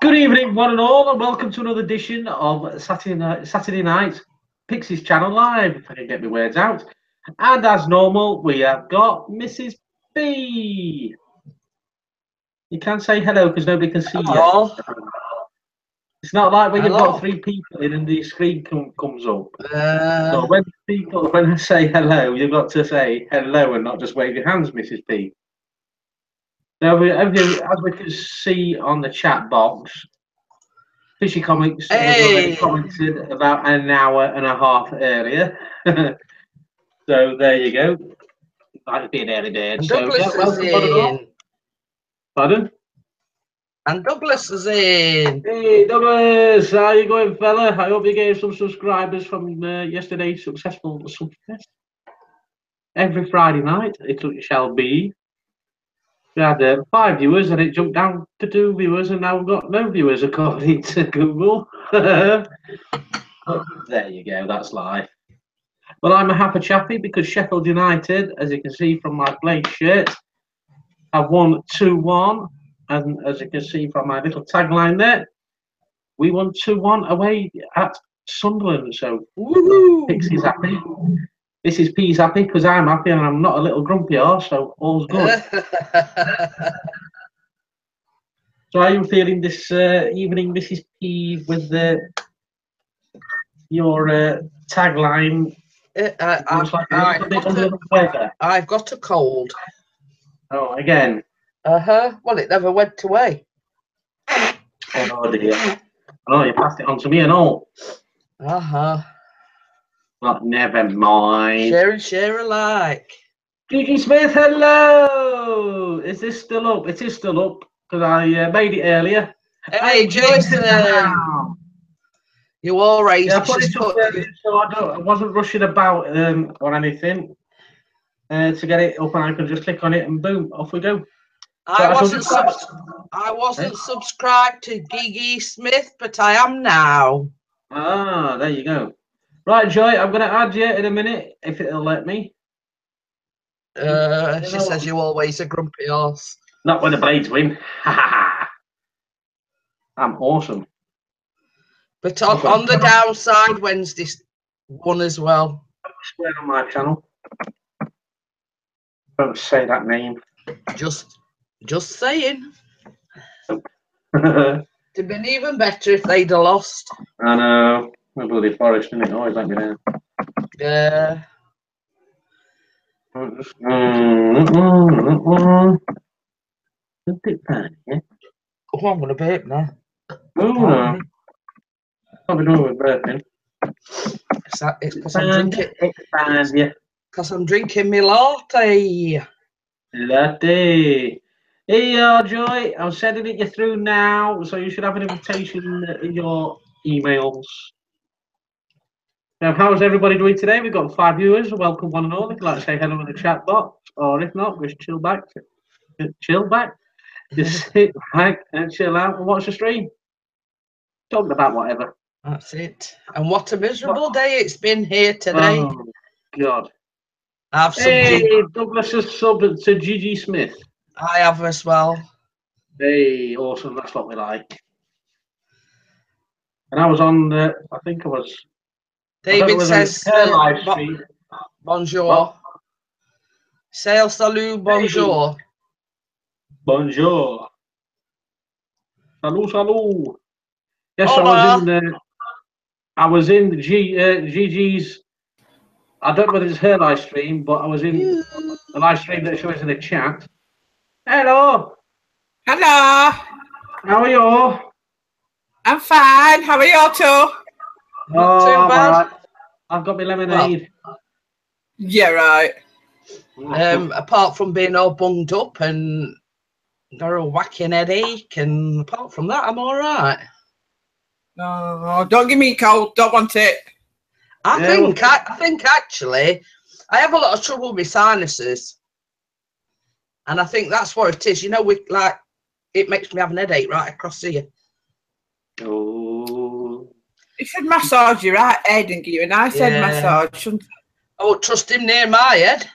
Good evening, one and all, and welcome to another edition of Saturday Night Pixies Channel Live, if I can get my words out. And as normal, we have got Mrs P. You can say hello because nobody can see you. It's not like when you've got three people in and the screen comes up. So when I say hello, you've got to say hello and not just wave your hands, Mrs P. Now, as we can see on the chat box, Fishy Comics was already commented about an hour and a half earlier. So there you go. Might be an early bird. And so Douglas yeah, is in. Pardon? And Douglas is in. Hey Douglas, how you going, fella? I hope you gave some subscribers from yesterday's successful Sunfest. Every Friday night it shall be. We had 5 viewers and it jumped down to 2 viewers and now we've got no viewers according to Google. There you go, that's life. Well, I'm a happy chappy because Sheffield United, as you can see from my Blade shirt, have won 2-1. And as you can see from my little tagline there, we won 2-1 away at Sunderland. So, Pixie's happy. This is P's happy because I'm happy and I'm not a little grumpy horse, so all's good. So how are you feeling this evening, Mrs P, with your tagline? I've got a cold. Oh, again? Well, it never went away. Oh, dear. Oh, you passed it on to me and all. Well, never mind. Share and share alike. Gigi Smith, hello! Is this still up? It is still up, because I made it earlier. Hey, Jason! You all right? Yeah, I put it up there, so I wasn't rushing about or anything to get it up, and I could just click on it and boom, off we go. I wasn't subscribed to Gigi Smith, but I am now. Ah, there you go. Right, Joy, I'm going to add you in a minute, if it'll let me. She says you always a grumpy horse. Not when the Blades win. I'm awesome. But on the downside, Wednesday won as well. I swear on my channel. Don't say that name. Just saying. It'd have been even better if they'd have lost. I know. The bloody Forest, didn't it? Always let me down. Yeah. A bit bad, yeah? Oh, I'm going to vape now. Oh, no. Probably doing with burping. It's because I'm drinking. Expand, yeah. Because I'm drinking my latte. Latte. Hey, Joy, I'm sending it you through now, so you should have an invitation in your emails. Now, how's everybody doing today? We've got 5 viewers. Welcome one and all. If you'd like to say hello in the chat box, or if not, just chill back. Just sit back and chill out and watch the stream. Talking about whatever. That's it. And what a miserable day it's been here today. Oh, God. I've Douglas has subbed to Gigi Smith. I have as well. Hey, awesome. That's what we like. And I was on, I think I was. David says, live stream. Bonjour. What? Salut, bonjour. Hey. Bonjour. Salut. Yes, hola. I was in Gigi's. I don't know whether it's her live stream, but I was in the live stream that shows in the chat. Hello. Hello. How are you? I'm fine. How are you too? Not too bad. Right. I've got my lemonade. Well, yeah, right. Apart from being all bunged up and got a whacking headache, and apart from that, I'm all right. No, don't give me cold. Don't want it. I think actually, I have a lot of trouble with sinuses, and I think that's what it is. You know, it makes me have an headache right across here. Oh. You should massage your right head and give you a nice head massage, shouldn't you? I won't trust him near my head.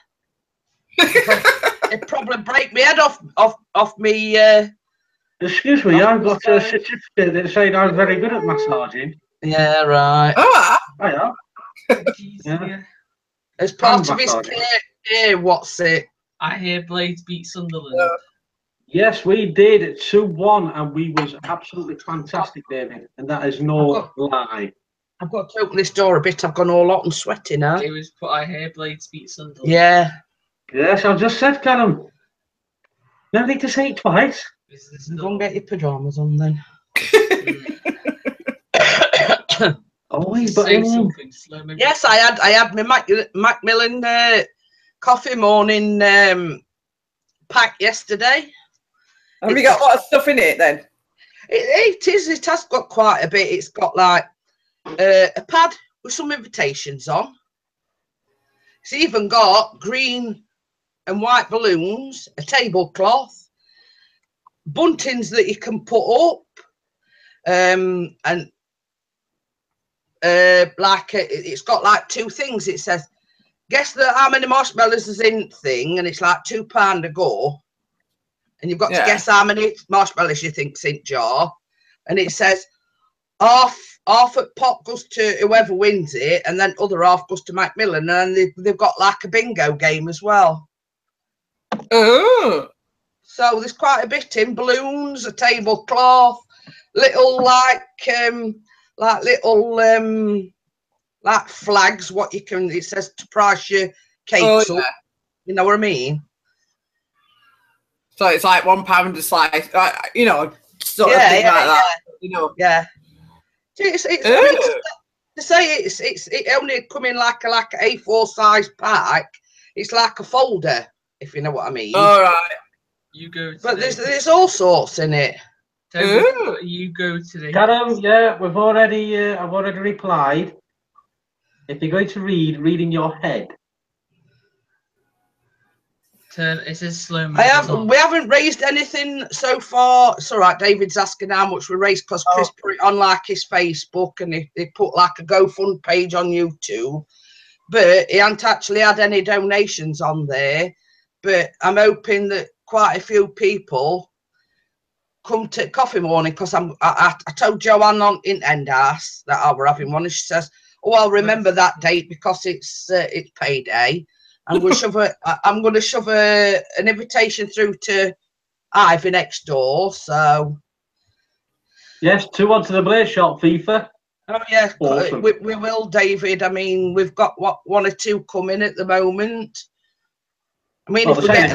It'd probably break my head off me Excuse me, I've got a certificate that saying I'm very good at massaging. Yeah, right. Oh, I am. Jeez, Yeah. yeah. As part Hand of his massaging. care, what's it? I hear Blades beat Sunderland. Yes, we did 2-1, and we was absolutely fantastic, David. And that is no lie. I've got to open this door a bit. I've gone all hot and sweaty now. It was put. I hear Blades beat Sunderland. Yeah. Yes, I've just said, Callum. No need to say it twice. Is this Go and get your pajamas on then. Oh, he's say but something slow. Yes, I had my Macmillan coffee morning pack yesterday. have you got a lot of stuff in it then? It has got quite a bit. It's got like a pad with some invitations on. It's even got green and white balloons, a tablecloth, buntings that you can put up, and like it's got like two things. It says, guess how many marshmallows is in thing, and it's like £2 a go, and you've got to guess how many marshmallows you think's in jar, and it says half at pot goes to whoever wins it, and then other half goes to Macmillan, and they've got like a bingo game as well. Oh, so there's quite a bit in balloons, a tablecloth, little like flags. What you can, it says to price your cakes up. You know what I mean? So it's like £1 a slice, you know, sort of thing like that. You know. Yeah. It's I mean, to say it only come in like a A4 size pack. It's like a folder, if you know what I mean. All right. You go. Today. But there's all sorts in it. Toby, you go today. Callum, yeah, I've already replied. If you're going to read in your head. It says slow We haven't raised anything so far. It's all right. David's asking how much we raised because Chris put it on like his Facebook, and he put like a GoFund page on YouTube. But he hasn't actually had any donations on there. But I'm hoping that quite a few people come to coffee morning, because I told Joanne in Endhouse that I were having one, and she says, "Oh, I'll remember that date because it's payday." I'm going to shove an invitation through to Ivy next door. So yes, 2-1 to the Blaze Shop, FIFA. Oh yeah, awesome. we will, David. I mean, we've got one or two coming at the moment. I mean, if we get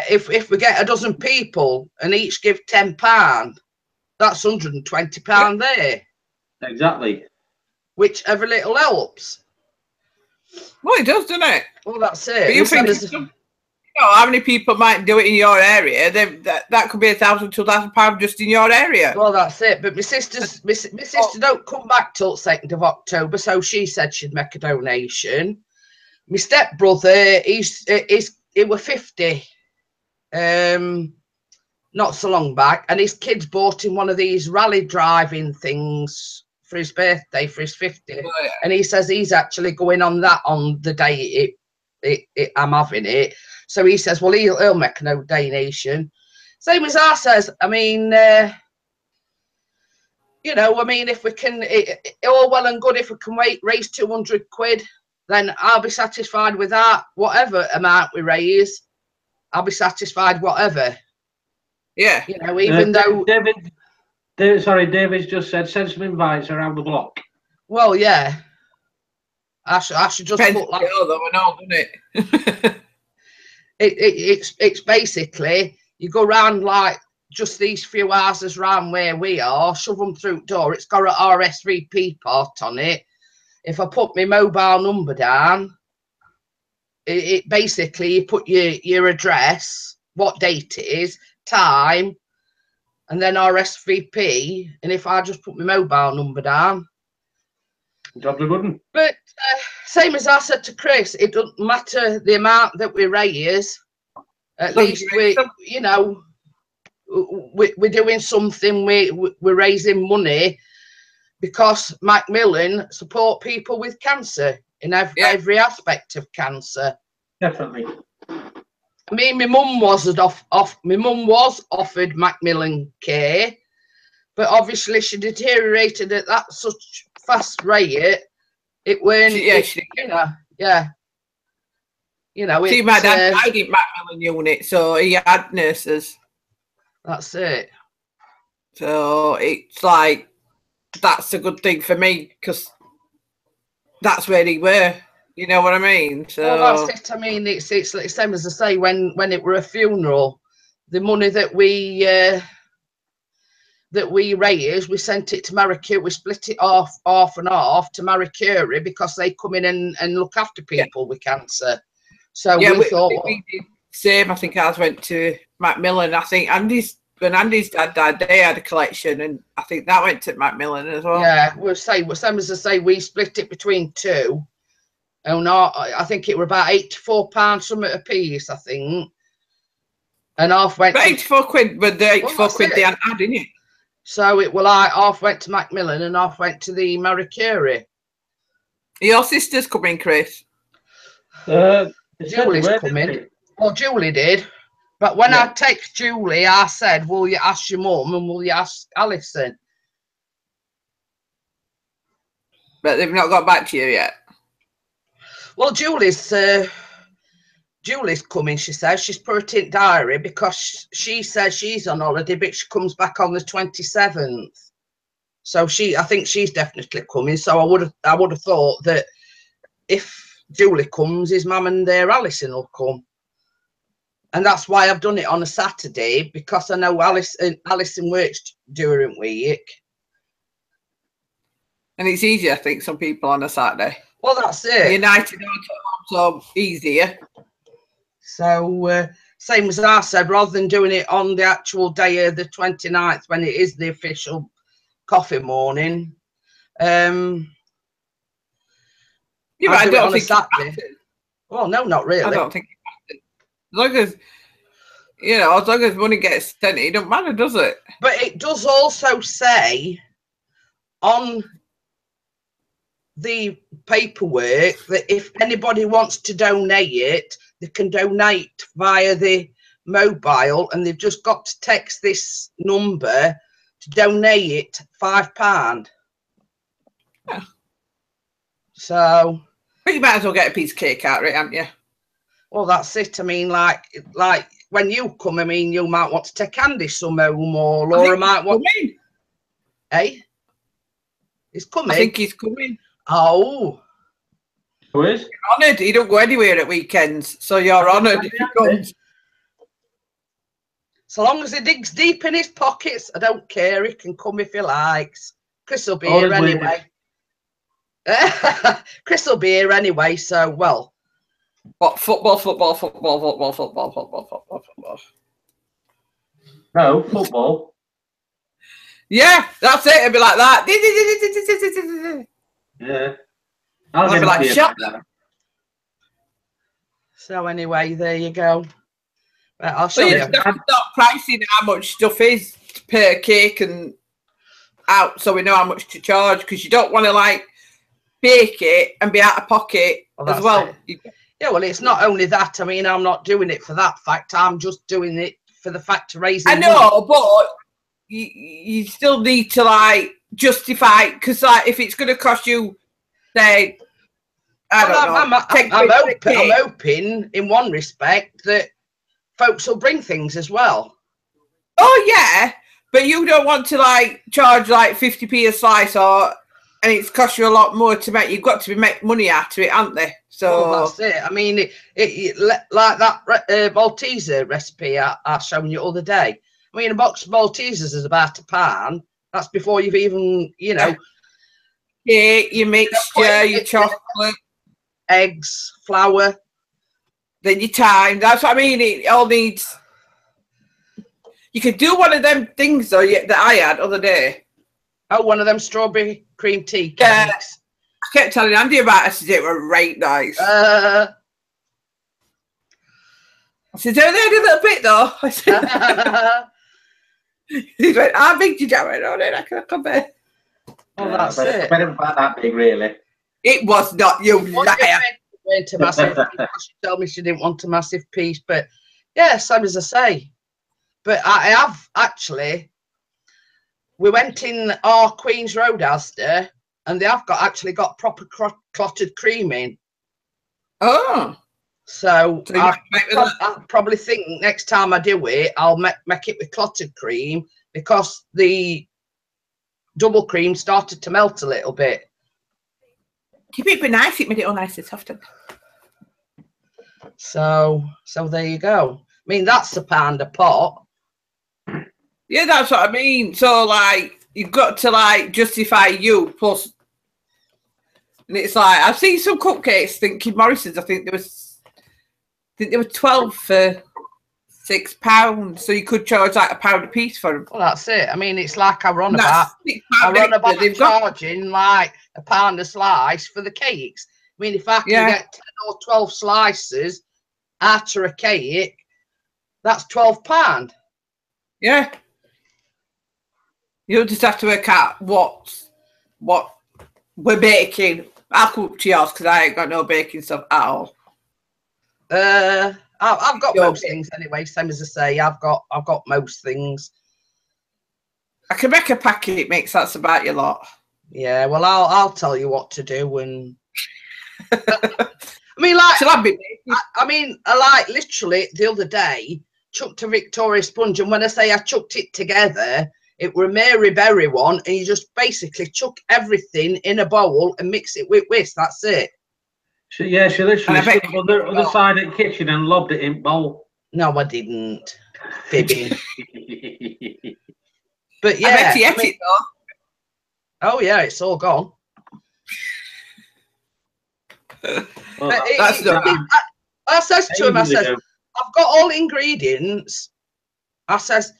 if we get a dozen people and each give £10, that's £120 there. Exactly. Which every little helps. Well, it does, doesn't it? Well, that's it. But you think you know how many people might do it in your area? That could be £1,000 to £2,000 just in your area. Well, that's it. But my sister don't come back till 2nd of October, so she said she'd make a donation. My stepbrother, he was 50, not so long back, and his kids bought him one of these rally driving things for his birthday, for his 50th. Oh, yeah. And he says he's actually going on that on the day I'm having it. So he says, well, he'll make no donation. Same as I says, I mean, you know, I mean, if we can, all well and good, if we can raise 200 quid, then I'll be satisfied with that. Whatever amount we raise, I'll be satisfied, whatever. Yeah. You know, even though... David's just said, send some invites around the block. Well, yeah. I should just put like... It's basically, you go round like just these few houses round where we are, shove them through the door. It's got an RSVP part on it. If I put my mobile number down, it basically, you put your address, what date it is, time, and then RSVP. And if I just put my mobile number down, job's a good one. But same as I said to Chris, it doesn't matter the amount that we raise. At least you know, we're doing something. We're raising money because Macmillan support people with cancer in every aspect of cancer. Definitely. I mean, my mum wasn't my mum was offered Macmillan K, but obviously she deteriorated at that such fast rate. It went, See, my dad died in Macmillan unit, so he had nurses. That's it. So it's like, that's a good thing for me, because that's where he were. You know what I mean? So well, that's it. I mean, it's the same as I say, when it were a funeral, the money that we raised, we sent it to Marie Curie. We split it off and half to Marie Curie because they come in and look after people with cancer. So yeah, we thought we did same. I think ours went to Macmillan. I think when Andy's dad died, they had a collection, and I think that went to Macmillan as well. Yeah, same as I say, we split it between two. Oh no, I think it were about £84 something a piece, I think. And half went but 84 quid, but the 84 quid they hadn't had, didn't it? So it like half went to Macmillan and half went to the Marie Curie. Your sister's coming, Chris. Julie's coming. Well, Julie did. But when I text Julie, I said, will you ask your mum and will you ask Alison? But they've not got back to you yet. Well, Julie's coming, she says. She's put it in diary because she says she's on holiday, but she comes back on the 27th. So I think she's definitely coming. So I would have thought that if Julie comes, his mum and Alison will come. And that's why I've done it on a Saturday, because I know Alison works during week. And it's easier, I think, some people on a Saturday. Well, that's it. United so easier. So, same as I said, rather than doing it on the actual day of the 29th, when it is the official coffee morning, yeah, but I don't think Saturday. Well, no, not really. I don't think it matters. As long as money gets sent, it don't matter, does it? But it does also say on the paperwork that if anybody wants to donate it, they can donate via the mobile, and they've just got to text this number to donate it £5. Yeah. So, but you might as well get a piece of cake out of it, haven't you? Well, that's it. I mean, like when you come, I mean, you might want to take Andy some home, or Laura might want. Hey, he's coming. I think he's coming. Oh, who is? You're honoured. He don't go anywhere at weekends, so you're honoured if he comes. So long as he digs deep in his pockets, I don't care. He can come if he likes. Chris will be here anyway. Chris will be here anyway. So well. What, football? No, football. Yeah, that's it. It'd be like that. Yeah. I'd be like, shut up. So anyway, there you go. Right, I'll show you. Stop pricing how much stuff is per cake and out, so we know how much to charge, because you don't want to like bake it and be out of pocket as well. Yeah, well, it's not only that. I mean, I'm not doing it for that fact. I'm just doing it for the fact of raising money. I know, but you still need to like justify, because like if it's going to cost you, say, I'm hoping in one respect that folks will bring things as well. Oh yeah, but you don't want to like charge like 50p a slice, or and it's cost you a lot more to make. You've got to make money out of it, aren't they? So that's it. I mean, like that Malteser recipe I shown you the other day. I mean, a box of Maltesers is about £1. That's before you've even, you know, your mixture, your chocolate, eggs, flour, then your time. That's what I mean. It all needs. You could do one of them things though that I had other day. Oh, one of them strawberry cream tea cakes. Yeah. I kept telling Andy about it. I said it were right nice. I said, don't they do a little bit though? I said, he went, how big did you have it on it? I can't come back. Oh, that's it. Better about that big, really. It was not, you liar. She told me she didn't want a massive piece, but Yeah, same as I say. But I have actually, we went in our Queen's Road Asda, and they have actually got proper clotted cream in. Oh. So I probably think next time I do it, I'll make it with clotted cream, because the double cream started to melt a little bit. Keep it be nice, it made it all nice and softened. So there you go. I mean, that's £1 a pot. Yeah, that's what I mean. So like, you've got to like justify you plus, and it's like I've seen some cupcakes. Thinking Morrison's, I think they were 12 for £6, so you could charge like £1 a piece for them. Well, that's it. I mean, it's like I run about charging like £1 a slice for the cakes. I mean, if I can get 10 or 12 slices after a cake, that's £12. Yeah. You'll just have to work out what we're baking. I'll cook to yours because I ain't got no baking stuff at all. I've got most things anyway. Same as I say, I've got most things. I can make a packet mix. That's about your lot. Yeah, well, I'll tell you what to do. And I mean, like, I mean, like literally the other day, chucked a Victoria sponge, and when I say I chucked it together, it were a Mary Berry one, and you just basically chuck everything in a bowl and mix it with whisk. That's it. She literally stood on the other side of the kitchen and lobbed it in bowl. No, I didn't. Fibbing. But yeah, I bet you ate it though. Oh yeah, it's all gone. Well, I says to him, I says, I've got all ingredients. I says,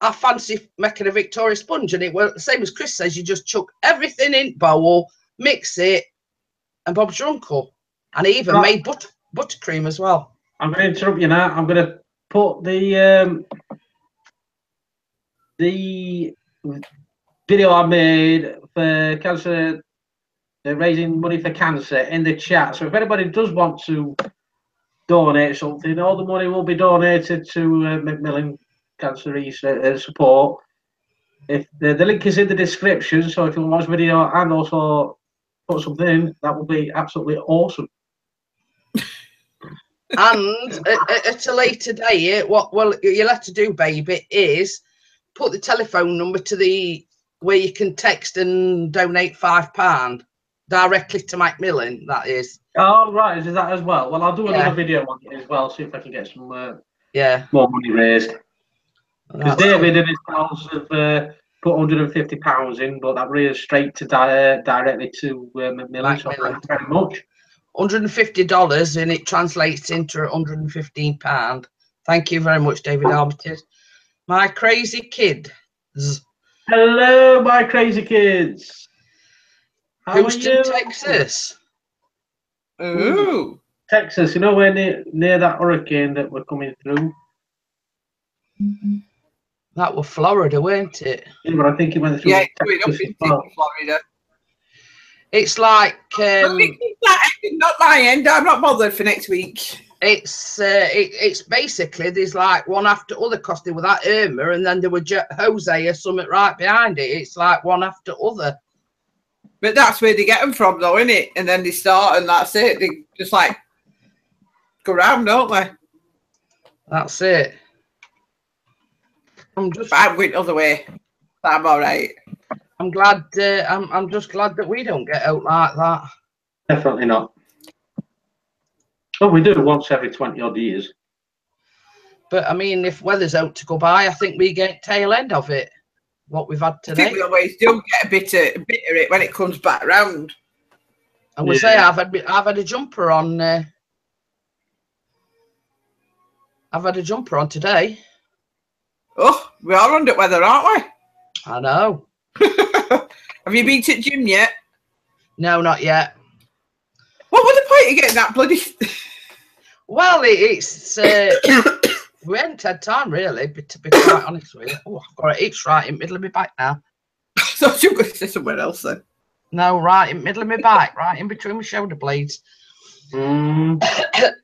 I fancy making a Victoria sponge, and it was the same as Chris says. You just chuck everything in bowl, mix it, and Bob's your uncle. And he even made buttercream as well. I'm going to interrupt you now. I'm going to put the video I made for cancer, raising money for cancer, in the chat. So if anybody does want to donate something, all the money will be donated to Macmillan Cancer Support. If the link is in the description, so if you want to watch the video and also put something in, that will be absolutely awesome. And at a later date, what you'll have to do, baby, is put the telephone number to where you can text and donate £5 directly to Macmillan. That is. Oh right, is that as well? Well, I'll do another video on it as well, see if I can get some more money raised. Because David and his pals have put £150 in, but that raised straight to directly to Macmillan. So thank you very much. $150, and it translates into £115. Thank you very much, David Armitage. My crazy kids. Hello, my crazy kids. How Houston, Texas. Ooh. Texas, you know where near that hurricane that we're coming through? That was Florida, weren't it? Yeah, but I think it went through Texas as well. Florida. It's like not my end. I'm not bothered for next week. It's basically there's like one after other, because there were that Irma, and then there were Jose or something right behind it. It's like one after other. But that's where they get them from, though, isn't it? And then they start, and that's it. They just like go round, don't they? That's it. I'm going the other way. I'm all right. I'm glad. I'm just glad that we don't get out like that. Definitely not. Well, we do once every 20 odd years. But I mean, if weather's out to go by, I think we get tail end of it. What we've had today. I think we always do get a bit of it when it comes back round. I would say I've had a jumper on. I've had a jumper on today. Oh, we are under weather, aren't we? I know. Have you been to the gym yet? No, not yet. What was the point of getting that bloody? Well, it's we hadn't had time really, but to be quite honest with you. Oh, I've got it itch right in the middle of my back now. I thought you were going to say somewhere else then. No, right in the middle of my back, right in between my shoulder blades. No,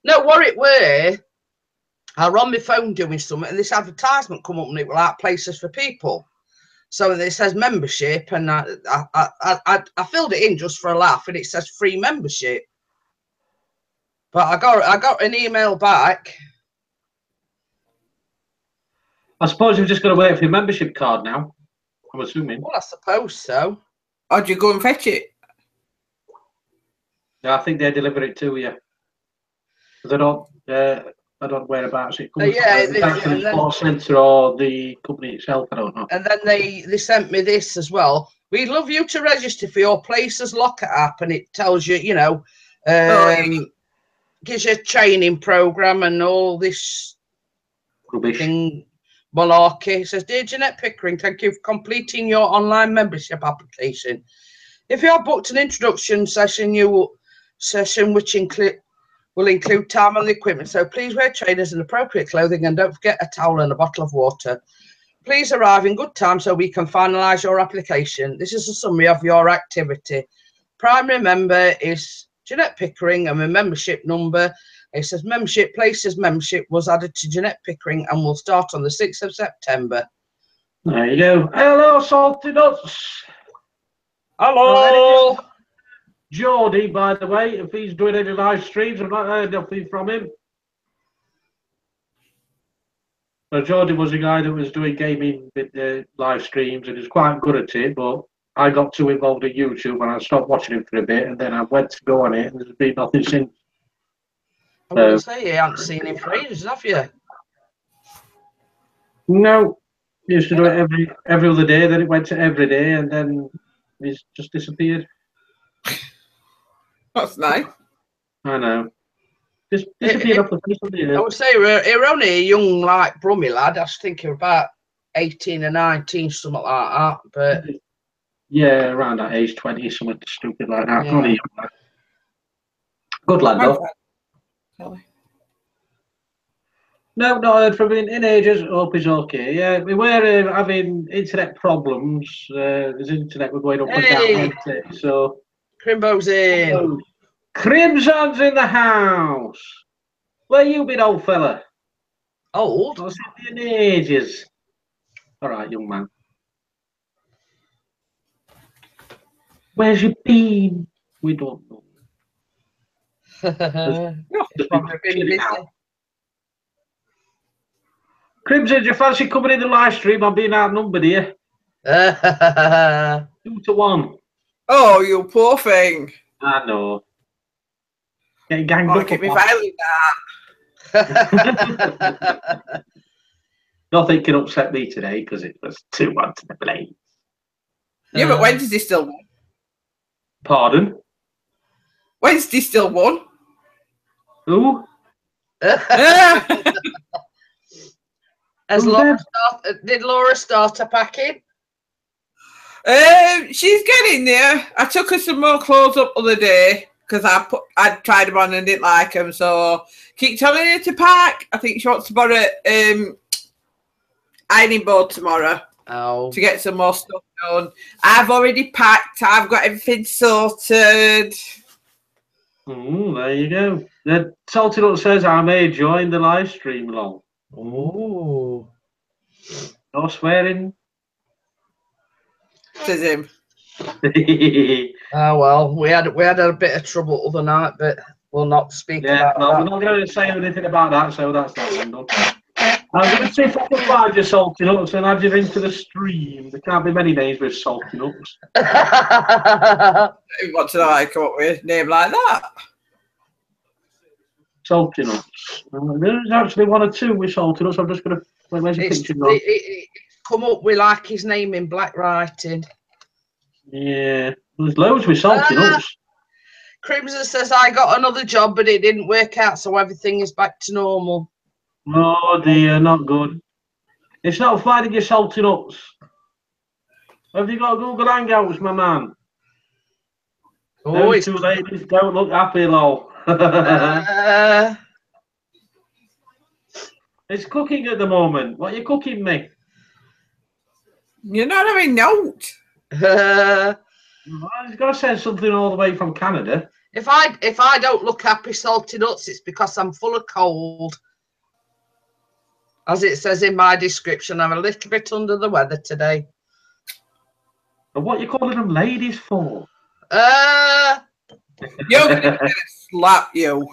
what it were, I were on my phone doing something, and this advertisement come up, and it was like places for people. So it says membership, and I filled it in just for a laugh, and it says free membership. But I got an email back. I suppose you've just got to wait for your membership card now. I'm assuming. Well, I suppose so. Or do you go and fetch it? Yeah, I think they deliver it to you. I don't know whereabouts it comes from. The sports centre or the company itself. I don't know. And then they sent me this as well. We'd love you to register for your Places Locker app, and it tells you, you know, gives you a training program and all this rubbish thing. Malarkey. It says, Dear Jeanette Pickering, thank you for completing your online membership application. If you have booked an introduction session, which will include time on the equipment, so please wear trainers and appropriate clothing, and don't forget a towel and a bottle of water. Please arrive in good time so we can finalise your application. This is a summary of your activity. Primary member is Jeanette Pickering, and my membership number, it says membership, Places membership was added to Jeanette Pickering and will start on the 6th of September. There you go. Hello, Salty Nuts. Hello. Geordie, by the way, if he's doing any live streams, I've not heard nothing from him. So Geordie was a guy that was doing gaming with the live streams and is quite good at it, but I got too involved in YouTube and I stopped watching him for a bit, and then I went to go on it, and there's been nothing since. I was going to say, you haven't seen him for ages, have you? No. He used to do it every other day, then it went to every day, and then he's just disappeared. That's nice. I know. Just disappeared off the face of the earth. I would say we're only a young, like, brummy lad. I was thinking about 18 or 19, something like that. But yeah, around that age, 20, something stupid like that. Yeah. Only young lad. Good lad, though. No, not heard from him in ages. Hope he's okay. Yeah, we were having internet problems. His internet were going up and down. So Crimbo's in. Oh, Crimson's in the house. Where you been, old fella? Old? I've seen you in ages. All right, young man. Where's you been? We don't know. Probably been busy. Crimson, do you fancy coming in the live stream? I'm being outnumbered here. 2 to 1. Oh, you poor thing. I know. Getting ganged up. Keep me violent that. Nothing can upset me today because it was 2-1 to the Blades. Yeah, but Wednesday still won. Pardon? Wednesday still won. Who? Did Laura start her packing? She's getting there. I took her some more clothes up the other day because I tried them on and didn't like them. So keep telling her to pack. I think she wants to borrow ironing board tomorrow to get some more stuff done. I've already packed. I've got everything sorted. There you go. The Salty Nut says I may join the live stream along. Oh, no swearing. Says him. Oh well, we had a bit of trouble other night, but we'll not speak about that. We're not going to say anything about that, so that's that one done. I'm going to see if I can find you, Salty Nuts, and add you into the stream. There can't be many names with Salty Nuts. What did I come up with a name like that? Salty Nuts. There's actually 1 or 2 with Salty Nuts. I'm just going to... Where's your picture gone? It's come up with like his name in black writing. Yeah. There's loads with Salty Nuts. Crimson says, I got another job, but it didn't work out, so everything is back to normal. Oh dear, not good. It's not finding your Salty Nuts. Have you got Google Hangouts, my man? Oh, Those 2 ladies don't look happy, lol. It's cooking at the moment. What are you cooking me? You're not having note. He's got to send something all the way from Canada. If I don't look happy, Salty Nuts, it's because I'm full of cold. As it says in my description, I'm a little bit under the weather today. But what are you calling them ladies for? You're going to slap you.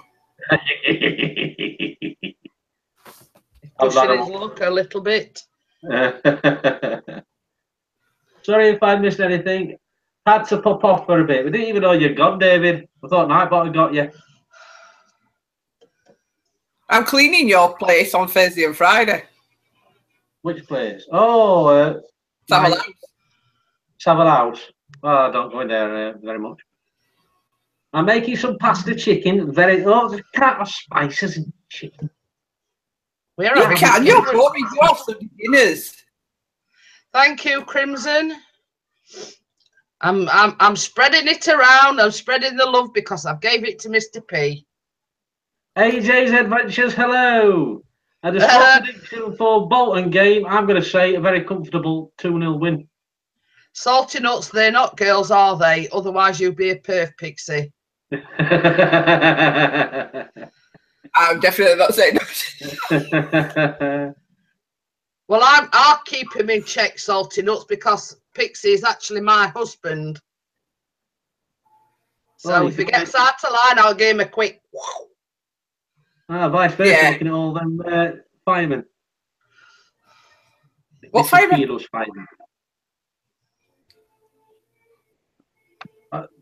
Pushing his luck a little bit. Sorry if I missed anything. Had to pop off for a bit. We didn't even know you'd gone, David. I thought Nightbot had got you. I'm cleaning your place on Thursday and Friday. Which place? Oh, Savile House. Savile House. Oh, I don't go in there very much. I'm making some pasta chicken. Very. Oh, there's can't have spices in chicken. You can. You're probably off the beginners. Thank you, Crimson. I'm spreading it around. I'm spreading the love because I've gave it to Mr. P. AJ's Adventures, hello. And a score prediction for Bolton game, I'm going to say a very comfortable 2-0 win. Salty nuts, they're not girls, are they? Otherwise, you'd be a perf, Pixie. I'm definitely not saying that. Well, I'll keep him in check, Salty nuts, because Pixie is actually my husband. So if he gets out of line, I'll give him a quick whoa. Vice versa, looking at all them firemen. What firemen? Firemen.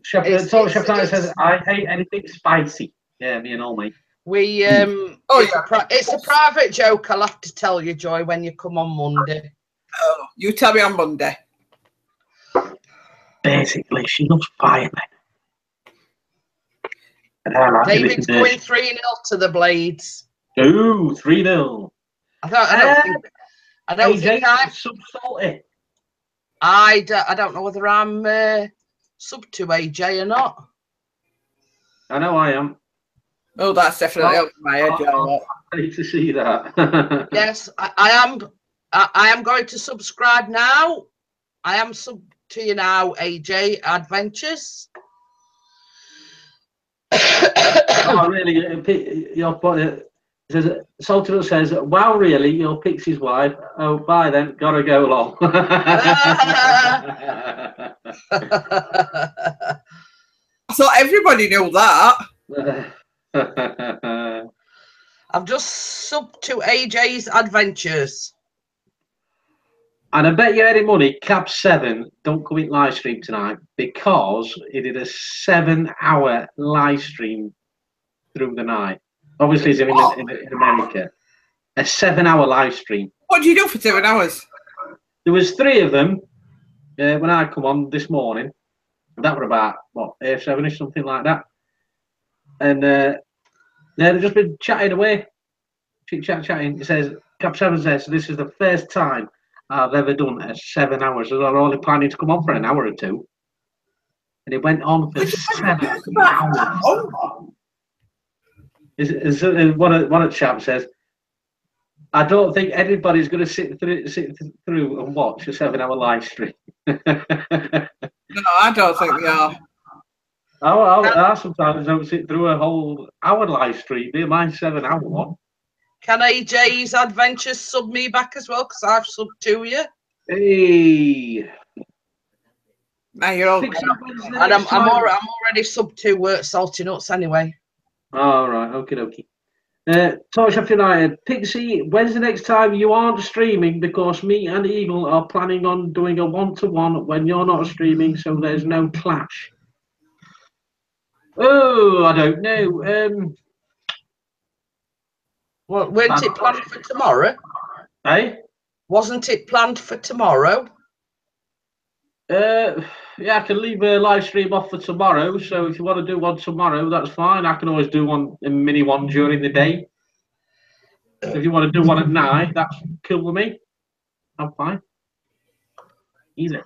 Chef says, I hate anything spicy. Yeah, me and all, mate. We it's a private joke. I'll have to tell you, Joy, when you come on Monday. Oh, you tell me on Monday. Basically, she loves firemen. David's going 3-0 to the Blades. Ooh, 3-0. I don't think I'm sub-salty. I don't know whether I'm sub to AJ or not. I know I am. Oh, that's definitely over my head. I need to see that. Yes, I am going to subscribe now. I am sub to you now, AJ Adventures. Oh, really? Salter says, wow, really? You're Pixie's wife? Oh, bye then. Gotta go along. I thought everybody knew that. I've just sub to AJ's Adventures. And I bet you any money, Cab 7 don't come in live stream tonight because he did a 7-hour live stream through the night. Obviously, he's in America. A 7-hour live stream. What do you do for 7 hours? There was 3 of them when I come on this morning. That were about, what, 7-ish, something like that. And they've just been chatting away. Chatting. It says, Cab 7 says, this is the first time I've ever done 7 hours. I was only planning to come on for an hour or two. And it went on for 7 hours. One of the chaps says, I don't think anybody's going to sit through and watch a 7-hour live stream. No, I don't think they are. I sometimes don't sit through a whole hour live stream. Be my 7-hour one. Can AJ's Adventures sub me back as well? Because I've subbed to you. Hey. Now you're all. And I'm already sub to Salty Nuts anyway. All right. Okie dokie. Torchlight United. Pixie, when's the next time you aren't streaming? Because me and Eagle are planning on doing a 1-to-1 when you're not streaming, so there's no clash. Oh, I don't know. Well, weren't it planned for tomorrow? Hey? Wasn't it planned for tomorrow? Yeah, I can leave a live stream off for tomorrow. So if you want to do one tomorrow, that's fine. I can always do a mini one during the day. If you want to do one at night, that's cool with me. I'm fine. Easy.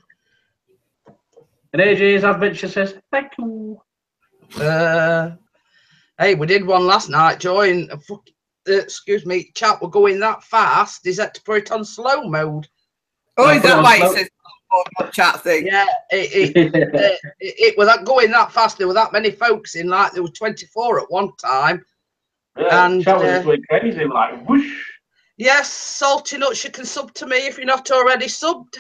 And AJ's Adventure says, thank you. Hey, we did one last night, Joy, and excuse me, chat were going that fast. Is that to put it on slow mode? Oh, is that why it says chat thing? Yeah, it was going that fast. There were that many folks in, like there were 24 at one time. Yeah, and chat was just going crazy, like whoosh. Yes, Salty Nuts, you can sub to me if you're not already subbed.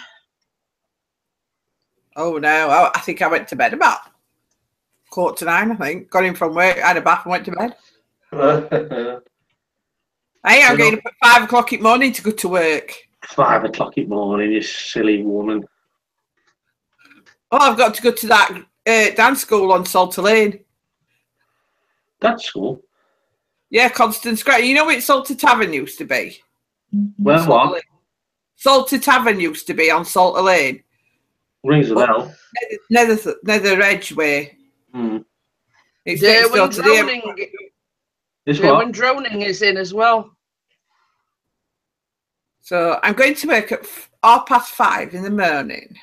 Oh no, I think I went to bed about 9:15, I think. Got in from work, had a bath and went to bed. Hey, I'm getting up at 5 o'clock in the morning to go to work. 5 o'clock in the morning, you silly woman. Oh, I've got to go to that dance school on Salter Lane. Dance school? Yeah, Constance Gray. You know where Salter Tavern used to be? Where what? Salter Tavern used to be on Salter Lane. Rings a bell. Nether Edgeway. It's next door to Droning. What? Droning is in as well. So I'm going to work at 5:30 in the morning.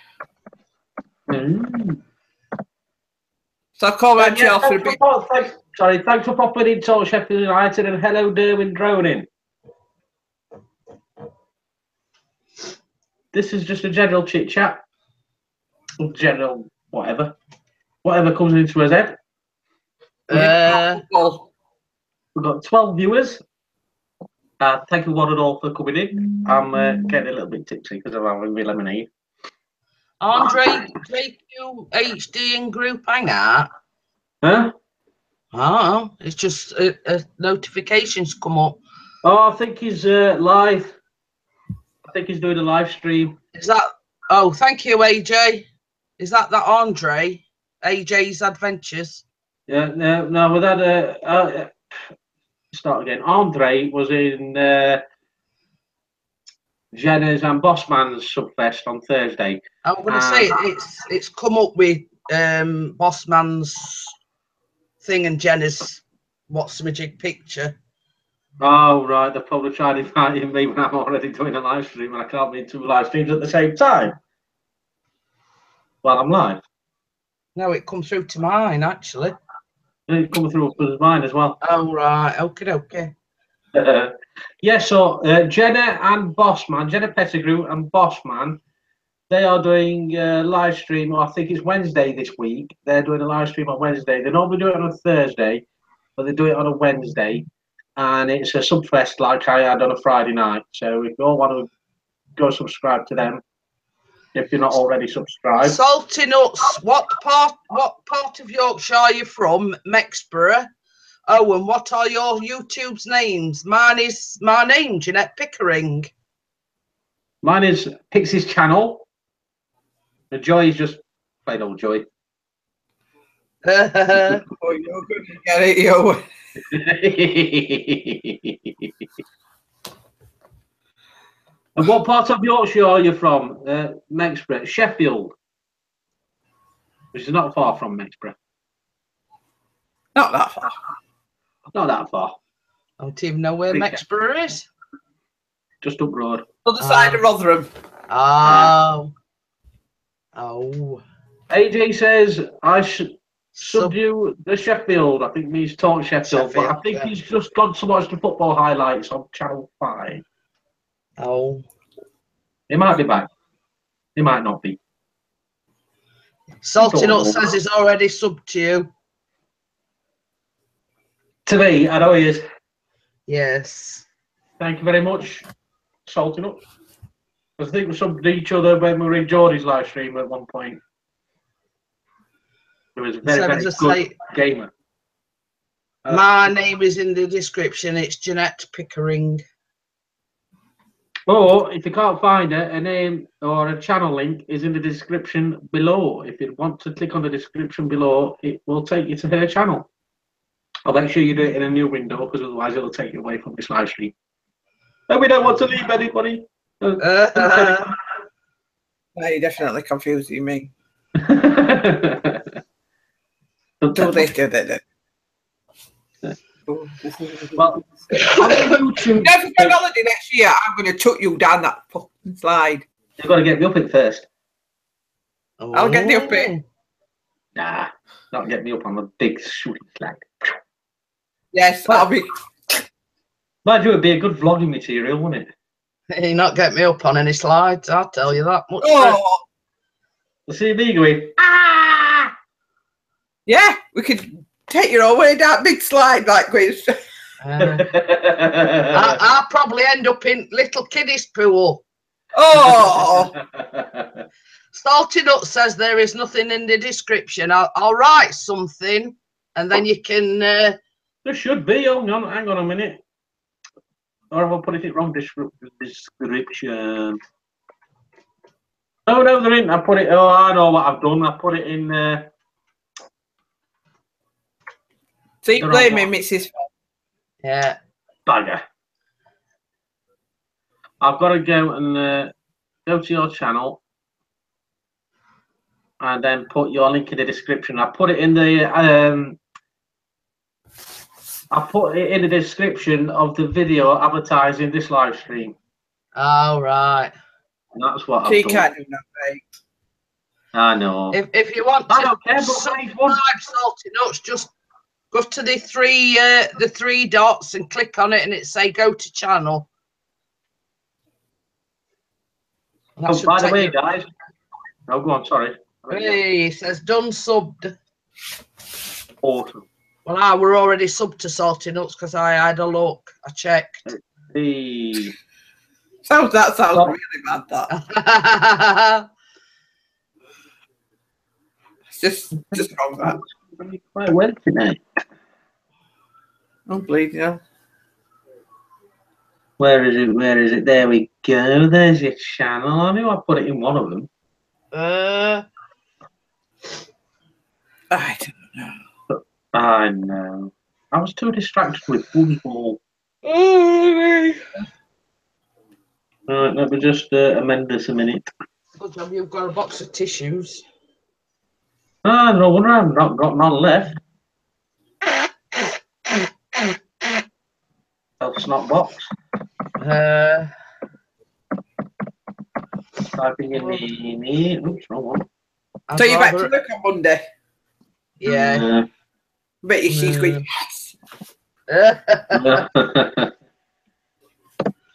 So I'll call around for a bit. Thanks for popping in, Talk Sheffield United, and hello, Derwin Droning. This is just a general chit chat. General whatever comes into his head. We've got 12 viewers. Thank you one and all for coming in. I'm getting a little bit tipsy because I'm having my lemonade. Andre, JQHD in group hangout. Huh? Oh, it's just notifications come up. Oh, I think he's live. I think he's doing a live stream. Is that? Oh, thank you, AJ. Is that Andre? AJ's Adventures. Yeah, no, we had start again. Andre was in Jenna's and Bossman's Subfest on Thursday. I'm going to say it's come up with Bossman's thing and Jenna's What's the Magic Picture. Oh, right. They're probably trying to invite me when I'm already doing a live stream and I can't be 2 live streams at the same time while I'm live. No, it comes through to mine, actually. It comes through to mine as well. Oh, right. Okay. Yeah, so Jenna and Bossman, Jenna Pettigrew and Bossman, they are doing a live stream. I think it's Wednesday this week. They're doing a live stream on Wednesday. They normally do it on a Thursday, but they do it on a Wednesday. And it's a subfest like I had on a Friday night. So if you all want to go subscribe to them, if you're not already subscribed. Salty Nuts, what part of Yorkshire are you from? Mexborough. Oh, and what are your YouTube's names? My name, Jeanette Pickering. Mine is Pixies Channel. The Joy is just plain old Joy. Oh, you're going to get it, yo. And what part of Yorkshire are you from? Mexborough, Sheffield, which is not far from Mexborough. Not that far. Not that far. I don't even know where Mexborough is. Just up road. Other side of Rotherham. Oh. AJ says I should subdue the Sheffield. I think he's talking Sheffield, but I think he's just gone to watch the football highlights on Channel 5. Oh. He might be back. He might not be. Salty Nut says he's already subbed to you. To me, I know he is. Yes. Thank you very much, Salty Nut. I think we subbed each other when we were in Geordie's live stream at one point. It was a very good gamer. My name is in the description. It's Jeanette Pickering. Or if you can't find it, a name or a channel link is in the description below. If you want to click on the description below, it will take you to her channel. I'll make sure you do it in a new window because otherwise it'll take you away from this live stream. And we don't want to leave anybody. No, you're definitely confusing me. Do they? Well, YouTube, if we go on holiday next year, I'm going to chuck you down that fucking slide. You've got to get me up it first. Oh. I'll get you up it. Nah, not get me up on a big shooting flag. Yes, that'll be. Mind you, it'd be a good vlogging material, wouldn't it? You not get me up on any slides, I'll tell you that much. Oh. We'll see me going. Yeah, we could take you all the way down big slide like we. I'll probably end up in little kiddies pool. Oh, Salty Nut says there is nothing in the description. I'll write something, and then you can. There should be. Hang on a minute. Or have I put it wrong? Description. Oh no, there isn't. I put it. Oh, I know what I've done. I put it in. So you blaming Mrs. Yeah. Bugger. I've got to go and go to your channel and then put your link in the description. I put it in the description of the video advertising this live stream. Oh right. And that's what I've done. Can't do that, mate. I know. If you want to subscribe Salty Nuts, just go to the three dots and click on it, and it say go to channel. Oh, by the way, guys. Oh, go on. Sorry. Hey, it says done subbed. Awesome. Well, I were already subbed to Salty Nuts because I had a look. I checked. Hey. That sounds really bad. That. It's just wrong. That. Quite well tonight. I'm bleeding. Yeah. Where is it? Where is it? There we go. There's your channel. I knew I put it in one of them. I don't know. I know. I was too distracted with football. Right, let me just amend this a minute. Good job, you've got a box of tissues. Ah, no wonder I've not got none left. Snot box. Typing in the oops, wrong one. So you're back to work on Monday? Yeah. Bet you she's going, yes.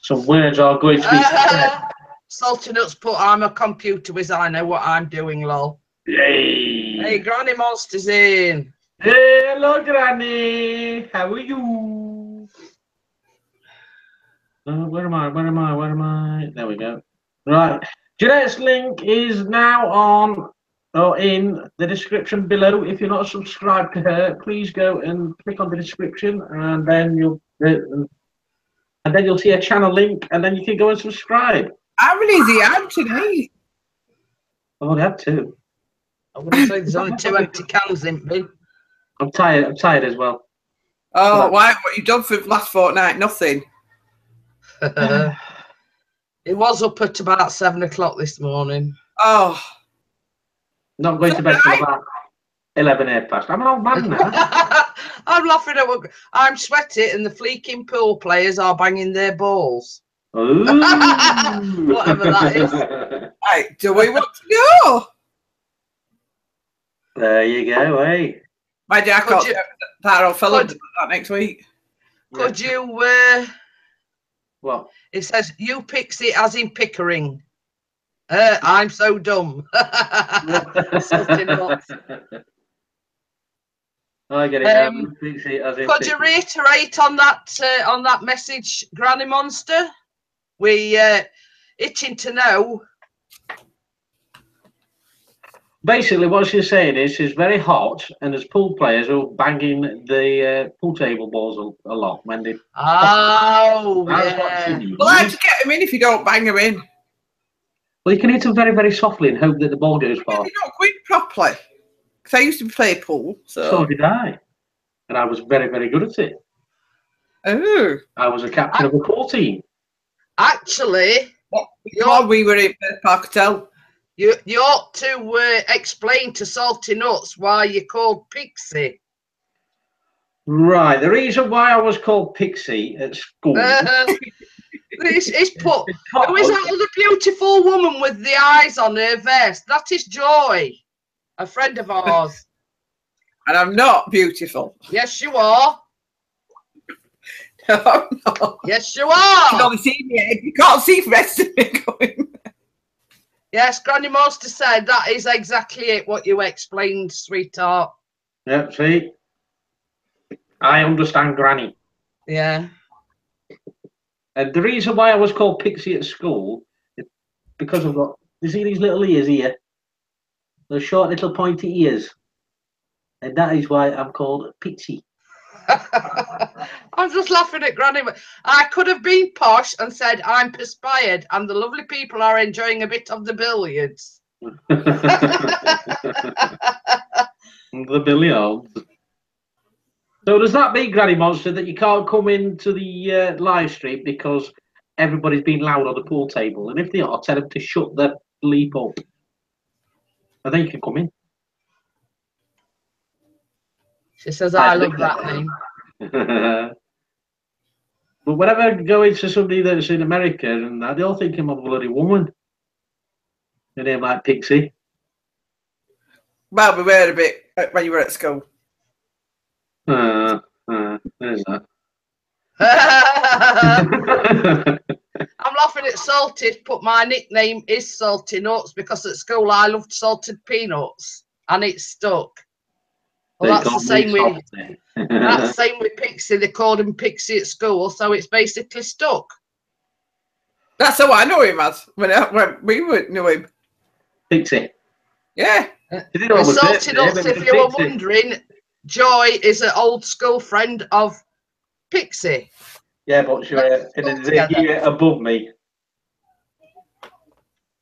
Some words are going to be said. Salty Nuts put, I'm a computer whiz, I know what I'm doing, lol. Yay! Hey, Granny Monster's in. Hey, hello, Granny. How are you? Where am I? Where am I? Where am I? There we go. Right. Jeanette's link is now on or in the description below. If you're not subscribed to her, please go and click on the description, and then you'll see a channel link, and then you can go and subscribe. How many is he had today? Oh, they have two. I wouldn't say there's only 2 empty cans in me. I'm tired. I'm tired as well. Oh, why? What you done for the last fortnight? Nothing. It was up at about 7 o'clock this morning. Oh. Not going to bed till about 11 past. I'm an old man now. I'm laughing at what I'm sweating, and the fleeking pool players are banging their balls. Ooh. Whatever that is. Right, do we want to go? There you go, eh? My dad got that old fella that next week. Could you what? It says you Pixie as in Pickering. I'm so dumb. Something else. I get it. Pixie as in Could you reiterate on that message, Granny Monster? We itching to know. Basically, what she's saying is she's very hot, and there's pool players who are banging the pool table balls a lot when they. Oh, yeah. Well, I have to get them in if you don't bang them in. Well, you can hit them very, very softly and hope that the ball goes far. You're not going properly. Because I used to play pool, so did I, and I was very, very good at it. Oh. I was a captain of a pool team. Actually, while we were in Park Hotel. You ought to explain to Salty Nuts why you're called Pixie. Right. The reason why I was called Pixie at school. It's put. Who is that other beautiful woman with the eyes on her vest? That is Joy, a friend of ours. And I'm not beautiful. Yes, you are. No, I'm not. Yes, you are. You can only see me. You can't see the rest of me going. Yes, Granny Monster said that is exactly it, what you explained, sweetheart. Yep, see? I understand Granny. Yeah. And the reason why I was called Pixie at school is because I've got, you see these little ears here? Those short little pointy ears. And that is why I'm called Pixie. I'm just laughing at Granny. I could have been posh and said I'm perspired and the lovely people are enjoying a bit of the billiards. The billiards. So does that mean, Granny Monster, that you can't come into the live stream because everybody's been loud on the pool table? And if they are, tell them to shut their bleep up. And then you can come in. She says, I love that name. But whenever I go into somebody that's in America, and they all think I'm a bloody woman. Your name like Pixie. Well, we were a bit when you were at school. There's that. I'm laughing at Salted, but my nickname is Salty Nuts because at school I loved salted peanuts and it stuck. Well, that's the same with that's the same with Pixie. They called him Pixie at school, so it's basically stuck. That's how I know him as when we knew him. Pixie. Yeah. Salty Nuts, if you were wondering, Joy is an old school friend of Pixie. Yeah, but she's a year above me,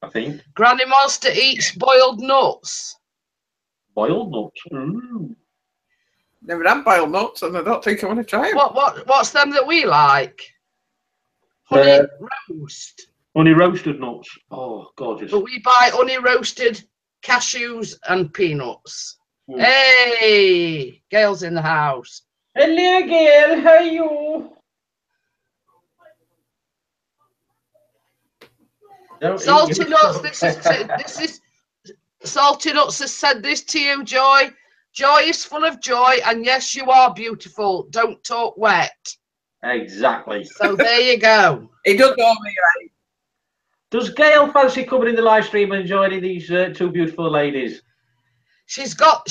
I think. Granny Monster eats boiled nuts. Boiled nuts? Mm. Never had boiled nuts, and I don't think I want to try them. What's them that we like? Honey roast. Honey roasted nuts. Oh, gorgeous. But we buy honey roasted cashews and peanuts. Mm. Hey, Gail's in the house. Hello, Gail. How are you? Salty Nuts, this is Salty Nuts has said this to you, Joy. Joy is full of joy, and yes, you are beautiful. Don't talk wet. Exactly. So there you go. He does know me, right? Does Gail fancy coming in the live stream and joining these two beautiful ladies? She's got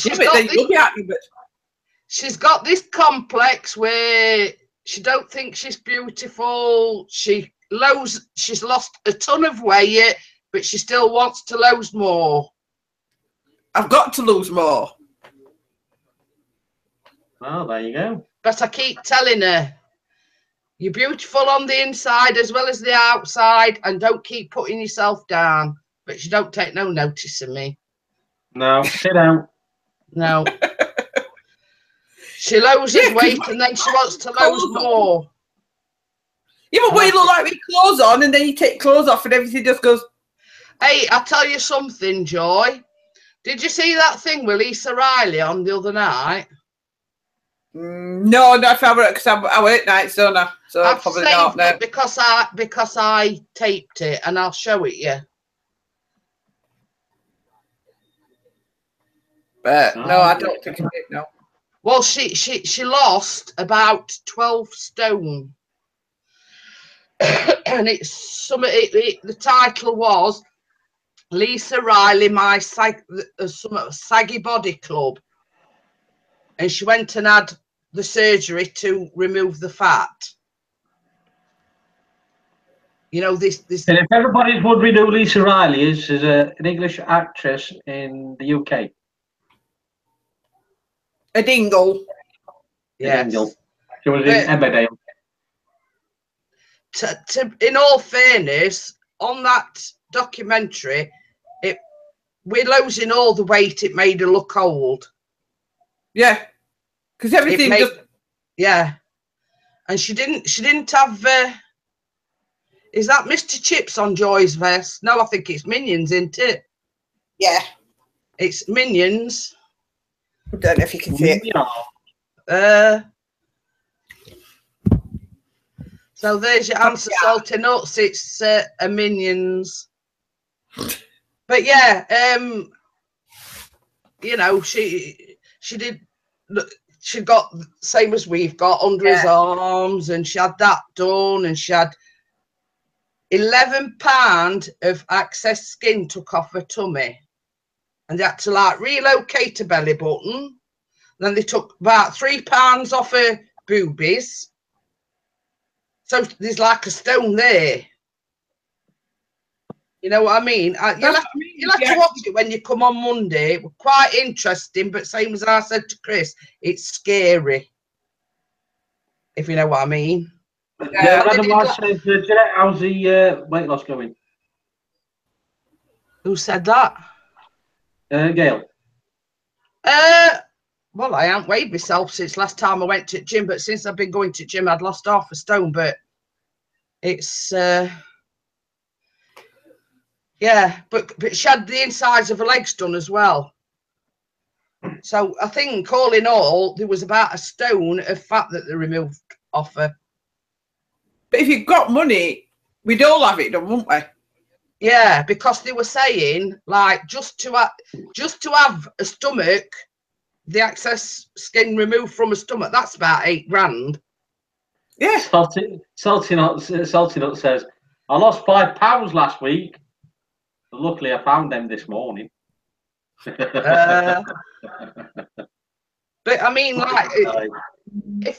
this complex where she don't think she's beautiful. She's lost a ton of weight, but she still wants to lose more. I've got to lose more. Well, there you go. But I keep telling her, you're beautiful on the inside as well as the outside, and don't keep putting yourself down. But she don't take no notice of me. No, sit down. No. She loses weight and then she wants to lose more. Yeah, but we look like we clothes on and then you take clothes off and everything just goes. Hey, I'll tell you something, Joy. Did you see that thing with Lisa Riley on the other night? No, not favorite because I work nights, don't I? So I've probably saved not now. it because I taped it and I'll show it you. But no, I don't think it did. No. Well, she lost about 12 stone, and the title was Lisa Riley, my saggy body club, and she went and had the surgery to remove the fat. You know this. And if everybody's wondering who Lisa Riley is, she's an English actress in the UK. A dingle. Yes. She was in Emmerdale. In all fairness, on that documentary, we're losing all the weight. It made her look old. Yeah, because everything just. Yeah, and she didn't have. Is that Mr. Chips on Joy's vest? No, I think it's Minions, isn't it? Yeah, it's Minions. I don't know if you can see it. So there's your answer, Salty Nuts. It's a Minions. But yeah, you know, she got same as we've got under his arms, and she had that done, and she had 11 pounds of excess skin took off her tummy. And they had to like relocate her belly button. Then they took about £3 off her boobies. So there's like a stone there. You know what I mean? You'll have to watch it when you come on Monday. Quite interesting, but same as I said to Chris, it's scary. If you know what I mean. Yeah, Madam White says, Jeanette, how's the weight loss going? Who said that? Gail. Well, I haven't weighed myself since last time I went to the gym, but since I've been going to the gym, I'd lost half a stone, but it's... yeah, but she had the insides of her legs done as well. So I think all in all, there was about a stone of fat that they removed off her. But if you've got money, we'd all have it done, wouldn't we? Yeah, because they were saying, like, just to have a stomach, the excess skin removed from a stomach, that's about £8 grand. Yeah. Salty Nut says, I lost 5 pounds last week. Luckily, I found them this morning. But I mean, like, if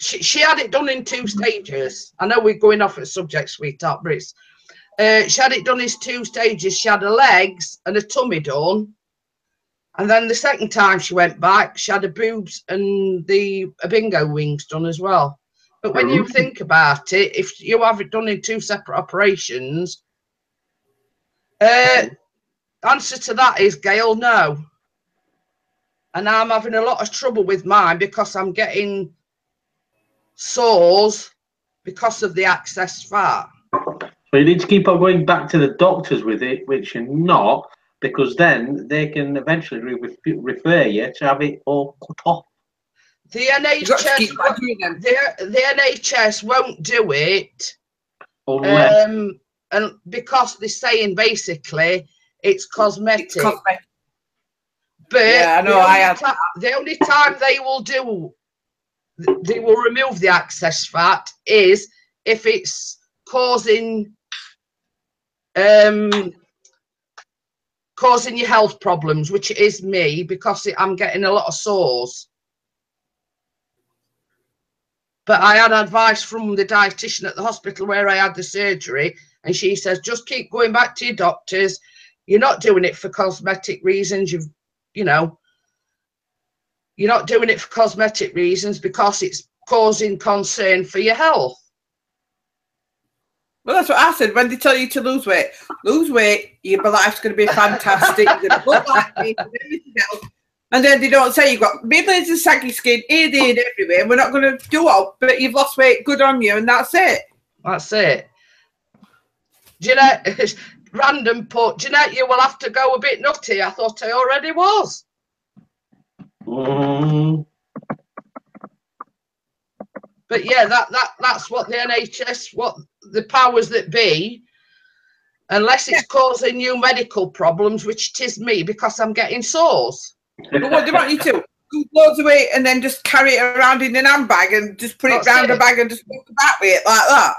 she had it done in 2 stages. I know we're going off at subject, sweetheart, but she had it done in 2 stages. She had her legs and her tummy done, and then the second time she went back, she had her boobs and a bingo wings done as well. But when you think about it, if you have it done in 2 separate operations, answer to that is, Gail, no. And I'm having a lot of trouble with mine because I'm getting sores because of the excess fat. So you need to keep on going back to the doctors with it, which you're not, because then they can eventually refer you to have it all cut off. The NHS won't do it. Unless... and because they're saying basically it's cosmetic. But yeah, I know. The only time they will remove the excess fat is if it's causing you health problems, which it is me, because I'm getting a lot of sores. But I had advice from the dietitian at the hospital where I had the surgery, and she says, just keep going back to your doctors. You're not doing it for cosmetic reasons. You're not doing it for cosmetic reasons because it's causing concern for your health. Well, that's what I said. When they tell you to lose weight, your life's going to be fantastic. You're going to look like me and everything else. And then they don't say you've got millions of saggy skin here, there, and everywhere. And we're not going to do all, but you've lost weight, good on you, and that's it. That's it. Jeanette, random put, Jeanette, you will have to go a bit nutty. I thought I already was. But yeah, that's what the NHS, what the powers that be, unless it's causing you medical problems, which it is me because I'm getting sores. But what do you want you to lose loads of weight and then just carry it around in an handbag and just put it round the bag and just walk about with it like that?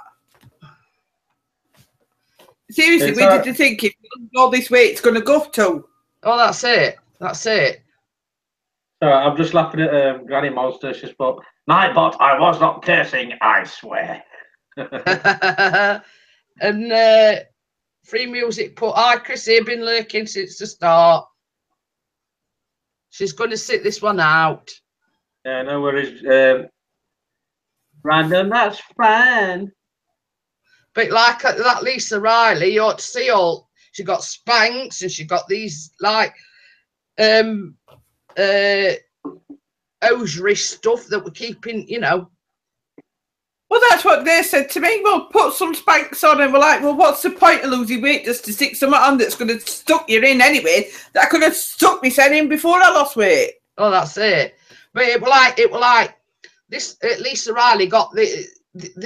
Seriously, where did you think if all this weight it's going to go to? Oh, that's it. That's it. So I'm just laughing at Granny Monster. She's put, Nightbot, I was not cursing, I swear. And Free Music put, hi, Chrissy, I've been lurking since the start. She's going to sit this one out. Yeah, no worries. Random, that's fine. But like that Lisa Riley, you ought to see all. She got Spanx and she got these like hosiery stuff that we're keeping, you know. Well, that's what they said to me. Well, put some Spanx on, and we're like, well, what's the point of losing weight just to stick something on that's going to stuck you in anyway? That could have stuck me in before I lost weight. Oh, that's it. But it was like this. Lisa Riley got they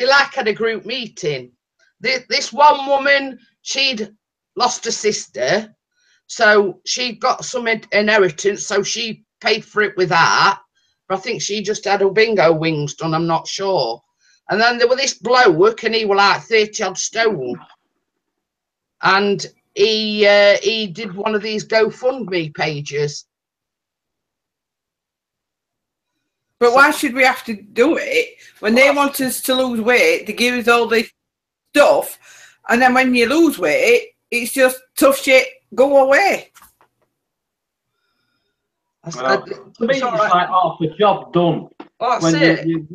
like had a group meeting. This one woman, she'd lost a sister, so she got some inheritance, so she paid for it with that. But I think she just had her bingo wings done. I'm not sure. And then there was this bloke, and he was like 30 odd stone. And he did one of these GoFundMe pages. But why should we have to do it when they want us to lose weight? They give us all this stuff, and then when you lose weight, it's just tough shit. Go away. Well, to me, it's like half the job done. Well, when you've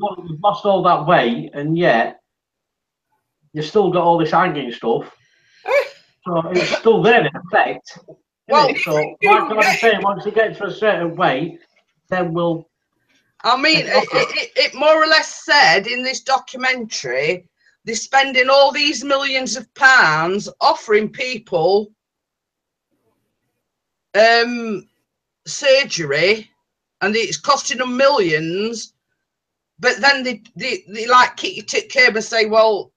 lost all that weight, and yet you still got all this hanging stuff, so it's still there in effect. Well, so like I'm saying, once you get to a certain weight, then we'll. I mean, it more or less said in this documentary, they're spending all these millions of pounds offering people surgery, and it's costing them millions, but then they like kick your tit curb and say, well,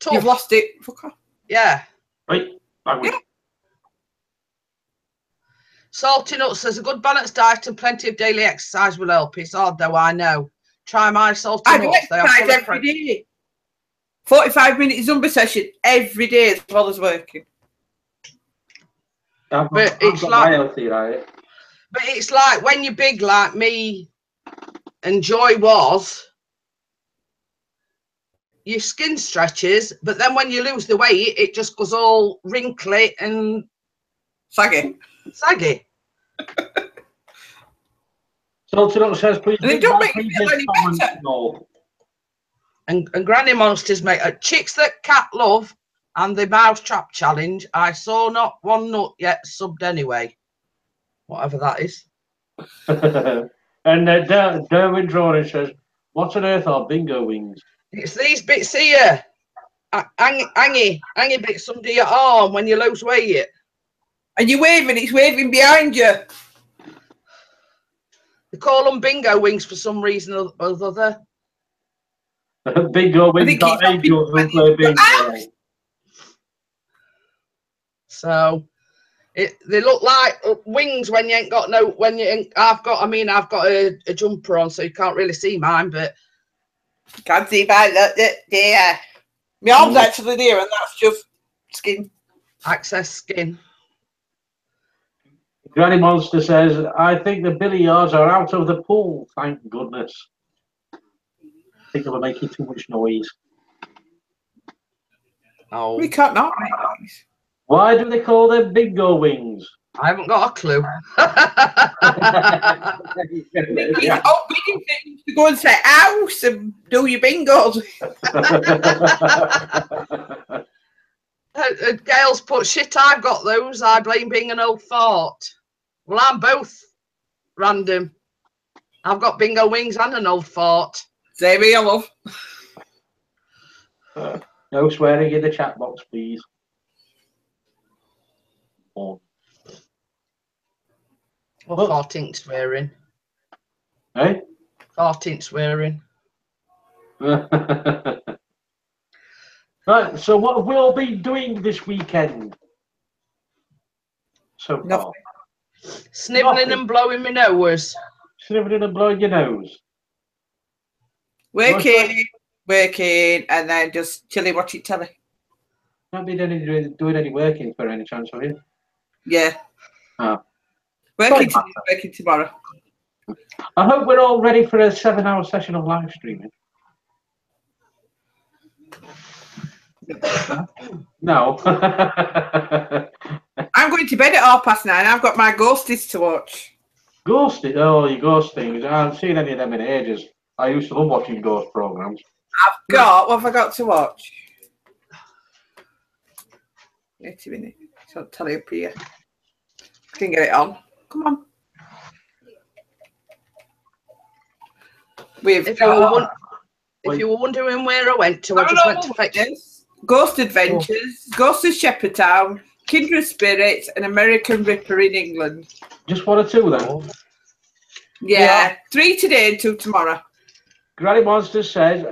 tough. You've lost it. Fuck off. Yeah. Right. Yeah. Salty Nuts says a good balanced diet and plenty of daily exercise will help. It's odd though, I know. Try my Salty Nuts. I do exercise every day. 45-minute Zumba session every day as well as working. But it's like when you're big like me and Joy was, your skin stretches, but then when you lose the weight, it just goes all wrinkly and saggy. So says, please. And it don't make you feel any better. And Granny Monsters make chicks that cat love and the mousetrap challenge. I saw not one nut yet subbed anyway. Whatever that is. And Derwin Drawing says, what on earth are bingo wings? It's these bits here. Hangy bits under your arm when you lose weight. And you're waving, it's waving behind you. They call them bingo wings for some reason or other. Bingo wings got angels who play bingo. So they look like wings when you ain't got no. I've got a jumper on, so you can't really see mine, but can't see mine. Look there. My arm's actually there, and that's just skin. Access skin. Granny Monster says, I think the billiards are out of the pool. Thank goodness. I think they were making too much noise. Oh, we can't not make noise. Why do they call them bingo wings? I haven't got a clue. To go and say house and do your bingos. Gail's put shit. I've got those. I blame being an old fart. Well, I'm both random. I've got bingo wings and an old fart. Same here, love. No swearing in the chat box, please. Or farting swearing. Eh? Farting swearing. Right, so what have we all been doing this weekend? So far? Nothing. Snivelling and blowing my nose. Snivelling and blowing your nose. Working, and then just chilling, watching telly. Not been doing any working for any chance, have you? Yeah. Oh. Working tomorrow. I hope we're all ready for a 7-hour session of live streaming. No. I'm going to bed at 9:30. I've got my ghosties to watch. Ghosted? Oh, you ghost things. I haven't seen any of them in ages. I used to love watching ghost programs. What have I got to watch? Wait a minute. I'll tell you up here. I can get it on. Come on. If you were wondering where I went to, I just went to fetch Ghost Adventures, Ghost of Shepherdtown, Kindred Spirits, and American Ripper in England. Just 1 or 2 then? Yeah. 3 today and 2 tomorrow. Granny Monster says,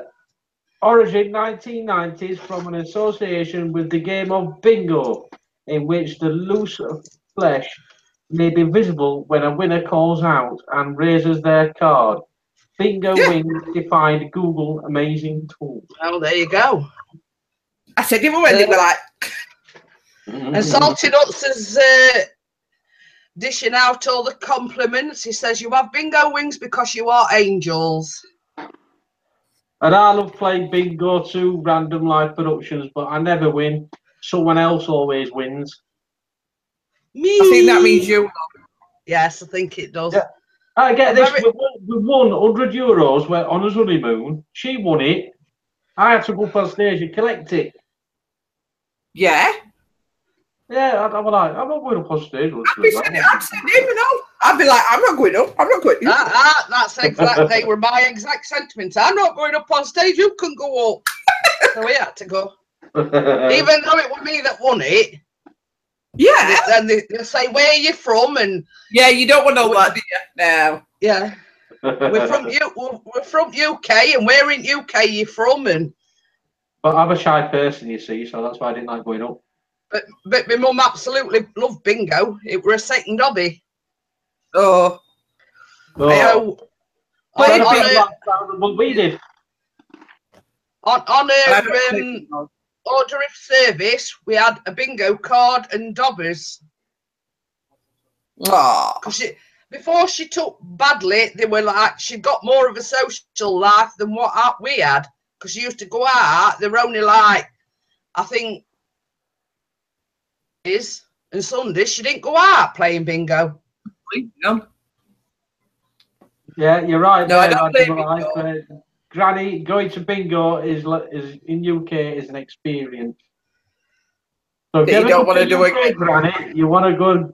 origin 1990s from an association with the game of bingo, in which the loose flesh may be visible when a winner calls out and raises their card. Bingo wings defined Google amazing tool. Oh, there you go. I said even when they were like. And Salty Nuts says dishing out all the compliments. He says, you have bingo wings because you are angels. And I love playing bingo too, random live productions, but I never win. Someone else always wins. Me. I think that means you. Yes, I think it does. Yeah. I get this. We won €100 on his honeymoon. She won it. I had to go up on stage and collect it. Yeah. Yeah, I'm like, I'm not going up on stage. I'd send him, you know. I'd be like, I'm not going up. I'm not going up. That's exact. They were my exact sentiments. I'm not going up on stage. You can go up. So we had to go. Even though it was me that won it. Yeah. Then they say, where are you from? And yeah, you don't want to know that, do you? No. Yeah. We're from UK, and where in UK you from? And but I'm a shy person, you see, so that's why I didn't like going up. But my mum absolutely loved bingo. It were a second hobby. Oh. What we did. On her order of service, we had a bingo card and dobbers. Oh. Before she took badly, they were like, she got more of a social life than what we had. Because she used to go out, they were only like, I think, and Sundays, she didn't go out playing bingo. Yeah, you're right. No, I don't play bingo. Granny, going to bingo is in UK is an experience. So if you don't want to do it, Granny, you want to go and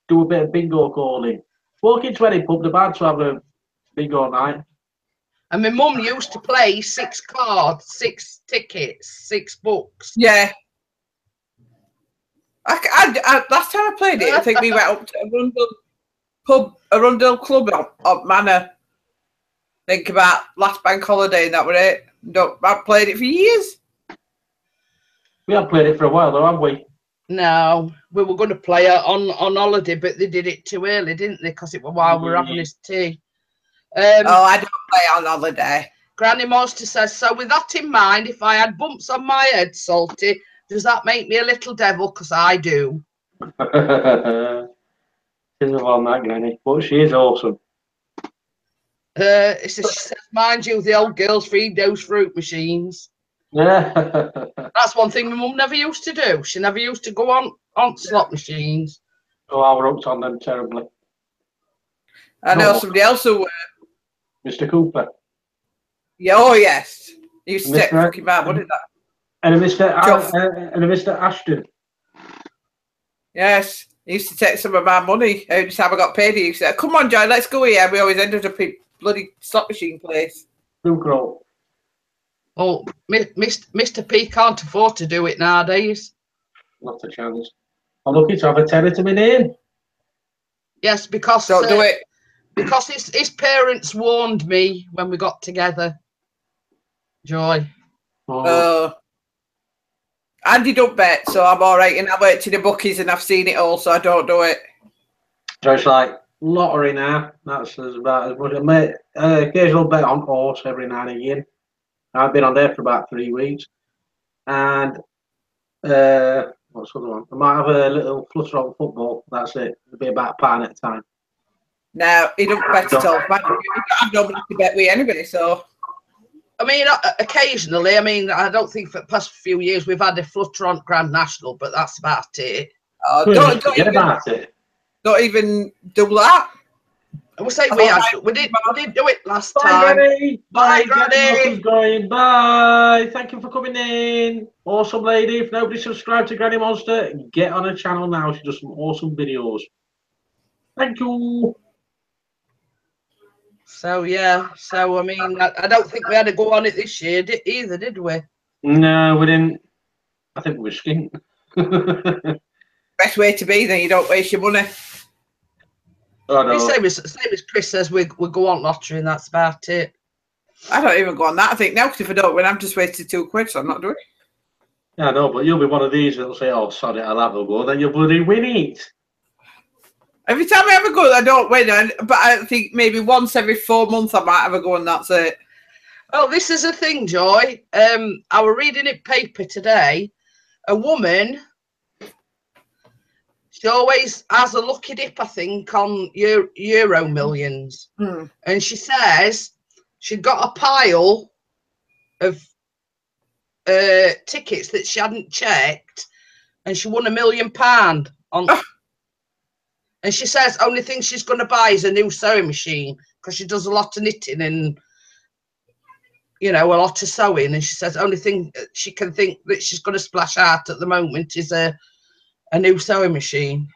do a bit of bingo calling. Walk into any pub, they're about to have a bingo night. And my mum used to play 6 cards, 6 tickets, 6 books. Yeah. I last time I played it, I think we went up to Arundel Club on Manor. Think about last bank holiday and that was it. I've played it for years. We haven't played it for a while though, have we? No, we were going to play it on holiday, but they did it too early, didn't they? Because it was while we were having this tea. I don't play on holiday. Granny Monster says, so with that in mind, if I had bumps on my head, Salty, does that make me a little devil? Because I do. She's a long that, Granny, but she is awesome. She says, mind you, the old girls feed those fruit machines. Yeah. That's one thing my mum never used to do. She never used to go on slot machines. Oh, I was hooked on them terribly. I know somebody else who... Mr. Cooper. Yeah, oh yes. He used to take fucking bad, what is that? And a Mr. Ashton. Yes. He used to take some of my money. Every time I got paid, he used to say, come on, Joy, let's go here. We always ended up in bloody slot machine place. Oh, Mr. P can't afford to do it nowadays. Not a chance. I'm lucky to have a tenner to my name. Yes, because don't do it. Because his parents warned me when we got together. Joy. Andy don't bet, so I'm all right. And I worked in the bookies and I've seen it all, so I don't do it. So it's like lottery now. That's about as much. I make occasional bet on horse every now and again. I've been on there for about 3 weeks. And what's the other one? I might have a little flutter on football. That's it. It'll be about £1 at a time. No, he don't bet at all. I don't have nobody to bet with anyway, so. I mean, occasionally, I don't think for the past few years we've had a flutter on Grand National, but that's about it. Don't even do that. We'll say we did do it last time. Granny. Bye, Granny. Going. Bye. Thank you for coming in. Awesome lady. If nobody subscribed to Granny Monster, get on her channel now. She does some awesome videos. Thank you. So yeah, I mean, I don't think we had to go on it this year either, did we? No, we didn't. I think we were skint. Best way to be, then you don't waste your money. Oh, no. Same as Chris says, we go on lottery and that's about it. I don't even go on that. I think now, because if I don't win, I'm just wasted £2, so I'm not doing it. Yeah, I know, but you'll be one of these that'll say, oh, sorry, I'll have a go. Then you'll bloody win it. Every time I have a go, I don't win. But I think maybe once every 4 months I might have a go, and that's it. Oh, this is a thing, Joy. I was reading a paper today. A woman, She always has a lucky dip, I think, on Euro Millions. And she says she'd got a pile of tickets that she hadn't checked, and she won £1 million on. And she says only thing she's going to buy is a new sewing machine because she does a lot of knitting and, you know, a lot of sewing. And she says only thing she can think that she's going to splash out at the moment is a new sewing machine.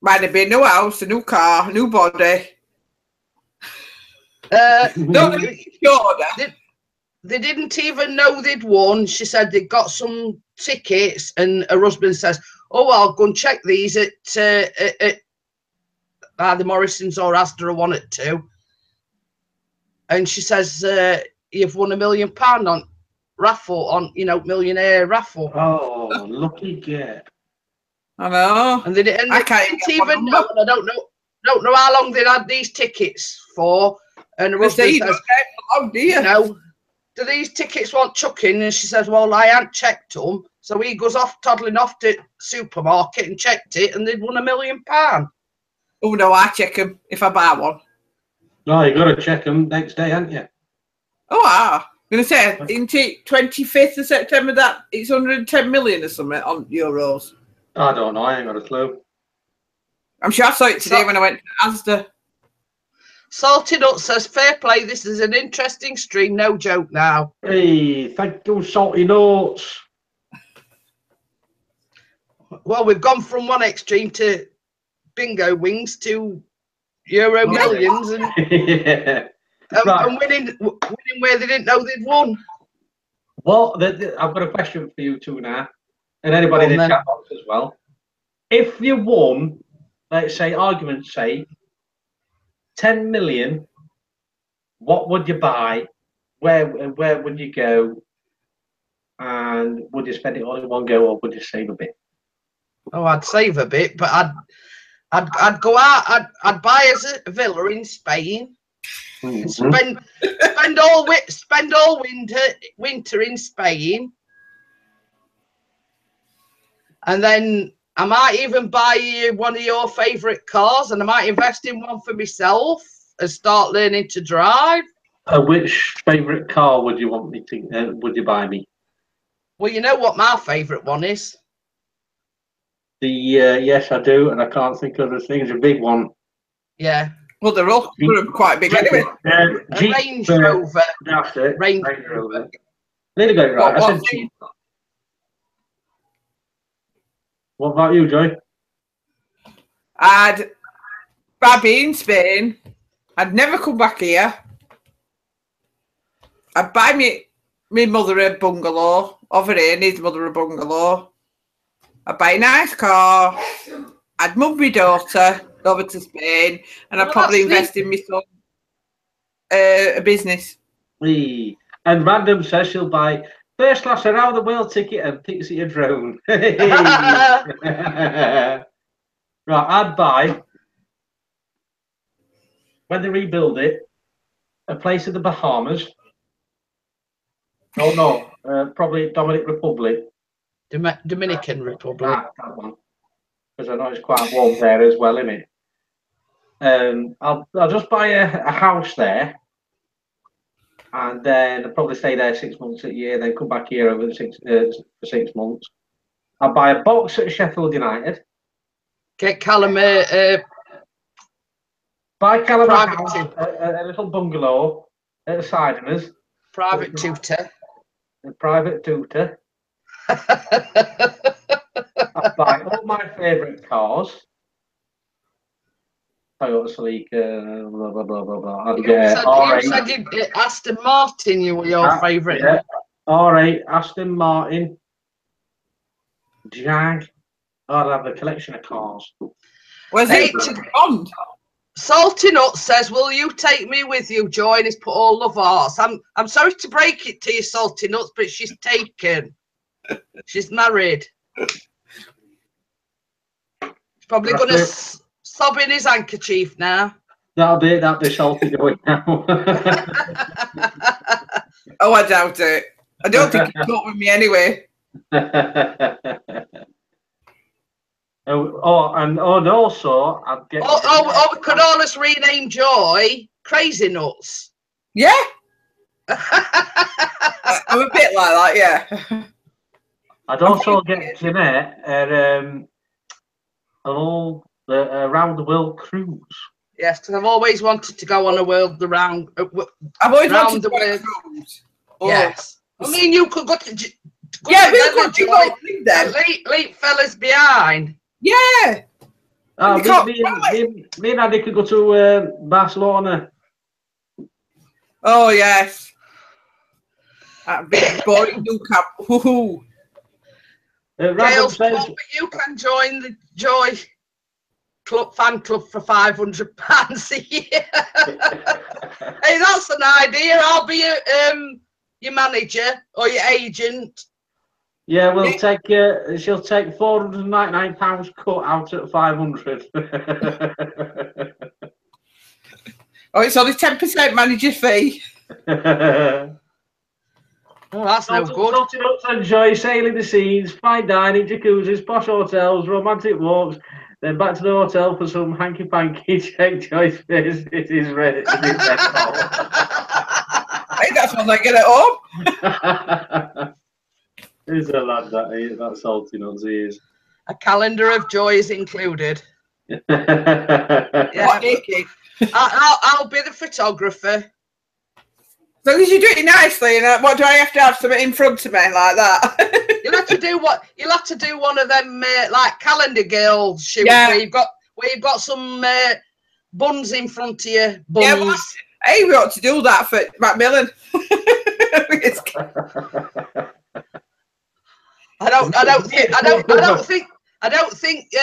Might have been a new house, a new car, a new body. No, they didn't even know they'd won. She said they'd got some tickets, and her husband says, "Oh, I'll go and check these at either Morrison's or Asda or one at 2." And she says, "You've won £1 million on raffle, on, you know, millionaire raffle." Oh, lucky girl. I know. And they didn't even know. And I don't know how long they'd had these tickets for. And her husband says, "Oh dear, you know, do these tickets want chucking?" And she says, "Well, I hadn't checked them." So he goes off, toddling off to supermarket and checked it, and they'd won £1 million. Oh no, I check them if I buy one. No, you got to check them next day, haven't you? Oh, I'm going to say, isn't it 25th of September that it's 110 million or something on euros? I don't know. I ain't got a clue. I'm sure I saw it today when I went to Asda. Salty Nut says, "Fair play. This is an interesting stream. No joke now." Hey, thank you, Salty Nuts. Well, we've gone from one extreme to bingo wings to Euro Millions and, Yeah. and winning where they didn't know they'd won. Well, I've got a question for you two now, and anybody in the chat box as well. If you won, let's say, argument's sake, 10 million, what would you buy? Where would you go? And would you spend it all in one go, or would you save a bit? Oh, I'd save a bit, but I'd go out. I'd buy us a villa in Spain. And spend all winter in Spain, and then I might even buy you one of your favourite cars, and I might invest in one for myself and start learning to drive. Which favourite car would you want me to? Would you buy me? Well, you know what my favourite one is. Yes, I do, and I can't think of the thing. It's a big one. Yeah. Well, they're all quite big anyway. Jeep, Range Rover. That's it. Range Rover. Nearly got it right. I said Jeep. What about you, Joy? I'd be in Spain. I'd never come back here. I'd buy me mother a bungalow over here. Needs mother a bungalow. I'd buy a nice car. I'd move my daughter over to Spain, and I'd probably invest in my son a business. And Random says she'll buy first class around the world ticket and Pixie a drone. Right, I'd buy, when they rebuild it, a place in the Bahamas. Oh no, probably Dominican Republic. Dominican Republic. That one. Because I know it's quite warm there as well, isn't it? I'll just buy a house there, and then I'll probably stay there 6 months a year, then come back here over the for 6 months. I'll buy a box at Sheffield United. Get Callum Buy Callum a little bungalow at the side of us. Private tutor. A private tutor. I'll buy all my favourite cars. Toyota Celica, blah blah blah blah blah. I'd get you said Aston Martin. You were your favourite. Yeah. R8, Aston Martin, Jag. I'd have a collection of cars. Where's it on? Salty Nut says, "Will you take me with you, Joy?" And he's put all of ours. I'm sorry to break it to you, Salty Nuts, but she's taken. She's married. She's probably going to sob in his handkerchief now. That'll be Salty going now. Oh, I doubt it. I don't think he'd talk with me anyway. And also, I'd get. We could always rename Joy Crazy Nuts. Yeah. I'm a bit like that, yeah. I'd also get Jeanette around the world cruise. Yes, because I've always wanted to go on a world around. I've always wanted to go on a cruise. Yes. I mean, you could go to. Yeah, we could leave them. Leave fellas behind. Yeah. Me and Andy could go to Barcelona. Oh yes. That big boring new camp. Woohoo. Gail's club, you can join the Joy Club fan club for £500 a year. Hey, that's an idea. I'll be your manager or your agent. Yeah, we'll take. She'll take £499 cut out at 500. Oh, it's only 10% manager fee. Oh, that's no good. Enjoy sailing the seas, fine dining, jacuzzis, posh hotels, romantic walks, then back to the hotel for some hanky panky. Check Joy's face. It is ready. Hey, that's what I get at home. He's a lad that salty nuts he is. A calendar of joy is included. Yeah. I'll be the photographer. As long as you do it nicely, and what do I have to have something in front of me like that? You'll have to do one of them like calendar girls shoots where you've got some buns in front of you. Buns. Yeah, well, hey, we ought to do that for Macmillan. I don't think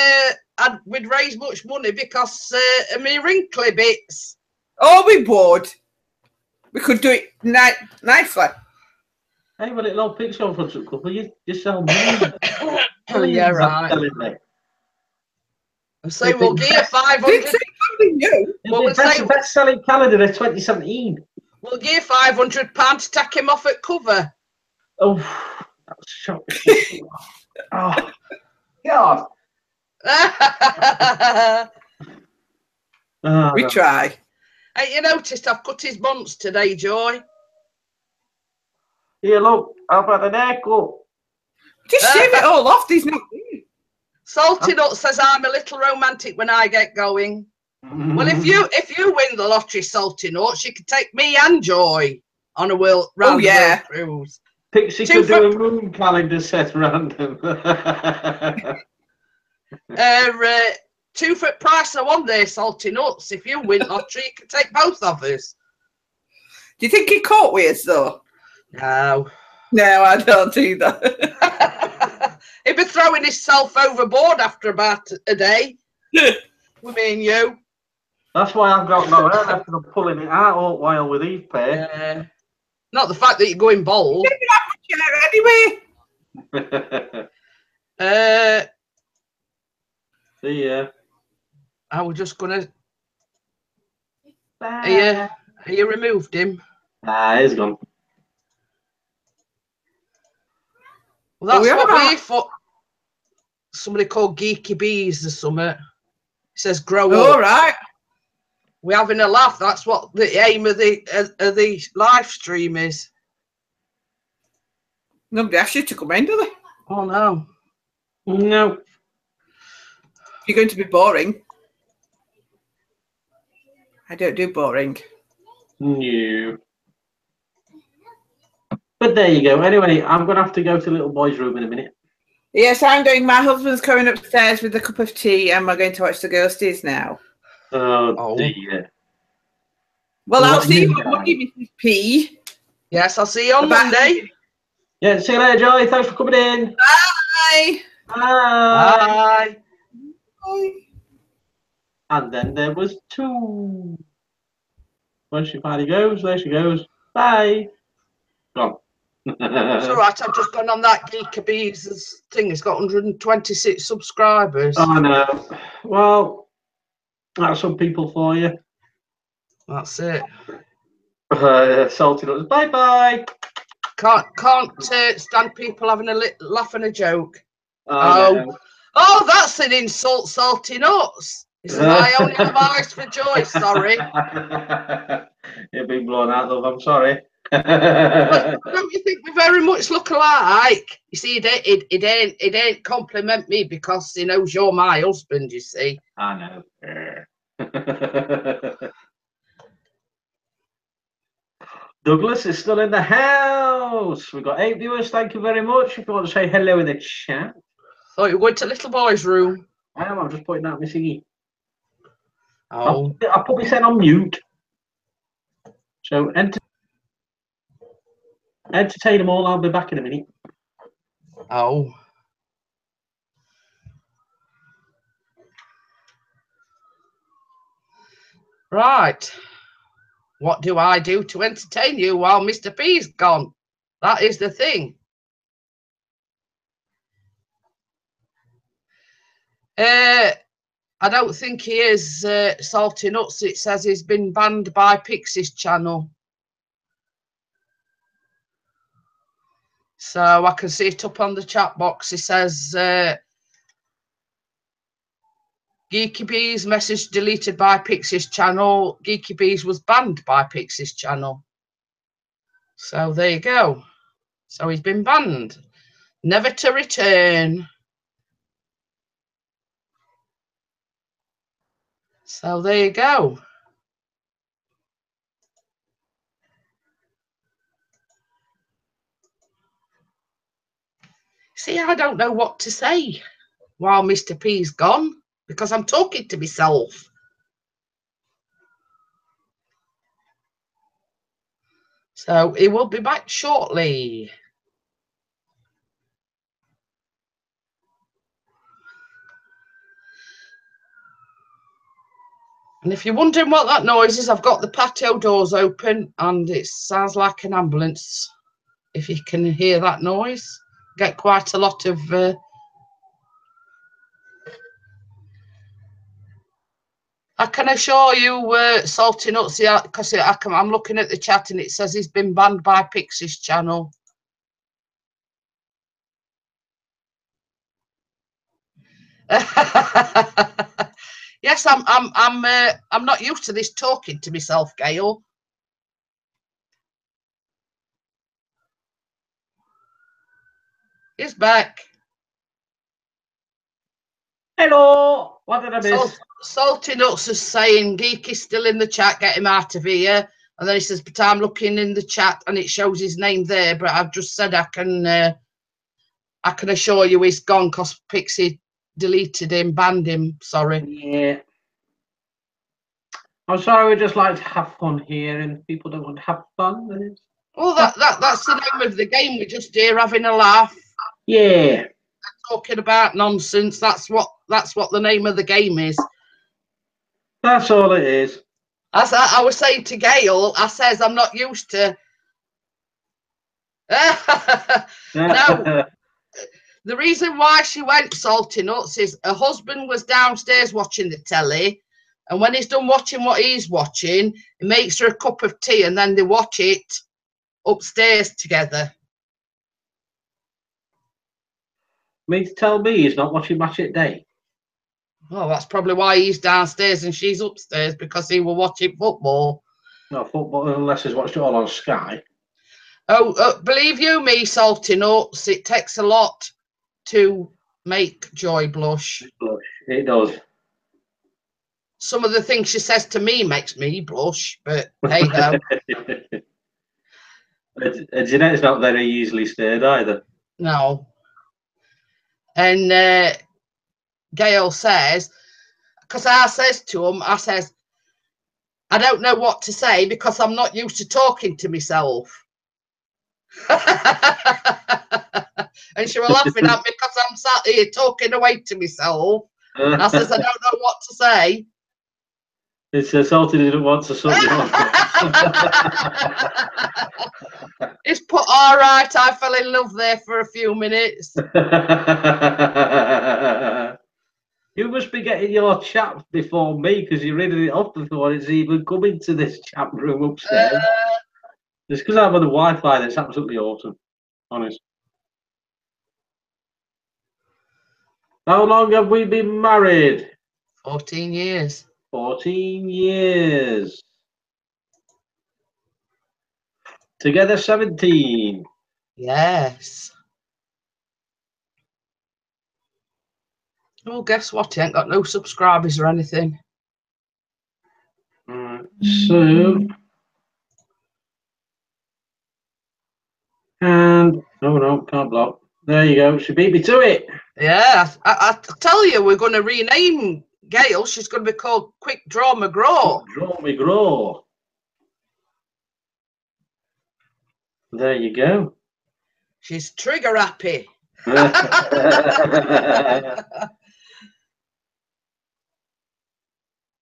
we'd raise much money because of me wrinkly bits. Oh, we would. We could do it nicely. Hey, well, it'll all picture on front of a couple. You sell millions. Yeah, right. So we'll give you 500. Best-selling calendar of 2017. We'll give you £500 to take him off at cover. Oh, that was shocking. Oh, God. We try. Hey, you noticed I've cut his bunts today, Joy? Here, look, I've had an haircut. Just shave it all off. These not. Salty Nut says I'm a little romantic when I get going. Well, if you win the lottery, Salty Nuts, you could take me and Joy on a world cruise. Pixie could do a moon calendar set random. 2 for price of one day, Salty Nuts. If you win lottery, you can take both of us. Do you think he caught with us though? No. No, I don't either. He'd be throwing himself overboard after about a day. With me and you. That's why I've got no hair after I'm pulling it out all while with Eve pay. Not the fact that you're going bald. Anyway. See ya. I was just gonna. Are you removed him? Nah, he's gone. Well, that's what we thought. Somebody called Geeky Bees or something. It says grow up. All right. We're having a laugh. That's what the aim of the live stream is. Nobody asked you to come in, do they? Oh no. No. You're going to be boring. I don't do boring. No. But there you go. Anyway, I'm going to have to go to little boy's room in a minute. Yes, I'm going. My husband's coming upstairs with a cup of tea and we're going to watch the Ghosties now. Oh dear. Well, I'll see you on Monday, Mrs P. Yes, I'll see you on Monday. Yeah, see you later, Joy. Thanks for coming in. Bye. Bye. Bye. And then there was 2. When she finally goes, there she goes. Bye. Gone. It's all right. I've just gone on that Geeky Bees thing. It's got 126 subscribers. Oh no. Well, that's some people for you. That's it. Salty Nuts. Bye bye. Can't stand people having a laugh and a joke. Oh, Oh, that's an insult, Salty Nuts. He says, I only have eyes for Joyce, sorry. You've been blown out, love, I'm sorry. Don't you think we very much look alike? You see, it ain't compliment me because he knows you're my husband, you see. I know. Douglas is still in the house. We've got 8 viewers, thank you very much. If you want to say hello in the chat. Thought you were going to little boy's room. I am, I'm just pointing out my thingy. Oh. I'll put my set on mute. So entertain them all. I'll be back in a minute. Oh. Right. What do I do to entertain you while Mr. P's gone? That is the thing. I don't think he is Salty Nuts. It says he's been banned by Pixies Channel. So I can see it up on the chat box. It says Geeky Bees message deleted by Pixies Channel. Geeky Bees was banned by Pixies Channel. So there you go. So he's been banned. Never to return. So there you go. See, I don't know what to say while Mr. P's gone because I'm talking to myself. So he will be back shortly. And if you're wondering what that noise is, I've got the patio doors open and it sounds like an ambulance. If you can hear that noise, get quite a lot of I can assure you, Salty Nuts, because I'm looking at the chat and it says he's been banned by Pixies Channel. Yes, I'm not used to this talking to myself, Gail. He's back. Hello. What did I miss? Salty Nuts is saying Geeky's still in the chat, get him out of here. And then he says, but I'm looking in the chat and it shows his name there. But I've just said I can assure you he's gone because Pixie deleted him, banned him. Sorry. Yeah. I'm sorry, we just like to have fun here, and people don't want to have fun. Then it's... Well, that's the name of the game. We're just here having a laugh. Yeah. Talking about nonsense. That's what the name of the game is. That's all it is. As I was saying to Gail, I says I'm not used to. No. The reason why she went Salty Nuts is her husband was downstairs watching the telly, and when he's done watching what he's watching, he makes her a cup of tea, and then they watch it upstairs together. Me to tell me he's not watching Match at Day. Well, that's probably why he's downstairs and she's upstairs, because he will watching football. No football, unless he's watched it all on Sky. Oh, believe you me, Salty Nuts, it takes a lot to make Joy blush. It does. Some of the things she says to me makes me blush, but hey ho. Jeanette's not very easily stirred either. No. And Gail says, because I says to him, I says, I don't know what to say because I'm not used to talking to myself. And she was laughing at me because I'm sat here talking away to myself. I says, I don't know what to say. It's Salty didn't want to suck you off. It's put, all right, I fell in love there for a few minutes. You must be getting your chat before me because you're reading it off before it's even coming to this chat room upstairs. It's because I'm on the Wi-Fi that's absolutely awesome. Honest. How long have we been married? 14 years. 14 years. Together 17. Yes. Oh, guess what? He ain't got no subscribers or anything. So, and oh no, can't block. There you go. She beat me to it. Yeah, I tell you, we're going to rename Gail. She's going to be called Quick Draw McGraw. Quick Draw McGraw. There you go. She's trigger happy.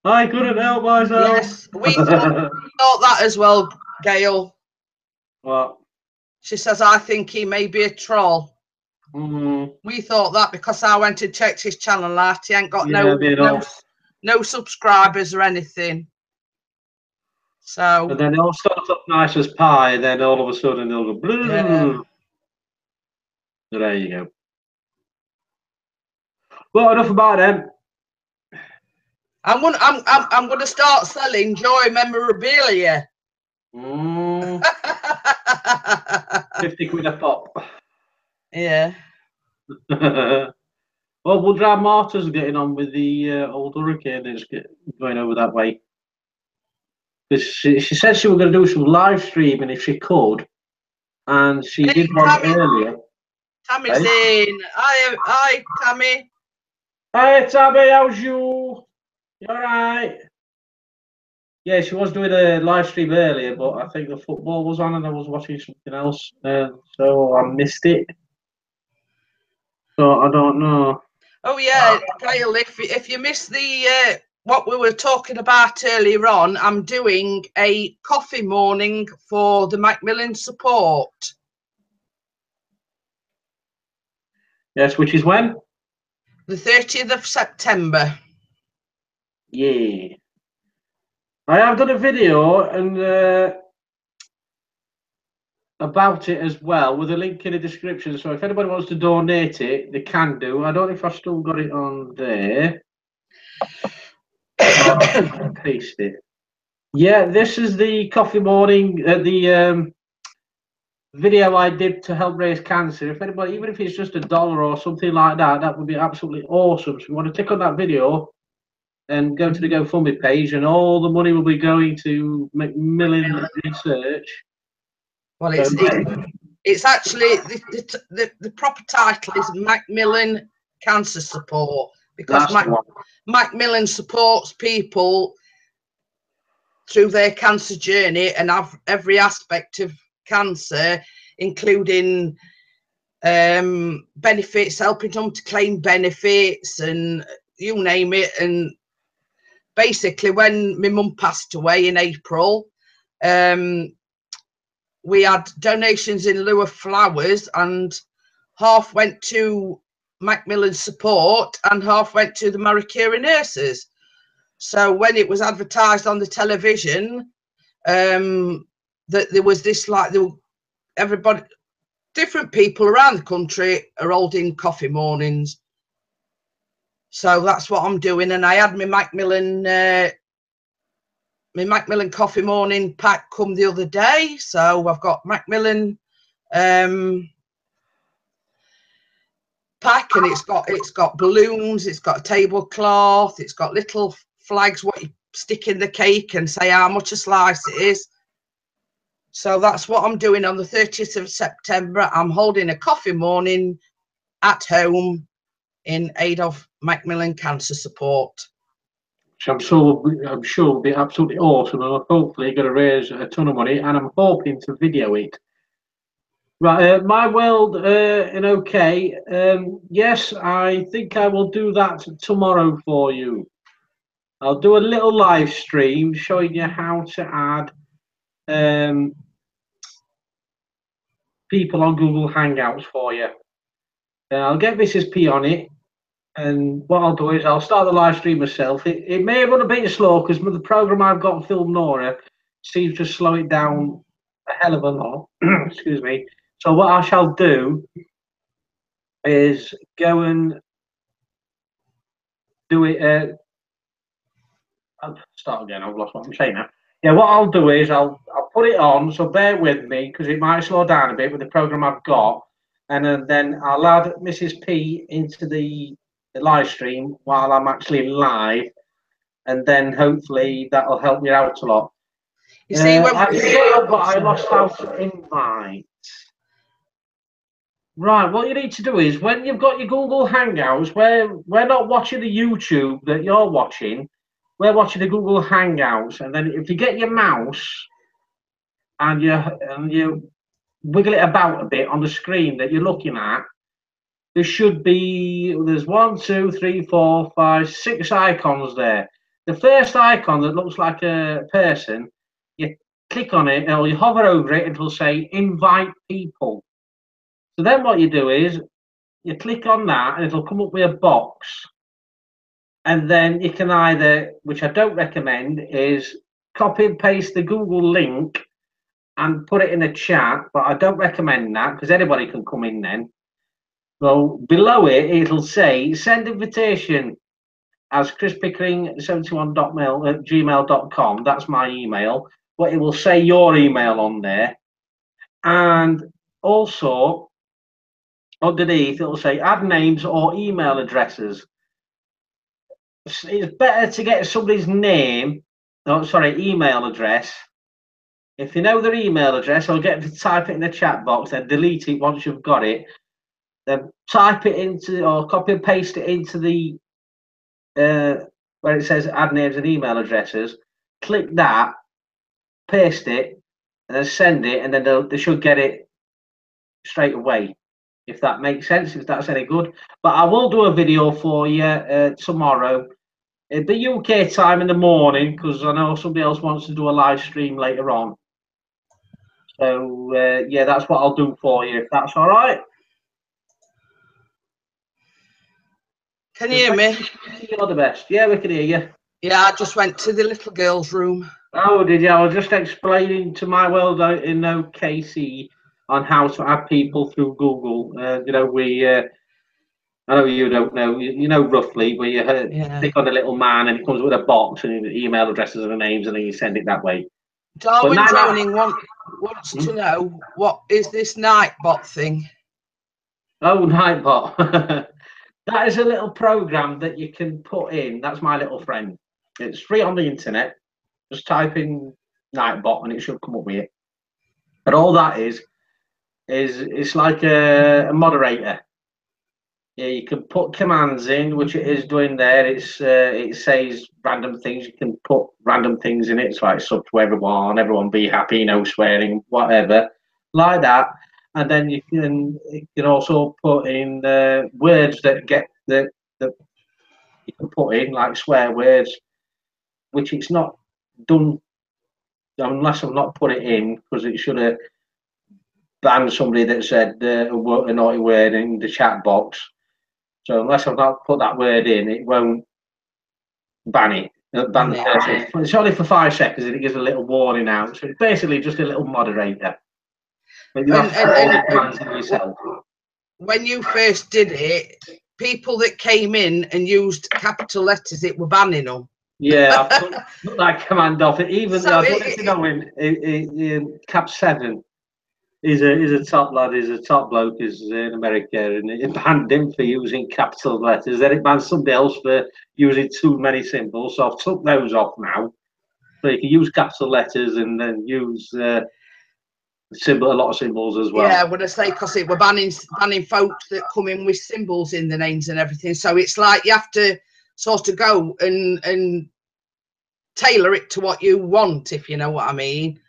I couldn't help myself. Yes, we thought that as well, Gail. What? She says, I think he may be a troll. We thought that because I went and checked his channel out. He ain't got no subscribers or anything. So. And then it'll start off nice as pie, then all of a sudden it'll go blue. Yeah. There you go. Well, enough about them. I'm gonna start selling Joy memorabilia. 50 quid a pop. Yeah. Well, we'll drive Martha's getting on with the old hurricane. It's going over that way. Because she said she was going to do some live streaming if she could, and she did one earlier. Tammy's in. Hi, Tammy. Hi, Tammy. How's you? You all right? Yeah, she was doing a live stream earlier, but I think the football was on and I was watching something else, so I missed it. So I don't know. Oh yeah, Gail. If you missed the what we were talking about earlier on, I'm doing a coffee morning for the Macmillan support. Yes, which is when? The 30th of September. Yeah. I have done a video and about it as well with a link in the description. So if anybody wants to donate it, they can do. I don't know if I've still got it on there. Paste it. Yeah, this is the coffee morning, the video I did to help raise cancer. If anybody, even if it's just $1 or something like that, that would be absolutely awesome. So you want to click on that video and go to the GoFundMe page, and all the money will be going to Macmillan Research. Well, it's actually the proper title is Macmillan Cancer Support, because Macmillan supports people through their cancer journey and have every aspect of cancer, including benefits, helping them to claim benefits and you name it. And basically when my mum passed away in April, we had donations in lieu of flowers, and half went to Macmillan support and half went to the Marie Curie nurses. So when it was advertised on the television, that there was this, like, everybody, different people around the country are holding coffee mornings. So that's what I'm doing. And I had my Macmillan coffee morning pack come the other day. So I've got Macmillan pack, and it's got balloons, it's got a tablecloth, it's got little flags what you stick in the cake and say how much a slice it is. So that's what I'm doing on the 30th of September. I'm holding a coffee morning at home in aid of Macmillan Cancer Support. I'm sure will be absolutely awesome, and hopefully going to raise a ton of money, and I'm hoping to video it. Right, my world in OK. Yes, I think I will do that tomorrow for you. I'll do a little live stream showing you how to add people on Google Hangouts for you. I'll get Mrs P on it, and what I'll do is I'll start the live stream myself. It may run a bit slow because the program I've got on Film Nora seems to slow it down a hell of a lot. Excuse me. So what I shall do is go and do it. I'll start again. I've lost what I'm saying now. Yeah, what I'll do is I'll put it on. So bear with me because it might slow down a bit with the program I've got, and then I'll add Mrs P into the live stream while I'm actually live, and then hopefully that'll help me out a lot. You see, when I lost house invite. Right, what you need to do is when you've got your Google Hangouts, we're not watching the YouTube that you're watching, we're watching the Google Hangouts, and then if you get your mouse and you wiggle it about a bit on the screen that you're looking at, there's 1, 2, 3, 4, 5, 6 icons there. The first icon that looks like a person, you click on it or you hover over it, it'll say invite people. So then what you do is you click on that and it'll come up with a box, and then you can either, which I don't recommend, is copy and paste the Google link and put it in a chat, but I don't recommend that because anybody can come in then. So below it, it'll say send invitation as chrispickering71.mail@gmail.com. That's my email, but it will say your email on there. And also underneath, it'll say add names or email addresses. It's better to get somebody's name, email address. If you know their email address, I'll get to type it in the chat box, then delete it once you've got it. Then type it into, or copy and paste it into the where it says add names and email addresses. Click that, paste it, and then send it, and then they should get it straight away. If that makes sense, if that's any good. But I will do a video for you tomorrow at the UK time in the morning, because I know somebody else wants to do a live stream later on. So yeah, that's what I'll do for you, if that's all right. Can you hear me? You're the best. Yeah, we can hear you. Yeah, I just went to the little girl's room. Oh, did you? I was just explaining to my world out in OKC on how to add people through Google. You know, I know you don't know, you know roughly, where you click on the little man and it comes with a box and the email addresses and the names, and then you send it that way. Darwin Droning wants to know, what is this Nightbot thing? Oh, Nightbot. That is a little program that you can put in. That's my little friend. It's free on the internet. Just type in Nightbot and it should come up with it. And all that is it's like a moderator. Yeah, you can put commands in, which it is doing there. It says random things. You can put random things in it. It's like sub to everyone be happy, no swearing, whatever, like that. And then you can also put in words that you can put in, like swear words, which it's not done unless I've not put it in, because it should have banned somebody that said a naughty word in the chat box. So unless I've not put that word in, it won't ban it. Ban the person. It's only for 5 seconds and it gives a little warning out. So it's basically just a little moderator. But you have to put all the commands in yourself. When you first did it, people that came in and used capital letters, it were banning them. Yeah, I put that command off. Even so I don't know if you know in Cap 7. He's a top lad, he's a top bloke, he's in America, and it banned him for using capital letters. Then it banned somebody else for using too many symbols. So I've took those off now. So you can use capital letters and then use a lot of symbols as well. Yeah, when I say, because it were banning folks that come in with symbols in the names and everything. So it's like you have to sort of go and tailor it to what you want, if you know what I mean.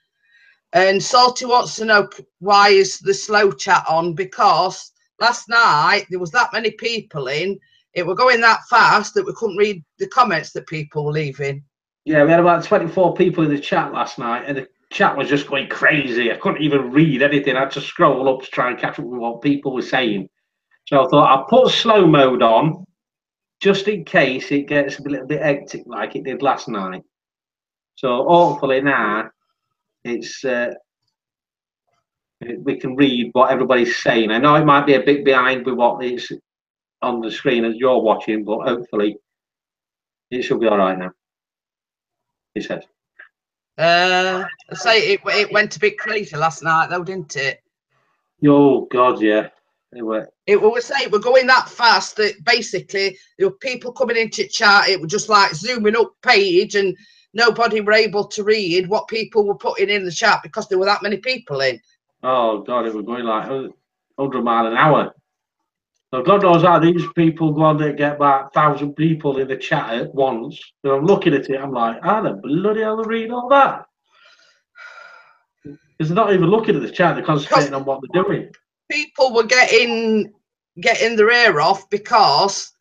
And Salty wants to know, why is the slow chat on? Because last night there was that many people in, it were going that fast that we couldn't read the comments that people were leaving. Yeah, we had about 24 people in the chat last night, and the chat was just going crazy. I couldn't even read anything. I had to scroll up to try and catch up with what people were saying. So I thought I'll put slow mode on, just in case it gets a little bit hectic like it did last night. So hopefully now it's we can read what everybody's saying. I know it might be a bit behind with what is on the screen as you're watching, but hopefully It should be all right now, he said. Say it went a bit crazy last night, though, didn't it? Oh God, yeah. It were going that fast that basically there were people coming into chat. It was just like zooming up page, and nobody were able to read what people were putting in the chat because there were that many people in. Oh God, it was going like 100 miles an hour. So God knows how these people go on to get about 1,000 people in the chat at once. So I'm looking at it, I'm like, how the bloody hell they read all that? Because they're not even looking at the chat, they're concentrating on what they're doing. People were getting their ear off because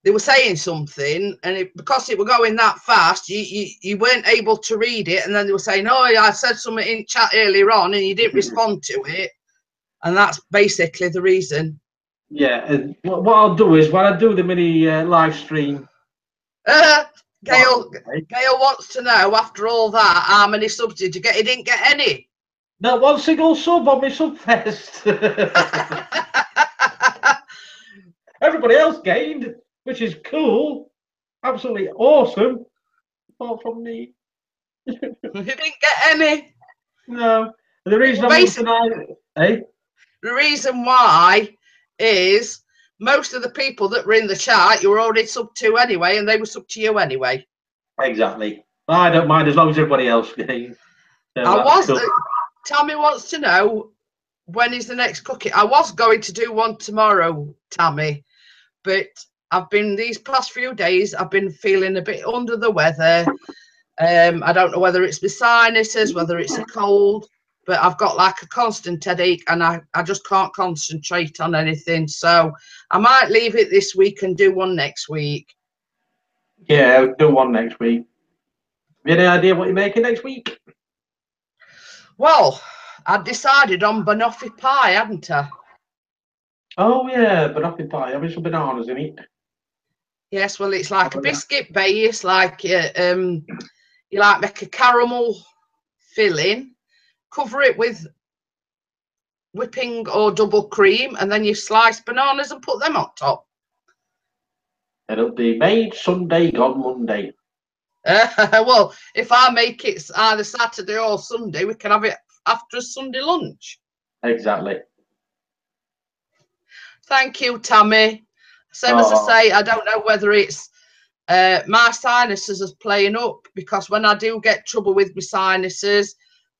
they were saying something, and because it were going that fast, you weren't able to read it, and then they were saying, oh yeah, I said something in chat earlier on and you didn't respond to it, and that's basically the reason. Yeah, and what I'll do is when I do the mini live stream, Gail wants to know, after all that, how many subs did you get? He didn't get any. Not one single sub on my Subfest. Everybody else gained, which is cool, absolutely awesome. Apart from me. You didn't get any. No. The reason I'm tonight, the reason why is most of the people that were in the chat you were already sub to anyway, and they were sub to you anyway. Exactly. I don't mind as long as everybody else gains. So Tammy wants to know, when is the next cookie? I was going to do one tomorrow, Tammy, but I've been these past few days, I've been feeling a bit under the weather. I don't know whether it's the sinuses, whether it's a cold, but I've got like a constant headache, and I just can't concentrate on anything. So I might leave it this week and do one next week. Yeah, do one next week. Have you any idea what you're making next week? Well, I decided on banoffee pie, hadn't I? Oh yeah, banoffee pie. Having some bananas in it. Yes, well, it's like a biscuit base, like you like make a caramel filling, cover it with whipping or double cream, and then you slice bananas and put them on top. It'll be made Sunday, gone Monday. Well, if I make it either Saturday or Sunday, we can have it after a Sunday lunch. Exactly. Thank you, Tammy. Same as I say, I don't know whether it's my sinuses is playing up, because when I do get trouble with my sinuses,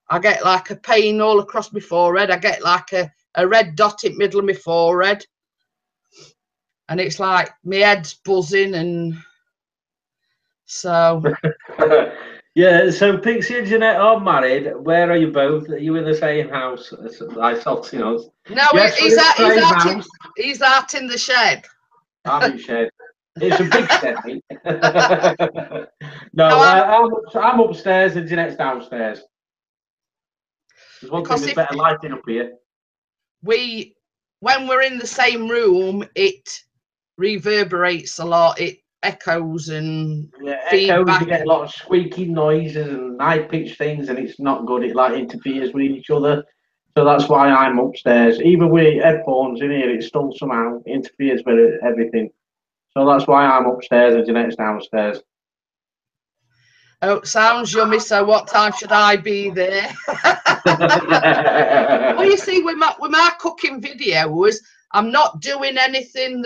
I get like a pain all across my forehead. I get like a red dot in the middle of my forehead. And it's like my head's buzzing, and so... Yeah, so Pixie and Jeanette are married. Where are you both? Are you in the same house? I thought, you know. No, yes, he's out in the shed. I'm in shed. It's a big shed, mate. No, I'm upstairs and Jeanette's downstairs. There's one thing, there's better lighting up here. When we're in the same room, it reverberates a lot. It echoes and feedback. You get a lot of squeaky noises and high-pitched things, and it's not good. It like interferes with each other. So that's why I'm upstairs. Even with headphones in here, it still somehow interferes with everything. So that's why I'm upstairs and Jeanette's downstairs. Oh, sounds yummy. So what time should I be there? Well, you see, with my cooking videos, I'm not doing anything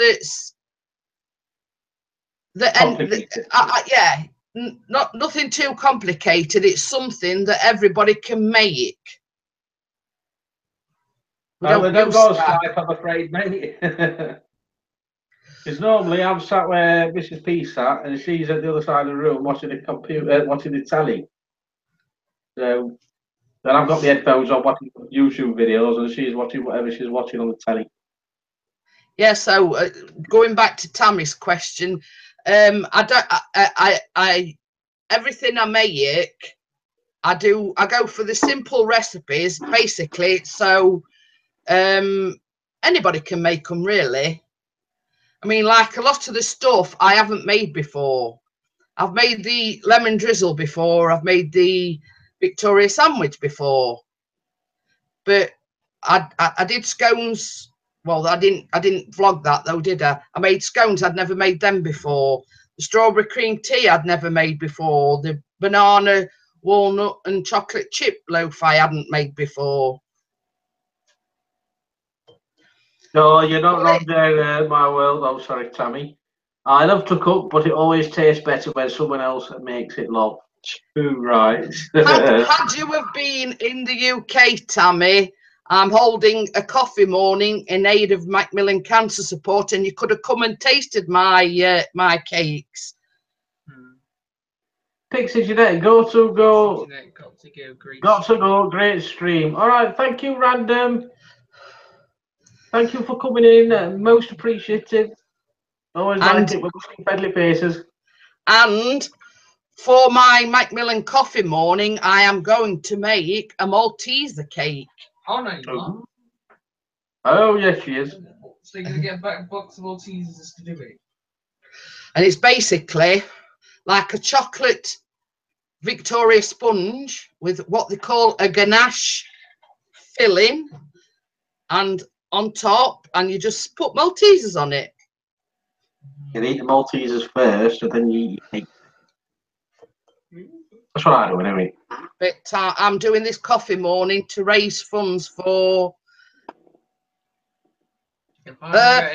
nothing too complicated. It's something that everybody can make. We don't go Skype, I'm afraid, mate. Because normally I'm sat where Mrs P sat, and she's at the other side of the room watching the computer, watching the telly. So then I've got the headphones on, watching YouTube videos, and she's watching whatever she's watching on the telly. Yeah. So going back to Tammy's question, everything I make, I go for the simple recipes, basically. So anybody can make them, really. I mean, like a lot of the stuff I haven't made before. I've made the lemon drizzle before. I've made the Victoria sandwich before. But I did scones. Well, I didn't vlog that though, did I? I made scones. I'd never made them before. strawberry cream tea I'd never made before. The banana, walnut and chocolate chip loaf I hadn't made before. No, you're not wrong there, my world. Oh, sorry, Tammy. I love to cook, but it always tastes better when someone else makes it, love. Too right. Had you have been in the UK, Tammy, I'm holding a coffee morning in aid of Macmillan Cancer Support, and you could have come and tasted my my cakes. Pixies, you know, got to go. Got to go. Great stream. All right, thank you, Random. Thank you for coming in. Most appreciative. Always like it with friendly faces. And for my Macmillan coffee morning, I am going to make a Malteser cake. Oh, no, you're not. Oh, yes, she is. So you're going to get a box of Maltesers to do it? And it's basically like a chocolate Victoria sponge with what they call a ganache filling, and on top, and you just put Maltesers on it. You eat the Maltesers first, and then you eat. That's what I do anyway. But I'm doing this coffee morning to raise funds for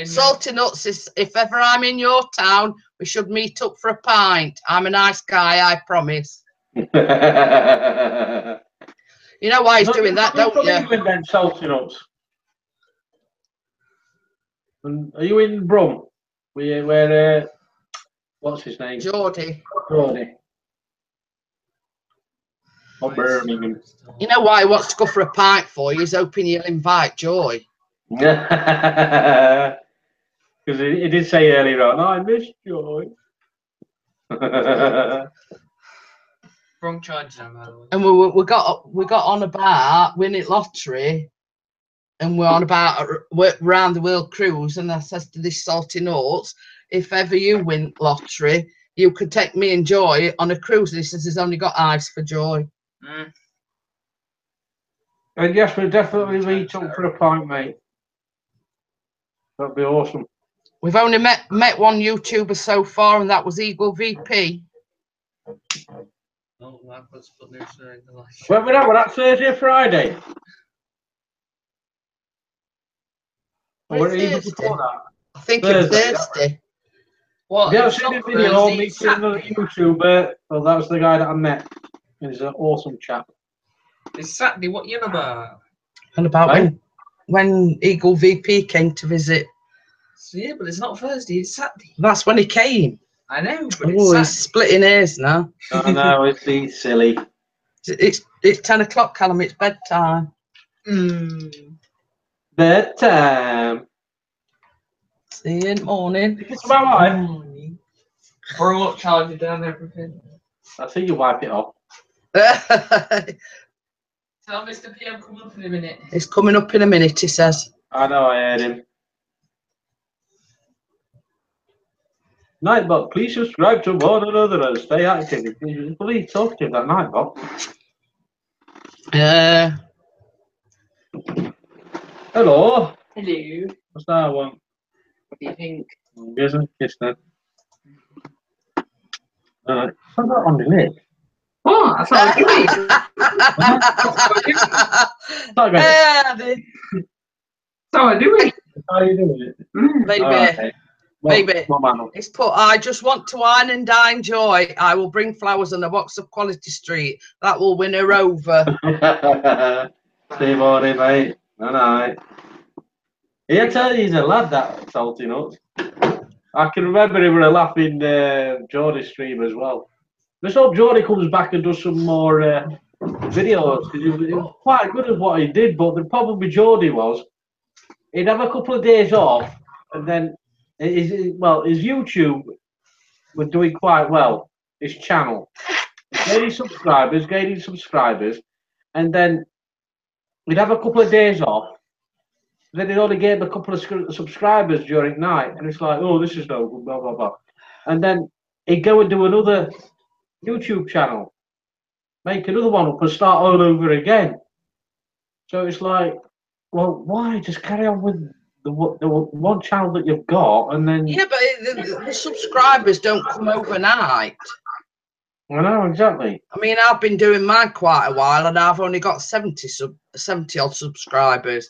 Salty Nuts. If ever I'm in your town, we should meet up for a pint. I'm a nice guy, I promise. You know why he's doing that, don't you? England, then, Salty Nuts. And are you in Brum? Where what's his name? Geordie. Or Birmingham. You know why he wants to go for a pint for you? He's hoping you'll invite Joy. Because he did say earlier on, I miss Joy. Wrong charge now, by the way. And we got on about winning lottery, and we're on about a round the world cruise. And I says to this Salty Nuts, if ever you win lottery, you could take me and Joy on a cruise. And he says he's only got eyes for Joy. And yes, we'll definitely meet up for a pint, mate. That'd be awesome. We've only met one YouTuber so far, and that was Eagle VP. Oh, that was funny. When we're at Thursday or Friday? Or even before that? I think it's Thursday. What? Yeah, I've seen a video of meeting another YouTuber. Well, that was the guy that I met. He's an awesome chap. It's Saturday. What you know about? And about when Eagle VP came to visit. So, yeah, but it's not Thursday. It's Saturday. That's when he came. I know, but it's he's splitting hairs now. Oh no, it's silly. It's 10 o'clock, Callum. It's bedtime. Bedtime. See you in the morning. It's about life. Bring up, charger down, everything. I see you wipe it off. Tell Mr. P I'm coming up in a minute. He's coming up in a minute, he says. I know, I heard him. Nightbot, please subscribe to one another and stay active. It's really talkative, that Nightbot. Hello. Hello. What's that one? What do you think? Here's a kiss then. What's that on the lid? Oh, that's how I do it. That's how I do it. How are you doing it? Baby. Okay. Baby, it's put, I just want to wine and dine Joy. I will bring flowers and a box of Quality Street. That will win her over. Steve Hardy, mate. All right. He'll tell you he's a lad, that Salty Nuts. I can remember him with a laughing Geordie stream as well. Let's hope Geordie comes back and does some more videos. He was quite good at what he did, but the problem with Geordie was he'd have a couple of days off, and then his YouTube was doing quite well. His channel, gaining subscribers, and then he'd have a couple of days off. Then he'd only gain a couple of subscribers during night, and it's like, oh, this is no good, blah blah blah. And then he'd go and do another YouTube channel, make another one up, and start all over again. So it's like, well, why just carry on with the one channel that you've got, and then yeah, but the subscribers don't come overnight. I know exactly. I mean, I've been doing mine quite a while, and I've only got 70 odd subscribers.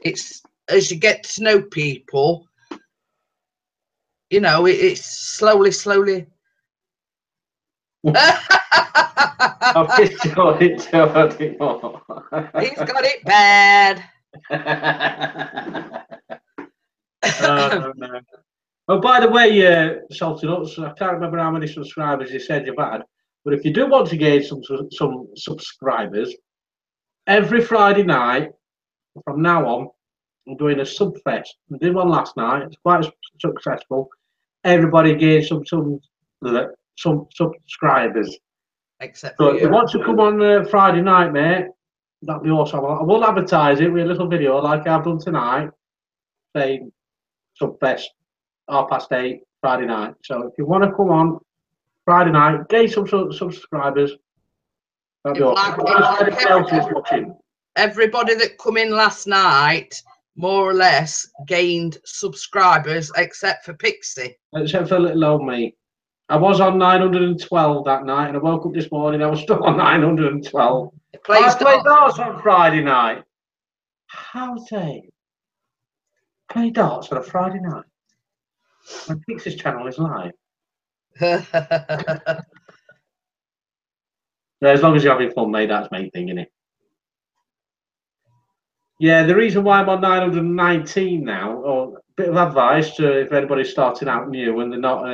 It's as you get to know people, you know, it's slowly. I've just got it to He's got it bad. No. Oh, by the way, Salty Nuts, I can't remember how many subscribers you said you've had, but if you do want to gain some subscribers, every Friday night from now on, I'm doing a sub fest. I did one last night. It's quite successful. Everybody gains some subscribers. Except So for if you want to come on Friday night, mate, that'd be awesome. I will advertise it with a little video like I've done tonight, saying Subfest, 8:30 Friday night. So if you want to come on Friday night, gain some subscribers, that'd be awesome. Everybody that come in last night, more or less, gained subscribers, except for Pixie. Except for little old me. I was on 912 that night, and I woke up this morning, I was still on 912. I played darts on Friday night. How dare you play darts on a Friday night when Pixies Channel is live? As long as you're having fun, mate, that's the main thing, isn't it? Yeah, the reason why I'm on 919 now, or a bit of advice to if anybody's starting out new and they're not,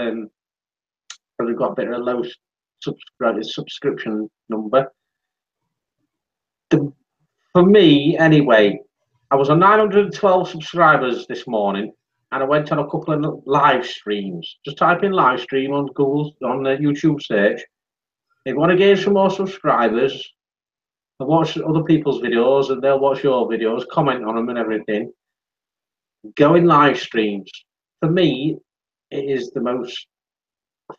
they've got a bit of a low subscription number. For me, anyway, I was on 912 subscribers this morning, and I went on a couple of live streams. Just type in live stream on Google, on the YouTube search. If you want to gain some more subscribers, and watch other people's videos, and they'll watch your videos, comment on them and everything. Go in live streams. For me, it is the most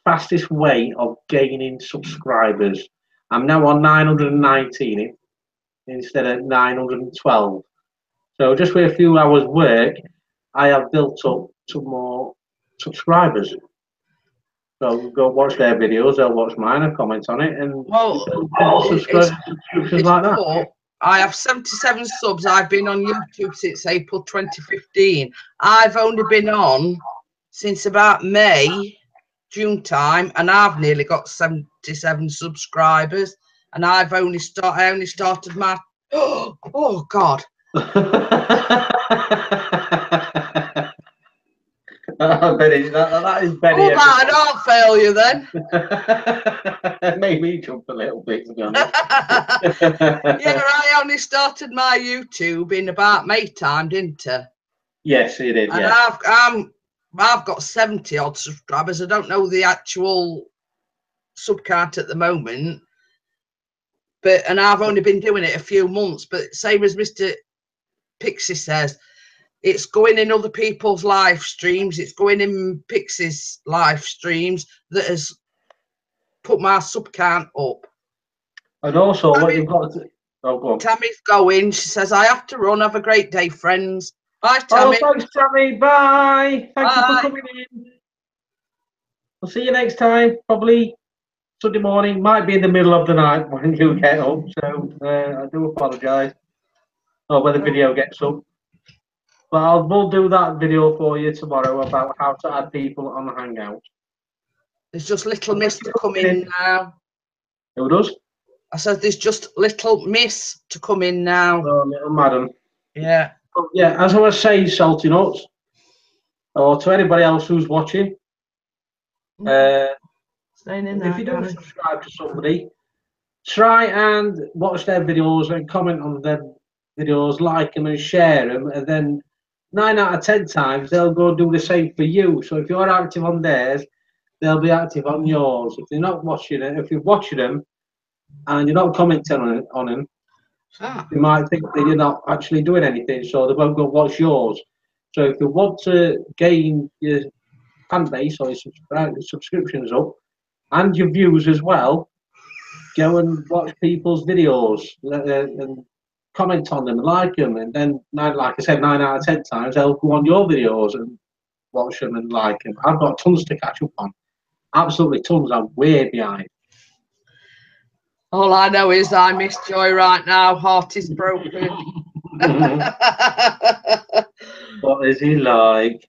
fastest way of gaining subscribers. I'm now on 919 instead of 912. So just with a few hours work, I have built up some more subscribers. So go watch their videos, they'll watch mine and comment on it, and subscriptions like that. I have 77 subs. I've been on YouTube since April 2015. I've only been on since about May, June time, and I've nearly got 77 subscribers. And I only started my oh God. That is Benny. Oh, that don't fail you then. It made me jump a little bit, to be honest. Yeah, I only started my YouTube in about May time, didn't I? Yes, it did. And yeah. I've got 70 odd subscribers. I don't know the actual sub count at the moment, and I've only been doing it a few months. But same as Mr. Pixie says, it's going in other people's live streams. It's going in Pixie's live streams that has put my sub count up. And also, what you've got to... Oh, go on. Tammy's going. She says, I have to run. Have a great day, friends. Bye, Tammy. Oh, thanks, Tammy. Bye. Thank you for coming in. We'll see you next time. Probably Sunday morning. Might be in the middle of the night when you get up. So I do apologise. Or when the video gets up. But we'll do that video for you tomorrow about how to add people on the Hangout. There's just little miss to come in now. Who does? I said there's just little miss to come in now. Oh, little madam. Yeah. Oh, yeah, as I was saying, Salty Nuts, or to anybody else who's watching, if you don't subscribe to somebody, try and watch their videos and comment on their videos, like them and share them, and then 9 out of 10 times they'll go do the same for you. So if you're active on theirs, they'll be active on yours. If they're not watching it, if you're watching them and you're not commenting on them, you might think that you're not actually doing anything, so they won't go watch yours. So if you want to gain your fan base or your subscriptions up and your views as well, go and watch people's videos and comment on them and like them, and then, like I said, 9 out of 10 times they'll go on your videos and watch them and like them. I've got tons to catch up on. Absolutely tons. I'm way behind. All I know is I miss Joy right now. Heart is broken. What is he like?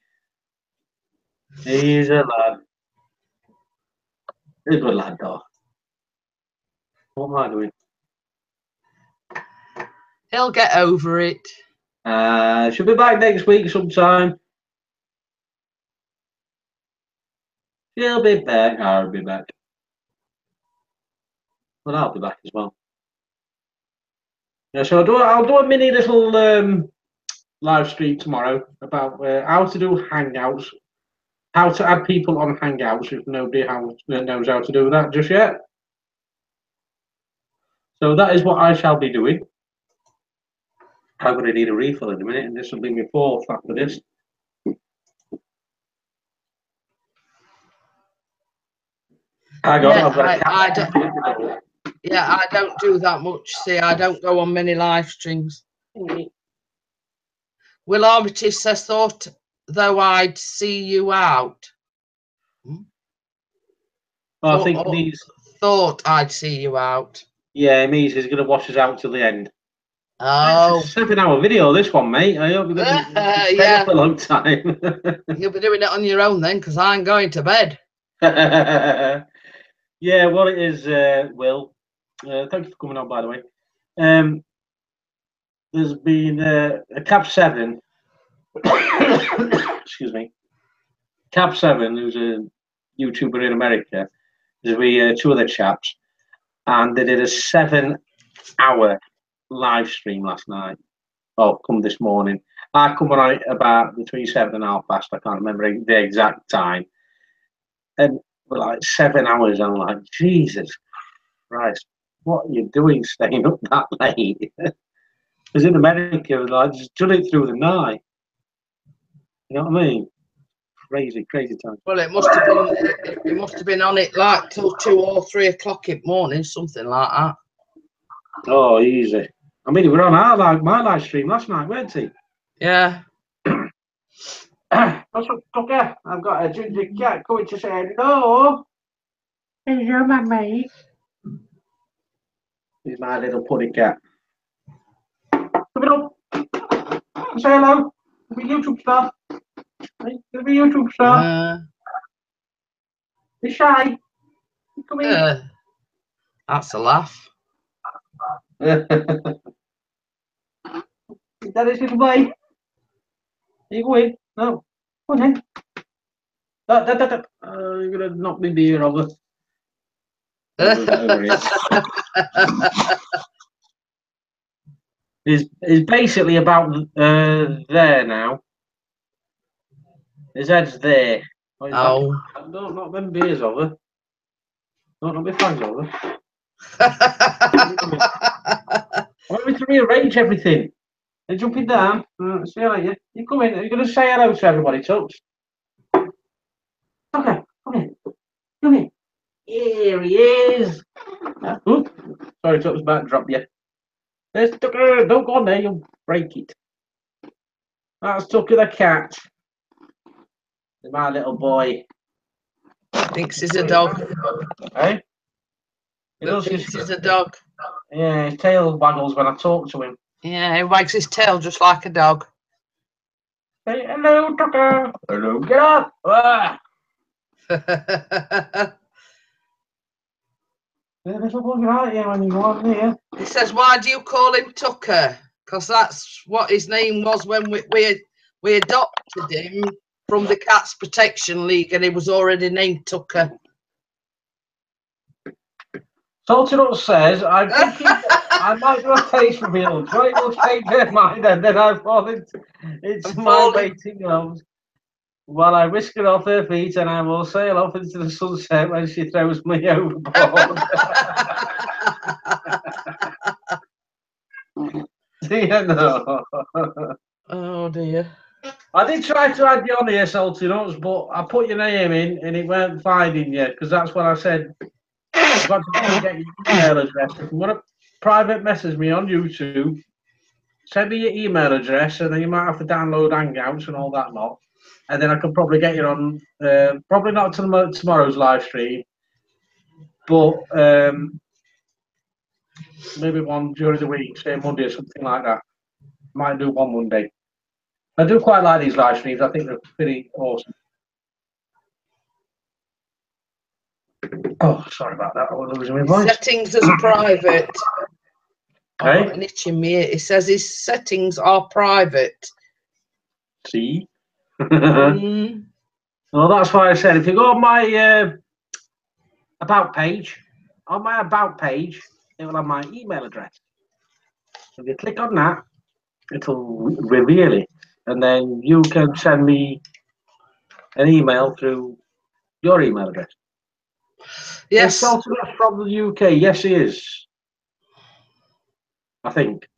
He's a lad. He's a good lad, though. What am I doing? He'll get over it. Should be back next week sometime. She'll be back. I'll be back. But I'll be back as well. Yeah, so I'll do a mini little live stream tomorrow about how to do Hangouts, how to add people on Hangouts if nobody knows how to do that just yet. So that is what I shall be doing. I'm going to need a refill in a minute, and this will be my fourth after this. I don't do that much. See, I don't go on many live streams. Will Armitage says, thought though I'd see you out. I think he's thought I'd see you out. Yeah, it means he's going to watch us out till the end. Oh, it's a 7-hour video, this one, mate. I hope you're going to stay up a long time. You'll be doing it on your own then, because I'm going to bed. Yeah, what it is, Will. Thank you for coming on, by the way. There's been a Cab 7. Excuse me. Cab 7, who's a YouTuber in America. There's been 2 other chaps, and they did a 7-hour live stream last night. Oh, come this morning. I come on it about between 7 and 7:30. I can't remember the exact time. And for like 7 hours, I'm like, Jesus Christ, what are you doing staying up that late? Because in America, like, just done it through the night. You know what I mean? Crazy time. Well, it must have been on it like till 2 or 3 o'clock in the morning, something like that. Oh, easy. I mean, we were on my live stream last night, weren't he? Yeah. What's up, Tucker? I've got a ginger cat coming to say hello. Hello, my mate. He's my little puddy cat. Come up. Say hello. Be a YouTube star. Be a YouTube star. Be shy. Come here. That's a laugh. That is his way. Are you going? No. Go on then. You're going to knock me beer over. It's basically about there now. His head's there. Oh. Don't knock them beers over. Don't knock my flags over. I want me to rearrange everything. They're jumping down. See you later. You come in. Are you going to say hello to everybody, Tux? Okay, come in. Come in. Here he is. Oops. Sorry, Tux, back drop you. There's Tucker. Don't go on there. You'll break it. That's Tucker the cat. My little boy. Thinks he's a dog. Hey? Thinks he's a dog. Yeah, his tail waggles when I talk to him. Yeah, he wags his tail just like a dog. Say hello, Tucker. Hello, get up. Ah. He says, why do you call him Tucker? Because that's what his name was when we adopted him from the Cats Protection League, and he was already named Tucker. Salted Up says, I might do a face reveal. Joy will take their mind, and then I fall into my waiting arms while I whisk her off her feet, and I will sail off into the sunset when she throws me overboard. Dear no. Oh dear. I did try to add you on here, Salty Nuts, but I put your name in and it weren't finding you, because that's what I said. I've got to get your email address. If you want to private message me on YouTube, Send me your email address, and then you might have to download Hangouts and all that lot. And then I can probably get you on, probably not tomorrow's live stream, but maybe one during the week, say Monday or something like that. Might do one Monday. I do quite like these live streams. I think they're pretty awesome. Oh, sorry about that. I was losing my voice. Settings as private. Okay. Oh, an itching me. It says his settings are private. See? Well, that's why I said if you go on my about page, it will have my email address. If you click on that, it'll reveal it, and then you can send me an email through your email address. Yes. Is from the UK? Yes, he is. I think.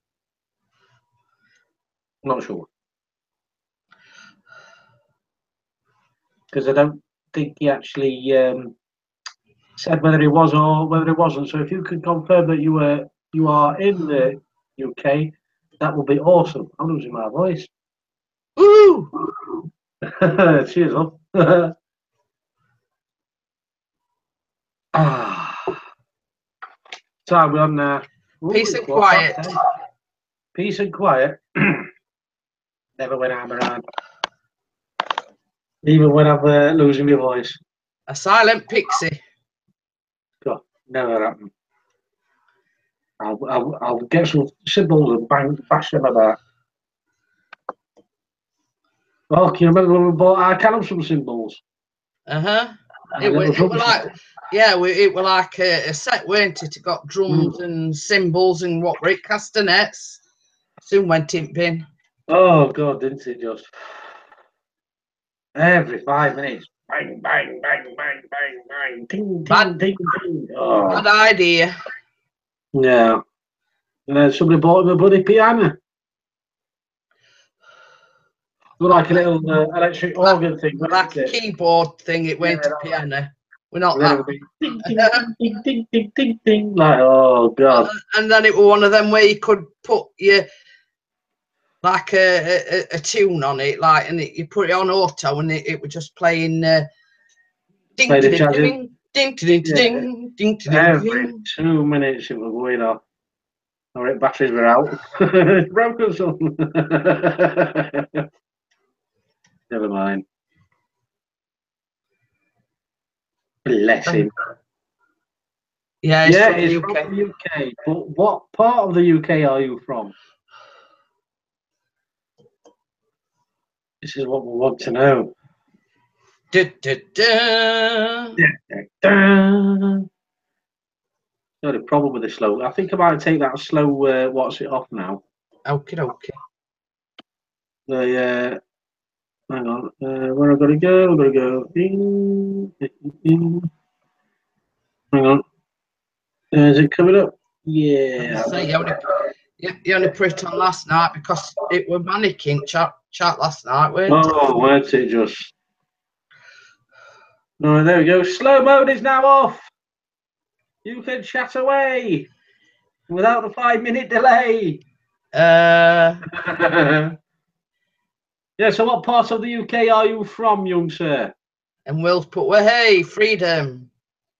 I'm not sure. Because I don't think he actually said whether he was or whether he wasn't. So if you could confirm that you are in the UK, that would be awesome. I'm losing my voice. Woo! Cheers, love. So we're on Peace and quiet. Peace and quiet. Never when I'm around. Even when I'm losing my voice. A silent pixie. God, never happened. I'll get some symbols and bash them about. Oh, can you remember when we bought our can of some symbols? It was like, yeah, it was like a set, weren't it? It got drums and cymbals and what were it, castanets. Soon went in bin. Oh God, didn't it just? Every 5 minutes, bang, bang, bang, bang, bang, bang, ting, ting, ting, ting. Oh. Bad idea. Yeah. And then somebody bought him a bloody piano. Looked like a little electric organ thing. Like a keyboard thing, it went to piano. We're not that. Ding, ding, ding, ding, ding, ding, ding. Like, oh God. And then it was one of them where you could put your like a tune on it, like, and you put it on auto, and it was just playing. Ding, ding, ding, ding, ding, ding, ding, ding, ding. Every 2 minutes it was going off. Or batteries were out. It's broken something. Never mind. Bless him. Yeah, it's from the UK. But what part of the UK are you from? This is what we want to know. Da, da, da. No, the problem with the slow. I think I might take that slow. What's it off now? Okay. The hang on. Where I've got to go? I've got to go. Ding, ding, ding. Hang on. Is it coming up? Yeah. You only put it on last night because it was mannequin chat last night, weren't it? Oh, weren't it just? No, there we go. Slow mode is now off. You can chat away without a 5-minute delay. Yeah, so what part of the UK are you from, young sir? And Will's put, well, hey, freedom.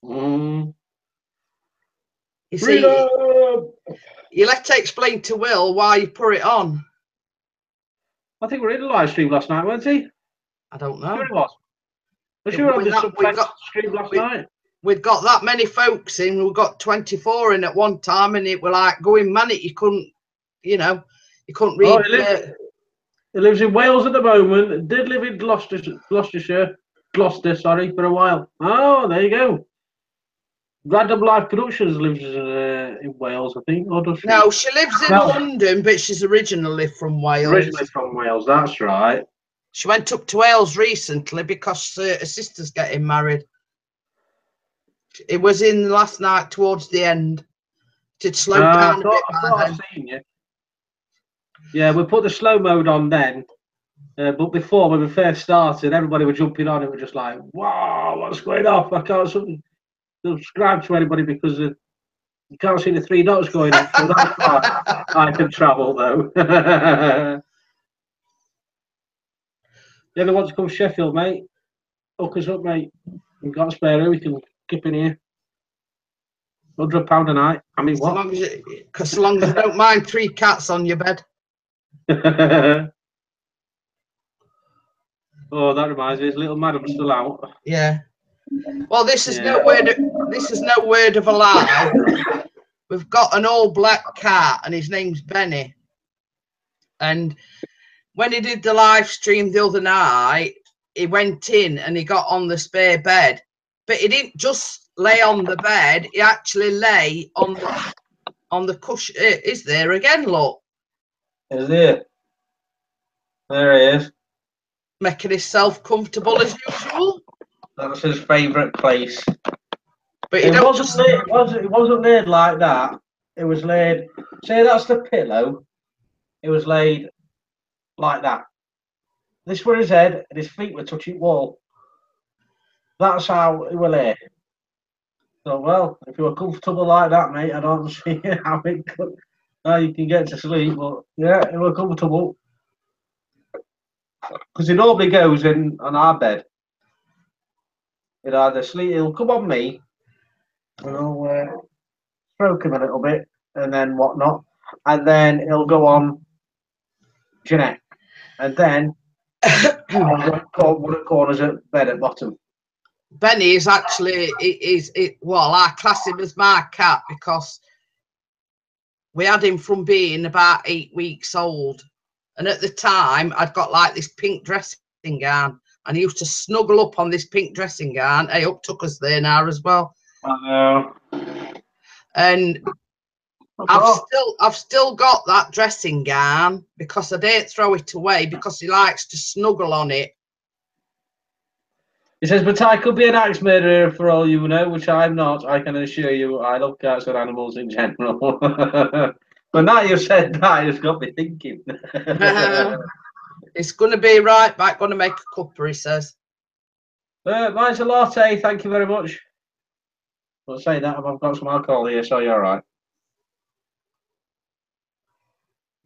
Mm. You Freedom! see, you'll have to explain to Will why you put it on. I think we were in a live stream last night, weren't he? I don't know. Sure it was. I'm sure I did some stream last night. We've got that many folks in. We've got 24 in at one time, and it were like going manic. You couldn't, you couldn't read. Oh, he lives in Wales at the moment. Did live in Gloucester, sorry, for a while. Oh, there you go. Random Life Productions lives in Wales, I think. Or does she? No, she lives in London, but she's originally from Wales. Originally from Wales, that's right. She went up to Wales recently because her sister's getting married. It was in last night towards the end. It slowed down a bit by then. I've seen you. Yeah, we put the slow mode on then. But before, when we first started, everybody was jumping on. It was just like, wow, what's going on? I can't subscribe to anybody because You can't see the 3 dots going up, so that's why I can travel though. You ever want to come to Sheffield, mate? Hook us up, mate. We've got a spare, we can kip in here. £100 a night. I mean, what? As long as you don't mind 3 cats on your bed. Oh, that reminds me, his little madam's still out. Yeah. Well, this is no word of a lie. We've got an all black cat, and his name's Benny. And when he did the live stream the other night, he went in and he got on the spare bed, but he didn't just lay on the bed. He actually lay on the cushion. Is there again? Look. Is there? There he is. Making himself comfortable as usual. That's his favourite place. But it wasn't laid like that. It was laid. Say that's the pillow. It was laid like that. This was his head, and his feet were touching wall. That's how it was laid. So well, if you were comfortable like that, mate, I don't see how it could. How you can get to sleep, but yeah, it was comfortable. Because he normally goes in on our bed. He'd either sleep, he'll come on me, and I'll stroke him a little bit, and then whatnot, and then he'll go on Jeanette, and then one of the corners at bed at bottom. Benny is actually well, I class him as my cat because we had him from being about 8 weeks old, and at the time I'd got like this pink dressing gown, and he used to snuggle up on this pink dressing gown. Hey, up took us there now as well. And I've still got that dressing gown because I didn't throw it away because he likes to snuggle on it. He says, but I could be an axe murderer for all you know, which I'm not. I can assure you, I love cats and animals in general. But now you've said that, it's got me thinking. It's going to be right back. Going to make a cuppa, he says. Mine's a latte, thank you very much. I'll say that I've got some alcohol here, so you're all right.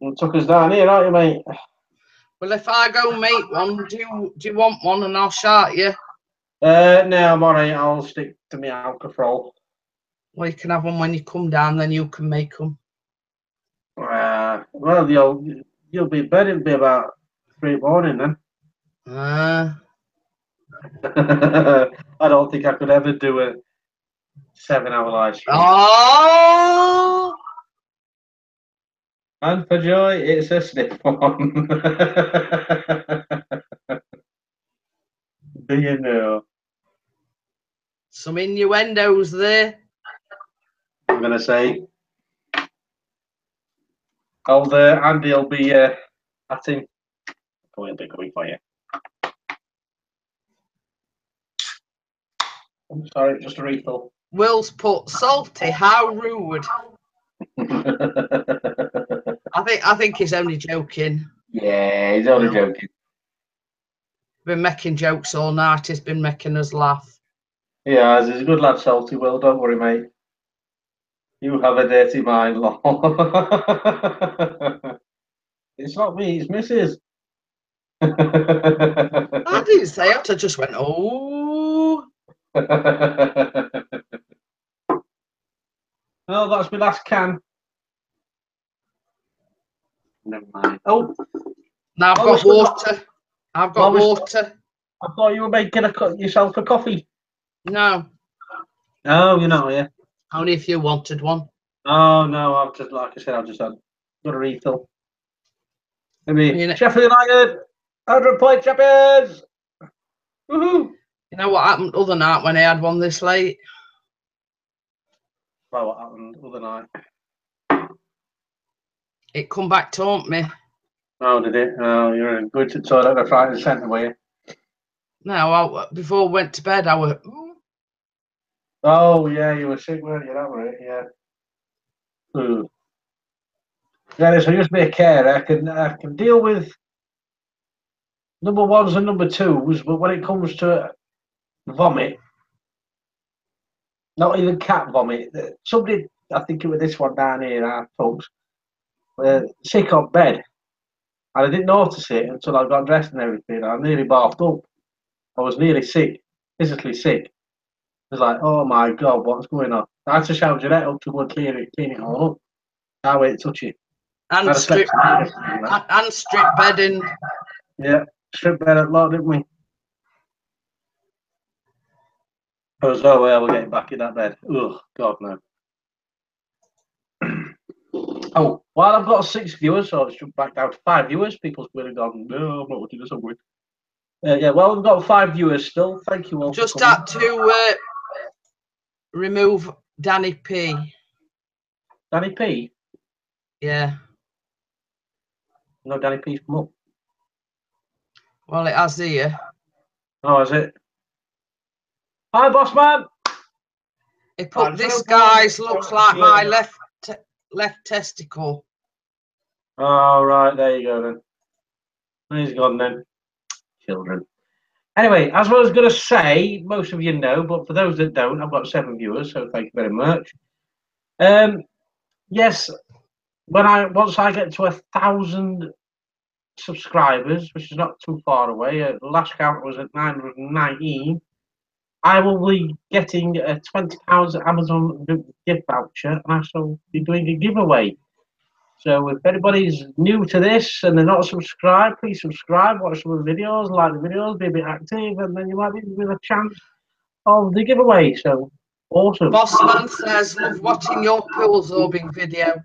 You took us down here, aren't you, mate? Well, if I go make one, do you want one, and I'll shout you? No, I'm all right. I'll stick to my alcohol. Well, you can have one when you come down, then you can make them. Well, you'll be in bed. It'll be about 3 in the morning then. I don't think I could ever do a 7-hour live stream. Oh! And for joy, it's a snip one. Do you know? Some innuendos there. I'm going to say. Old Andy will be at him. Oh, he'll be coming for you. I'm sorry, just a refill. Will's put salty. How rude. I think he's only joking. Yeah, he's only joking. Been making jokes all night. He's been making us laugh. Yeah, he's a good lad, Salty Will. Don't worry, mate. You have a dirty mind, lol. It's not me, it's Mrs. I didn't say it. I just went, oh. Oh, that's my last can. Never mind. Oh, now I've got water. I've got water. I thought you were making yourself a coffee. No. Oh, you're not, yeah. Only if you wanted one. Oh no, I've just, like I said, I've just got a refill. Maybe You know, Sheffield United, 100-point champions. Woohoo! You know what happened other night when I had one this late? Well, what happened other night? It come back to haunt me. Oh, did it? Oh, you're in good to toilet at Friday centre, were you? No, before I went to bed, I was. Ooh. Oh, yeah, you were sick, weren't you? That was it, yeah. Ooh. Yeah, so just be a carer. I can deal with number 1s and number 2s, but when it comes to vomit, not even cat vomit, somebody I think it was this one down here, our folks, sick on bed. And I didn't notice it until I got dressed and everything. I nearly barfed up. I was nearly sick, physically sick. I was like, oh my God, what's going on? I had to shout Jeanette up to go and clean it all up. I won't touch it. And strip bedding. Yeah, strip bed at lot, didn't we? I was, oh well, we're getting back in that bed. Oh, God, no. Oh, while I've got 6 viewers, so it's back down to 5 viewers. People's would have gone, no, I'm not looking at something. Yeah, well, we've got 5 viewers still. Thank you all. Just had to remove Danny P. Danny P? Yeah. No, Danny P's come up. Well, it has here. Oh, is it? Hi, boss man. He put this guy's looks like my left testicle. Oh, right, there you go then. He's gone then. Children. Anyway, as I was going to say, most of you know, but for those that don't, I've got 7 viewers, so thank you very much. Yes, once I get to 1,000 subscribers, which is not too far away, the last count was at 919, I will be getting a £20 Amazon gift voucher, and I shall be doing a giveaway. So if anybody's new to this and they're not subscribed, please subscribe, watch some of the videos, like the videos, be a bit active, and then you might be with a chance of the giveaway. So awesome. Bossman says, love watching your pool zorbing video.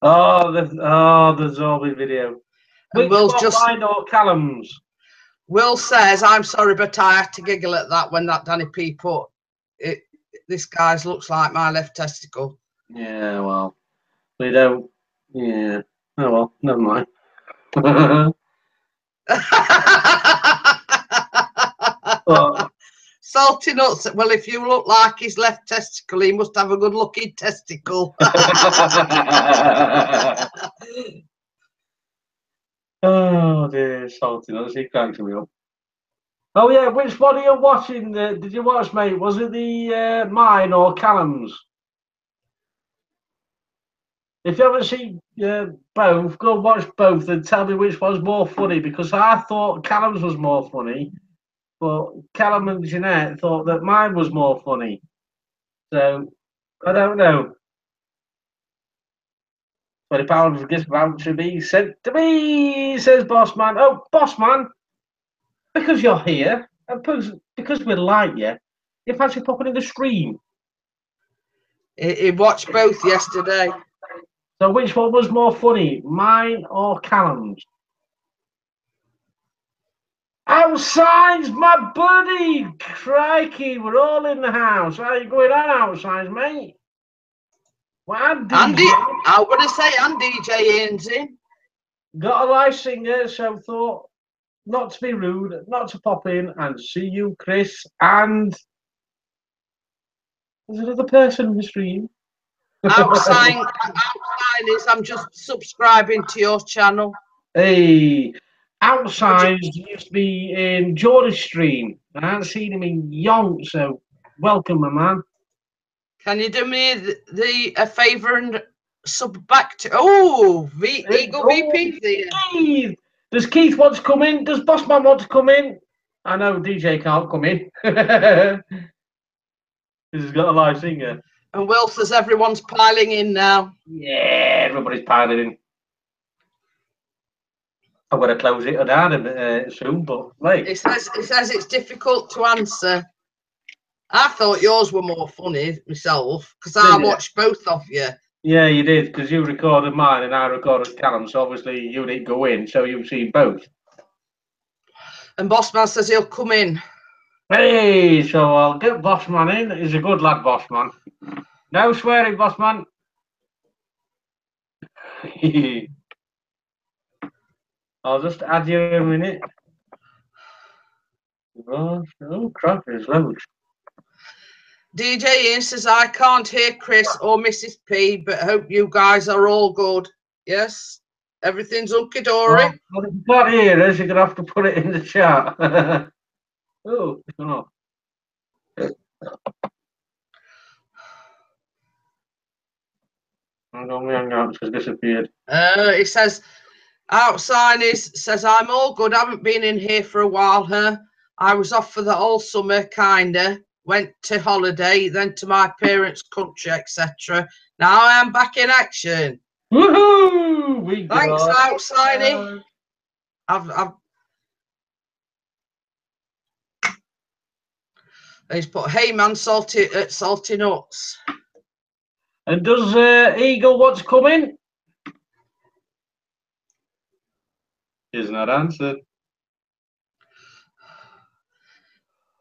Oh, the zorbing video. Which Will's mine or Callum's? Will says, I'm sorry, but I had to giggle at that when that Danny P put it. This guy's looks like my left testicle. Yeah, well. We don't. Yeah. Oh well, never mind. Well, Salty nuts. Well, if you look like his left testicle, he must have a good-looking testicle. oh dear, salty nuts. He cracked me up. Oh yeah, which one are you watching? Did you watch, mate? Was it the mine or Callum's? If you haven't seen both, go watch both and tell me which one's more funny, because I thought Callum's was more funny, but Callum and Jeanette thought that mine was more funny. So, I don't know. £20 gift voucher being sent to me, says Bossman. Oh, Bossman, because you're here, and because we like you, you fancy popping in the stream? He watched both yesterday. So which one was more funny, mine or Callum's? Outside's my buddy! Crikey, we're all in the house. How you going on outside, mate? Well, Andy, I'm going to say and DJ Ian's in. Got a live singer, so thought not to be rude, not to pop in and see you, Chris. And there's another person in the stream. Outside is I'm just subscribing to your channel. Hey, outside used to be in George's stream. I haven't seen him in yonk, so welcome, my man. Can you do me a favour and sub back to? Oh, Eagle VP there. Keith. Does Keith want to come in? Does Bossman want to come in? I know DJ can't come in. He's got a live singer. And Will says everyone's piling in now. Yeah, everybody's piling in. I'm going to close it down soon, but like. It says it's difficult to answer. I thought yours were more funny myself because I watched both of you. Yeah, you did, because you recorded mine and I recorded Callum, so obviously you didn't go in, so you've seen both. And Bossman says he'll come in. Hey, so I'll get Bossman in. He's a good lad, Bossman. No swearing, Bossman. I'll just add you in a minute. Oh crap, there's loads. DJ Ian says, I can't hear Chris or Mrs P, but hope you guys are all good. Yes? Everything's hunky-dory? Well, if you can't hear us, you're going to have to put it in the chat. Oh, it's gone off. Hang on, my hangouts has disappeared. It says, Outsiders says, I'm all good. I haven't been in here for a while, huh? I was off for the whole summer, kinda. Went to holiday, then to my parents' country, etc. Now I am back in action. Woohoo! Thanks, Outsider. He's put, hey man, salty nuts. And does Eagle want to come in? Is not answered.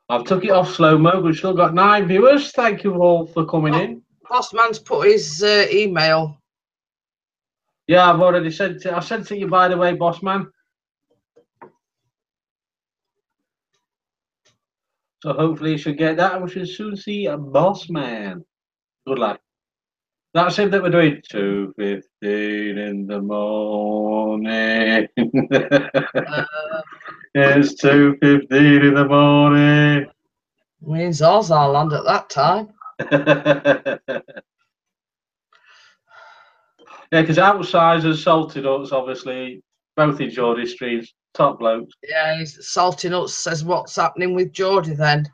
I've took it off slow mo. We've still got 9 viewers. Thank you all for coming in. Boss man's put his email. Yeah, I've already sent it. I sent it you, by the way, boss man. So hopefully you should get that, and we should soon see a boss man. Good luck. That's it that we're doing. 2:15 in the morning. It's 2:15 in the morning. Means ours I'll land at that time. Yeah, because Outsiders, Salty Nuts, obviously, both in Geordie streams, top blokes. Yeah, Salty Nuts says, what's happening with Geordie then?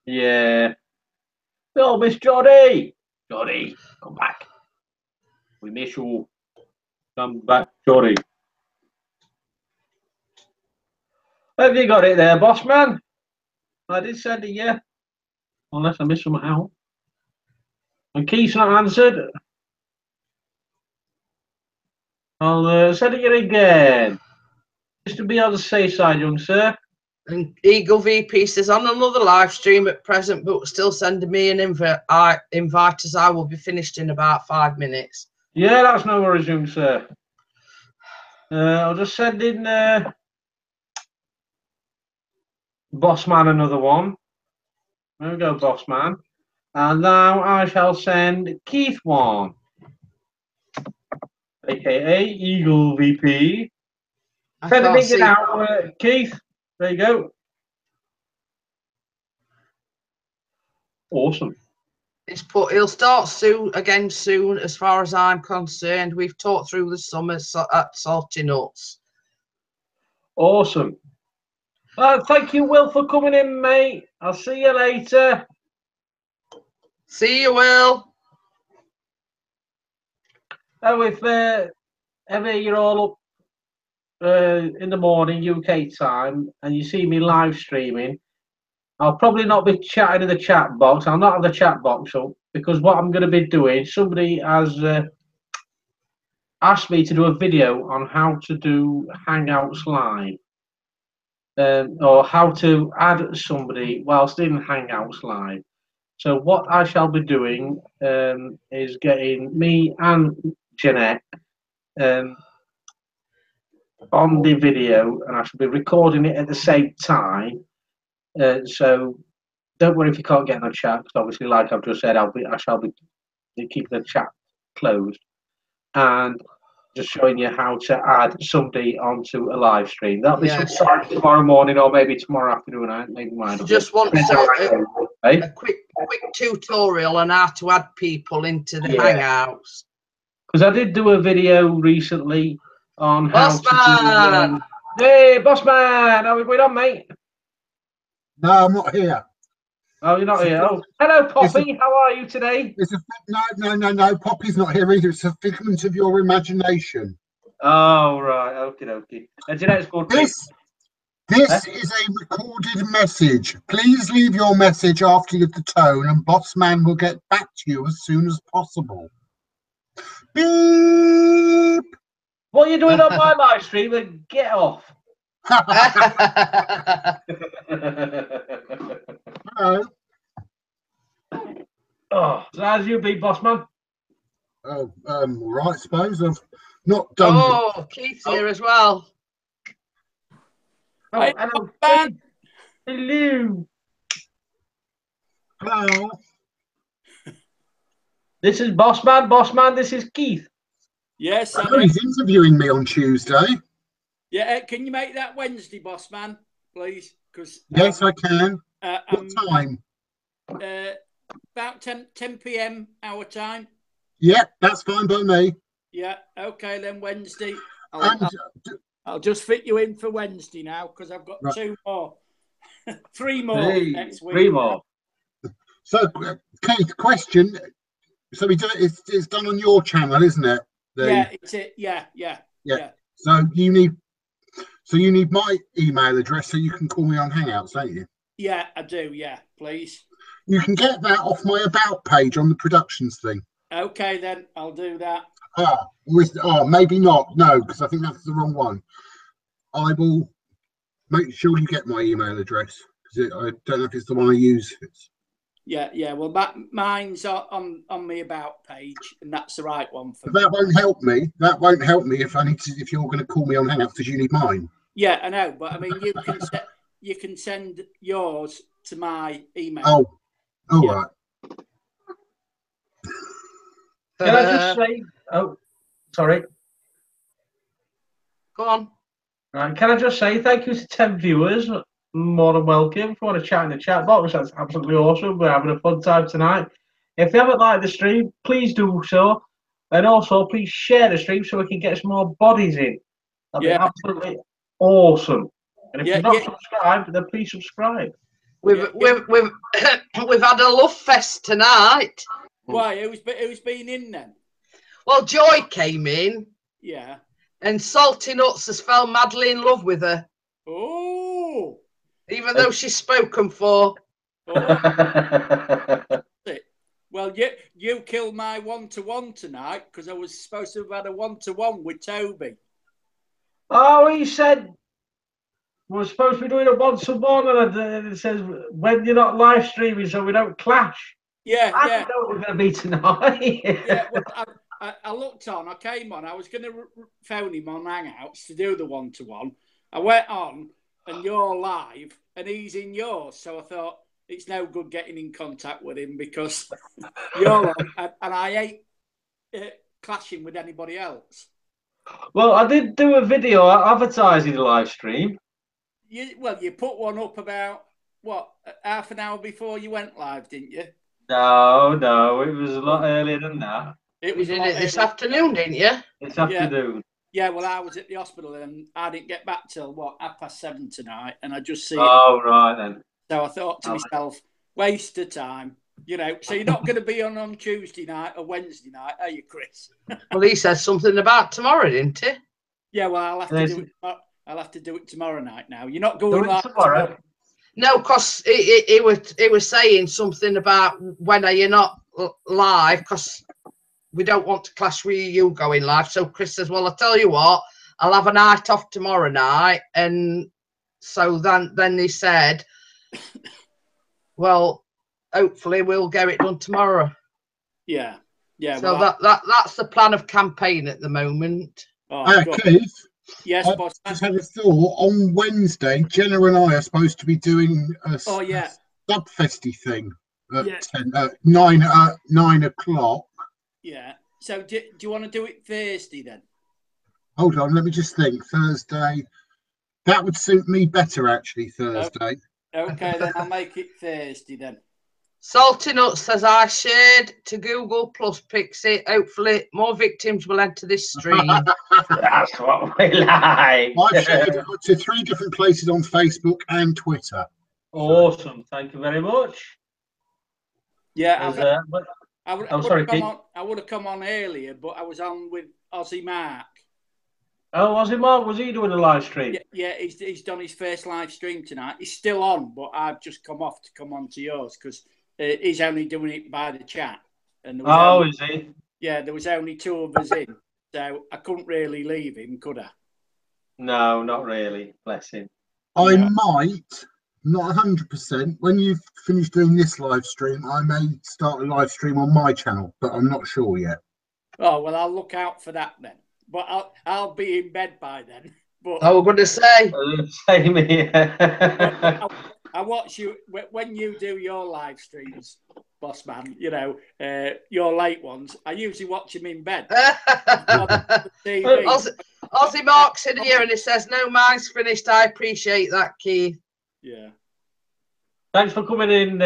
Yeah. Oh, Miss Geordie. Geordie, come back. We miss you. Come back, Geordie. Have you got it there, boss man? I did send it, yeah. Unless I missed something out. And Keith's not answered. I'll send it you again. Just to be on the safe side, young sir. And Eagle VP says, on another live stream at present, but still sending me an invite as I will be finished in about 5 minutes. Yeah, that's no worries, young sir. I'll just send in Boss Man another one. There we go, Boss Man. And now I shall send Keith one. AKA Eagle VP. Send it out, Keith. There you go. Awesome. It's put, he'll start soon, as far as I'm concerned. We've talked through the summer at Salty Nuts. Awesome. Thank you, Will, for coming in, mate. I'll see you later. See you, Will. Oh, if ever you're all up in the morning UK time and you see me live streaming, I'll probably not be chatting in the chat box. I'll not have the chat box up because what I'm going to be doing, somebody has asked me to do a video on how to do Hangouts live, or how to add somebody whilst in Hangouts live. So what I shall be doing is getting me and Jeanette on the video, and I shall be recording it at the same time. So don't worry if you can't get in the chat, because obviously, like I've just said, I shall be keep the chat closed and just showing you how to add somebody onto a live stream. That'll be sometime tomorrow morning or maybe tomorrow afternoon. I maybe mind. Just want a quick tutorial on how to add people into the Hangouts. Because I did do a video recently on Boss how to do. Hey, Boss Man, how are we going on, mate? No, I'm not here. Oh, you're not here. Oh, hello, Poppy. How are you today? No. Poppy's not here either. It's a figment of your imagination. Oh, right. Okay. Jeanette's called This is a recorded message. Please leave your message after the tone, and Boss Man will get back to you as soon as possible. Beep. What are you doing on my live stream? And get off. Hello. Oh, so how's you been, Boss Man? Oh, right, I suppose I've not done. Oh, Keith's here as well. Oh, hey, hello. Man. Hello. Hello. This is Boss Man. Boss Man, this is Keith. Yes, I know he's interviewing me on Tuesday. Yeah, can you make that Wednesday, Boss Man, please? Because yes, I can. What time? About 10 p.m. our time. Yeah, that's fine by me. Yeah, okay then Wednesday. And, I'll just fit you in for Wednesday now because I've got Right. 2 more. 3 more Hey, next week. 3 more. so, Keith, question. So we do it. It's done on your channel, isn't it? Yeah, it's it. Yeah. So you need my email address so you can call me on Hangouts, don't you? Yeah, I do. Yeah, please. You can get that off my about page on the productions thing. Okay, then I'll do that. Maybe not. No, because I think that's the wrong one. I will make sure you get my email address because I don't know if it's the one I use. Yeah. Well, mine's on my about page, and that's the right one for me. That won't help me. That won't help me if you're going to call me on Hangouts because you need mine. Yeah, I know, but I mean, you can send yours to my email. Oh, Yeah. right. Can I just say? Oh, sorry. Go on. Right, can I just say thank you to 10 viewers? More than welcome. If you want to chat in the chat box, that's absolutely awesome. We're having a fun time tonight. If you haven't liked the stream, please do so. And also, please share the stream so we can get some more bodies in. That'd be absolutely awesome. And if you're not subscribed, then please subscribe. We've had a love fest tonight. Why? Who's been in then? Well, Joy came in. Yeah. And Salty Nuts has fell madly in love with her. Oh. Even though she's spoken for. Oh. Well, you killed my 1-to-1 tonight because I was supposed to have had a 1-to-1 with Toby. Oh, he said we're supposed to be doing a 1-to-1, and it says when you're not live streaming, so we don't clash. Yeah. I didn't know it was going to be tonight. Yeah, well, I looked on, I came on, I was going to phone him on Hangouts to do the 1-to-1. I went on, and you're live, and he's in yours, so I thought, it's no good getting in contact with him because you're on, and I hate clashing with anybody else. Well, I did do a video advertising the live stream. You put one up about, half an hour before you went live, didn't you? No, it was a lot earlier than that. You did it this afternoon, didn't you? This afternoon. Yeah, well, I was at the hospital and I didn't get back till 7:30 tonight, and I just see it. Oh, right then. So I thought to myself, waste of time, So you're not going to be on Tuesday night or Wednesday night, are you, Chris? Well, he said something about tomorrow, didn't he? Yeah, well, I'll have to do it. I'll have to do it tomorrow night. Now you're not going live tomorrow. No, because he was saying something about when are you not live because we don't want to clash with you going live. So Chris says, well, I'll tell you what, I'll have a night off tomorrow night. And so then he said, well, hopefully we'll get it done tomorrow. Yeah. So that's the plan of campaign at the moment. Keith, yes, boss. I just had a thought. On Wednesday, Jenna and I are supposed to be doing a Subfesty thing at 9 o'clock. Yeah. So do you want to do it Thursday then? Hold on, let me just think. Thursday. That would suit me better, actually, Thursday. Okay, then I'll make it Thursday then. Salty Nuts says, I shared to Google Plus Pixie. Hopefully more victims will enter this stream. That's what we like. I've shared it to 3 different places on Facebook and Twitter. Awesome. Thank you very much. Yeah, I would have come on earlier, but I was on with Aussie Mark. Oh, Aussie Mark, was he doing a live stream? Yeah, he's done his first live stream tonight. He's still on, but I've just come off to come on to yours because he's only doing it by the chat. And is he? Yeah, there was only 2 of us in, so I couldn't really leave him, could I? No, not really. Bless him. I might, not 100%. When you've finished doing this live stream, I may start a live stream on my channel, but I'm not sure yet. Oh, well, I'll look out for that then. But I'll be in bed by then. But I was going to say. Same here. I watch you when you do your live streams, boss man. Your late ones. I usually watch them in bed. Aussie Mark's in here and he says, no, mine's finished. I appreciate that, Keith. Yeah. Thanks for coming in,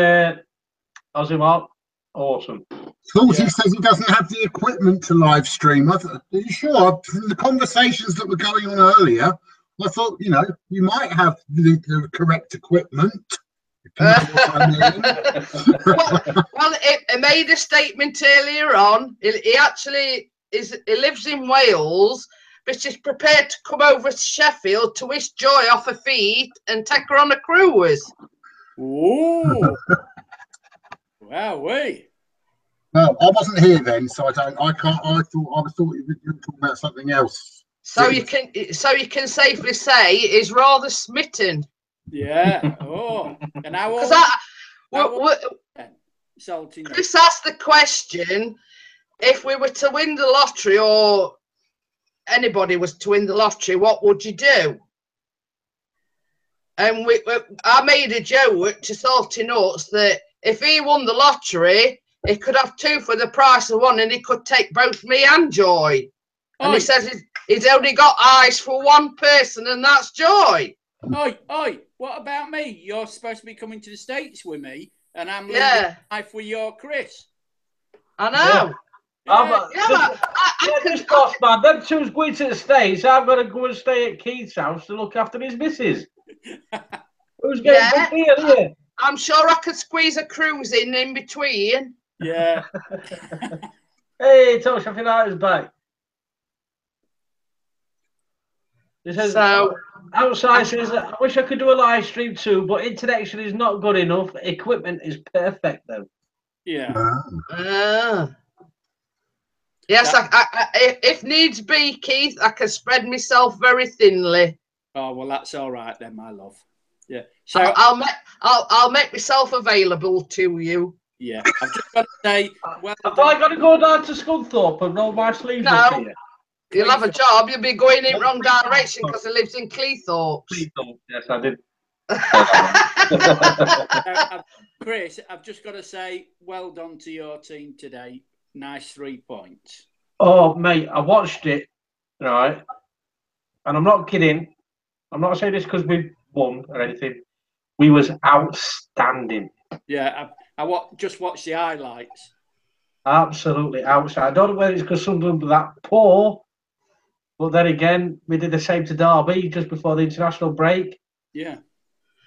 Aussie Mark. Awesome. Salty says he doesn't have the equipment to live stream. Are you sure? From the conversations that were going on earlier, I thought, you know, you might have the correct equipment. If you know what I mean. well, it made a statement earlier on. He actually he lives in Wales, but he's prepared to come over to Sheffield to wish Joy off her feet and take her on a cruise. Ooh. Wow, wait. Well, I wasn't here then, so I can't. I thought you were talking about something else. So you can safely say he's rather smitten. Yeah. Oh. And how old? Salty. Chris asked the question: if we were to win the lottery, or anybody was to win the lottery, what would you do? And I made a joke to Salty Nuts that if he won the lottery, he could have two for the price of one, and he could take both me and Joy. And he says he's only got eyes for one person, and that's Joy. Oi, what about me? You're supposed to be coming to the States with me, and I'm living life with your Chris. I know. This boss man, them two's going to the States. I've got to go and stay at Keith's house to look after his missus. Who's getting good deal here? I'm sure I could squeeze a cruise in between. Yeah. Hey, Tosh, I feel like it's back. It says, outside says, I wish I could do a live stream too, but internet is not good enough. Equipment is perfect though. Yeah. Yes, if needs be, Keith, I can spread myself very thinly. Oh well, that's all right then, my love. Yeah. So I'll make myself available to you. Yeah. I've just got to say, well, have I got to go down to Scunthorpe and roll my sleeves up here? You'll have a job. You'll be going in wrong direction because he lives in Cleethorpes. Yes, I did. Chris, I've just got to say, well done to your team today. Nice 3 points. Oh, mate, I watched it, right? And I'm not kidding. I'm not saying this because we won or anything. We was outstanding. Yeah, I just watched the highlights. Absolutely outstanding. I don't know whether it's because Sunderland were that poor, but then again, we did the same to Derby just before the international break. Yeah.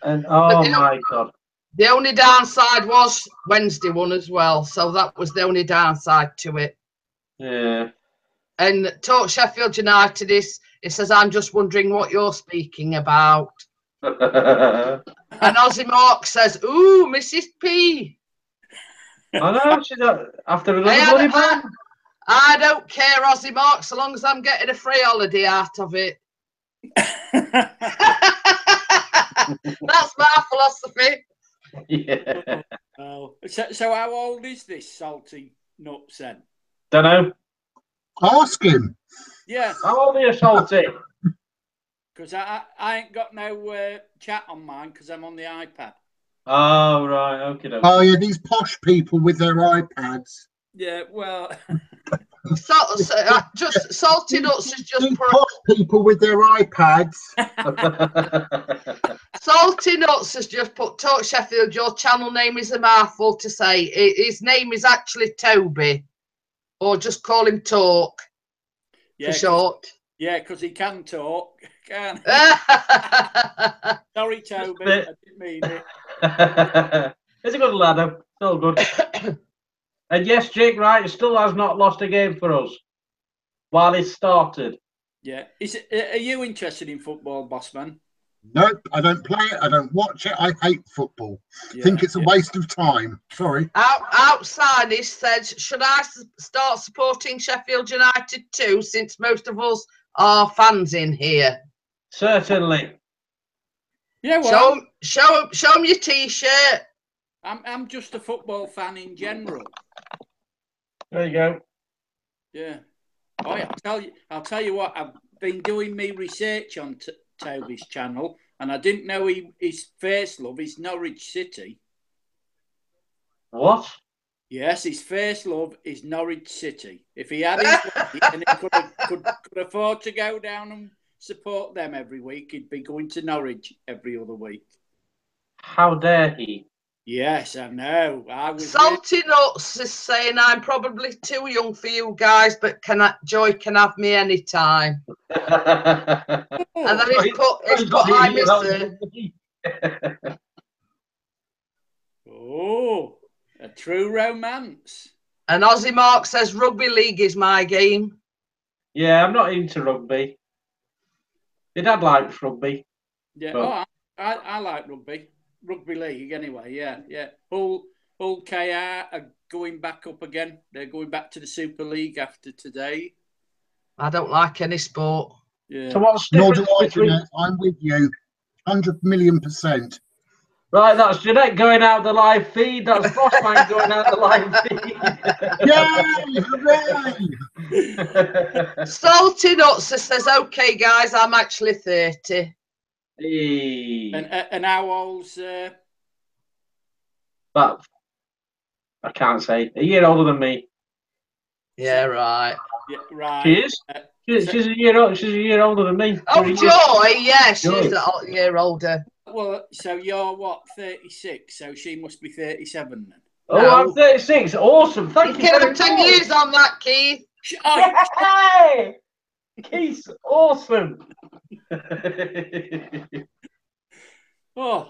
And my God. The only downside was Wednesday one as well. So that was the only downside to it. Yeah. And Talk Sheffield United it says, I'm just wondering what you're speaking about. And Ozzy Mark says, ooh, Mrs P. I know, she's after another money man. I don't care, Ozzy Mark, so long as I'm getting a free holiday out of it. That's my philosophy. Yeah. Oh. So how old is this Salty Nuts then? Don't know. Ask him. Yeah. How old are you, Salty? Because I ain't got no chat on mine because I'm on the iPad. Oh, right. Okay. Oh, yeah, these posh people with their iPads. Yeah, well... just Salty Nuts has just put posh people with their iPads. Salty Nuts has just put Talk Sheffield, your channel name is a mouthful to say. His name is actually Toby. Or just call him Talk for short. Yeah, because he can talk. Can. Sorry, Toby. I didn't mean it. He's a good lad, though. Still good. And yes, Jake Wright still has not lost a game for us while it started. Yeah. Are you interested in football, Bossman? Nope, I don't play it. I don't watch it. I hate football. I think it's a waste of time. Sorry. Outside, he says, should I start supporting Sheffield United too, since most of us are fans in here? Certainly. Yeah, well, show them your T-shirt. I'm just a football fan in general. There you go. Yeah. Oh, I'll tell you what. I've been doing me research on Toby's channel, and I didn't know his first love is Norwich City. What? Yes, his first love is Norwich City. If he had his money and he could afford to go down and support them every week, he'd be going to Norwich every other week. How dare he? Yes, I know. I was Salty Nuts is saying I'm probably too young for you guys, but Joy can have me anytime. And then he's put I miss her. Oh, a true romance. And Aussie Mark says rugby league is my game. Yeah, I'm not into rugby. My dad likes rugby. Yeah, but... I like rugby. Rugby league anyway, yeah. Hull KR are going back up again. They're going back to the Super League after today. I don't like any sport. Yeah. So what's Nor do difference I, between... Jeanette. I'm with you. 100,000,000%. Right, that's Jeanette going out the live feed. That's Bossman going out the live feed. Yay! Hooray! Salty Nuts says, okay, guys, I'm actually 30. Hey. And how old's But I can't say. A year older than me. Yeah, right. Yeah, right. She is. She's a year old. She's a year older than me. Oh, Joy, yeah, she's Joy. a year older. Well, so you're what, 36? So she must be 37 then. Oh, No. I'm 36. Awesome. Thank you. Get Very up 10 much. years on that, Keith. Hey! Keith, awesome. Oh,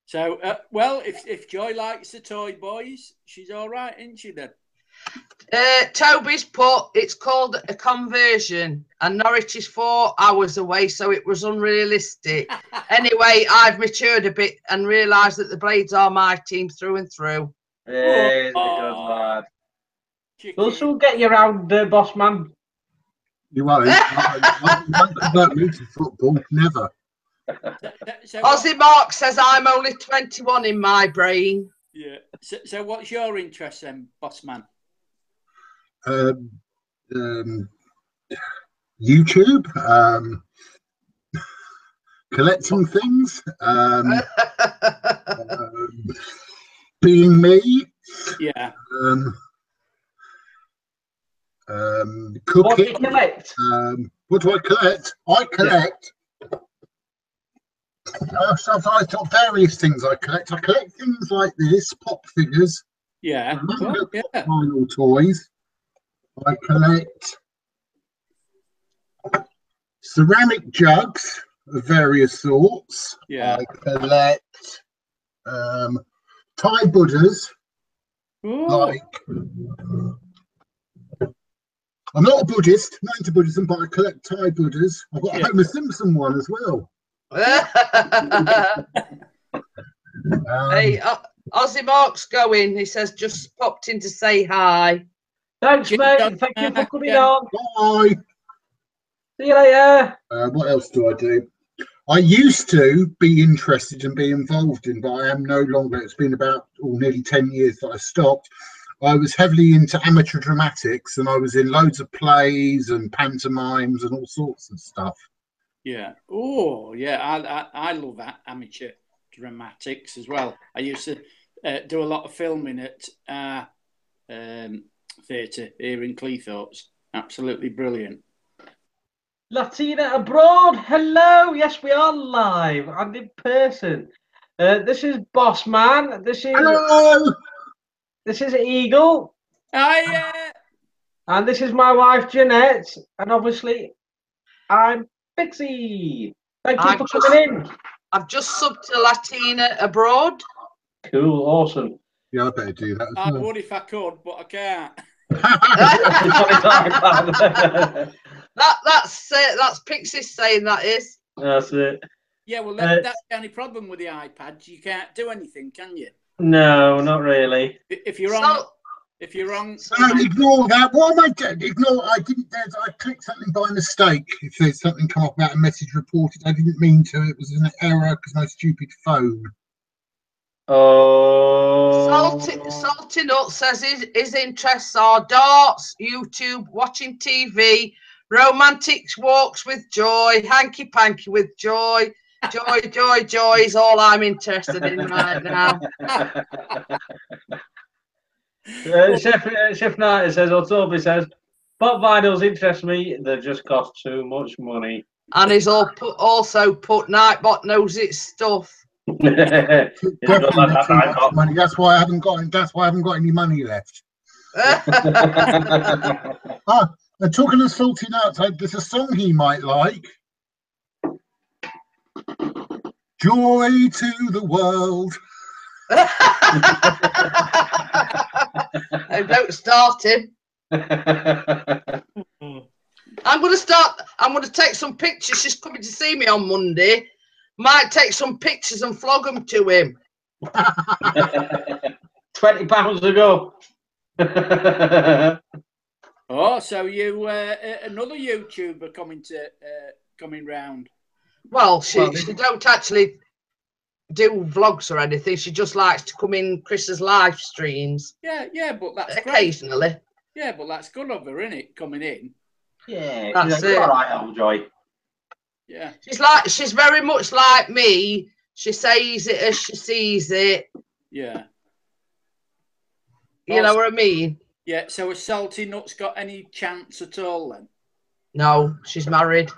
so well, if Joy likes the toy boys, she's all right, isn't she then? Toby's put it's called a conversion, and Norwich is 4 hours away, so it was unrealistic. Anyway, I've matured a bit and realised that the Blades are my team through and through. Yeah, he's a good lad. We'll soon get you around, boss man. You won't. You won't convert me to football. Never. So Aussie Mark says I'm only 21 in my brain. Yeah. So what's your interest then, boss man? YouTube, collecting things, being me, Yeah. cooking. What do you collect? What do I collect? I collect. I've got various things I collect. I collect things like this, pop figures. Yeah. Well, yeah. Vinyl toys. I collect ceramic jugs of various sorts. Yeah. I collect Thai Buddhas. Ooh. Like, I'm not a Buddhist, not into Buddhism, but I collect Thai Buddhas. I've got a Homer Simpson one as well. Hey, Aussie Mark's going. He says just popped in to say hi. Thanks, mate. Thank you for coming on. Bye. See you later. What else do I do? I used to be interested and be involved in, but I am no longer. It's been about nearly 10 years that I stopped. I was heavily into amateur dramatics, and I was in loads of plays and pantomimes and all sorts of stuff. Yeah. Oh, yeah. I love that amateur dramatics as well. I used to do a lot of filming at theatre here in Cleethorpes. Absolutely brilliant. Latina abroad. Hello. Yes, we are live and in person. This is Boss Man. This is Hello. This is Eagle. Hiya. And this is my wife Jeanette. And obviously, I'm Pixie. Thank you for coming in. I've just subbed to Latina abroad. Cool. Awesome. Yeah, I better do that. I would if I could, but I can't. That's Pixie saying that is. That's it. Yeah, well, that's the only problem with the iPad. You can't do anything, can you? No, not really. If you're on, ignore that. What am I doing? Ignore. I didn't. I clicked something by mistake. If there's something come up about a message reported, I didn't mean to. It was an error because my stupid phone. Oh. Salty Nut says his interests are darts, YouTube, watching TV, romantic walks with Joy, hanky panky with Joy. Joy is all I'm interested in right now. Chef Knight says, or Toby says, pop vinyls interest me. They just cost too much money. And he's also put Nightbot knows its stuff. Definitely not too much money. That's why I haven't got. That's why I haven't got any money left. And talking of salty nuts, there's a song he might like. Joy to the world. Don't start him. I'm going to take some pictures. She's coming to see me on Monday. Might take some pictures and flog them to him. £20 to go. Oh, so you another YouTuber coming round? Well, she don't actually do vlogs or anything. She just likes to come in Chris's live streams. Yeah, but that's occasionally. Great. Yeah, but that's good of her, isn't it? Coming in. Yeah, that's it. All right, old Joy. Yeah. She's very much like me. She says it as she sees it. Yeah. You know what I mean? Yeah. So has Salty Nuts got any chance at all then? No, she's married.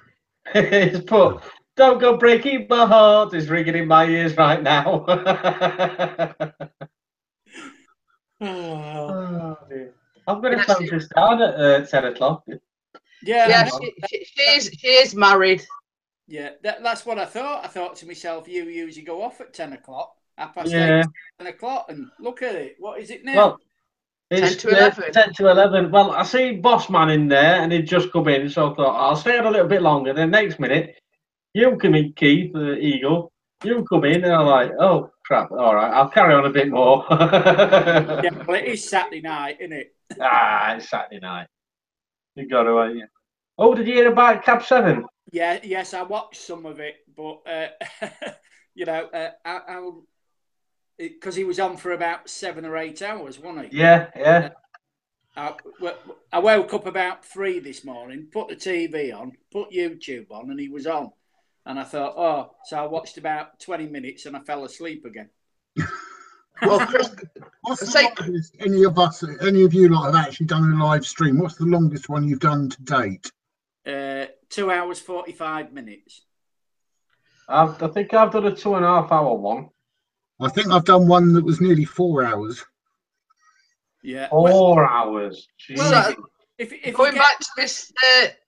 But don't go breaking my heart is ringing in my ears right now. Oh, dear. I'm going to close this down at 10 o'clock. Yeah, she is married. Yeah, that's what I thought. I thought to myself, you usually go off at 10 o'clock, 8:30, 10 o'clock, and look at it. What is it now? Well, it's 10 to 11. 10 to 11. Well, I see Boss Man in there, and he'd just come in, so I thought, I'll stay on a little bit longer. Then next minute, you come in, Keith, the Eagle. You come in, and I'm like, oh, crap. All right, I'll carry on a bit more. Yeah, well, it is Saturday night, isn't it? It's Saturday night. You got to, yeah. Oh, did you hear about Cab 7? Yeah, yes, I watched some of it, but you know, because he was on for about 7 or 8 hours, wasn't he? Yeah. I woke up about 3 this morning, put the TV on, put YouTube on, and he was on. And I thought, oh, so I watched about 20 minutes and I fell asleep again. Well, Chris, what's the longest any of you lot have actually done a live stream? What's the longest one you've done to date? 2 hours, 45 minutes. I think I've done a 2.5 hour one. I think I've done one that was nearly 4 hours. Yeah. 4 hours. Well, if going back to this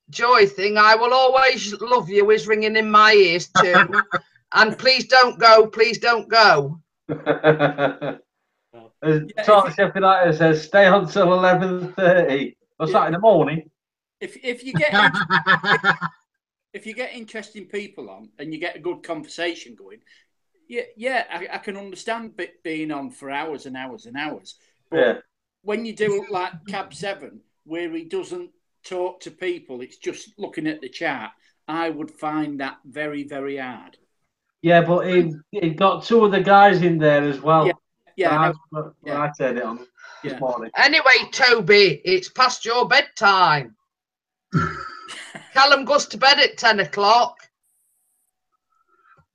Joy thing, I will always love you is ringing in my ears too. And please don't go, please don't go. Talk Chef United says stay on till 11:30. What's that in the morning? If you get interesting people on and you get a good conversation going, I can understand being on for hours and hours and hours. But when you do like Cab 7, where he doesn't talk to people, it's just looking at the chat, I would find that very, very hard. Yeah, but he got 2 of the guys in there as well. Yeah. I turned it on this morning. Anyway, Toby, it's past your bedtime. Callum goes to bed at 10 o'clock.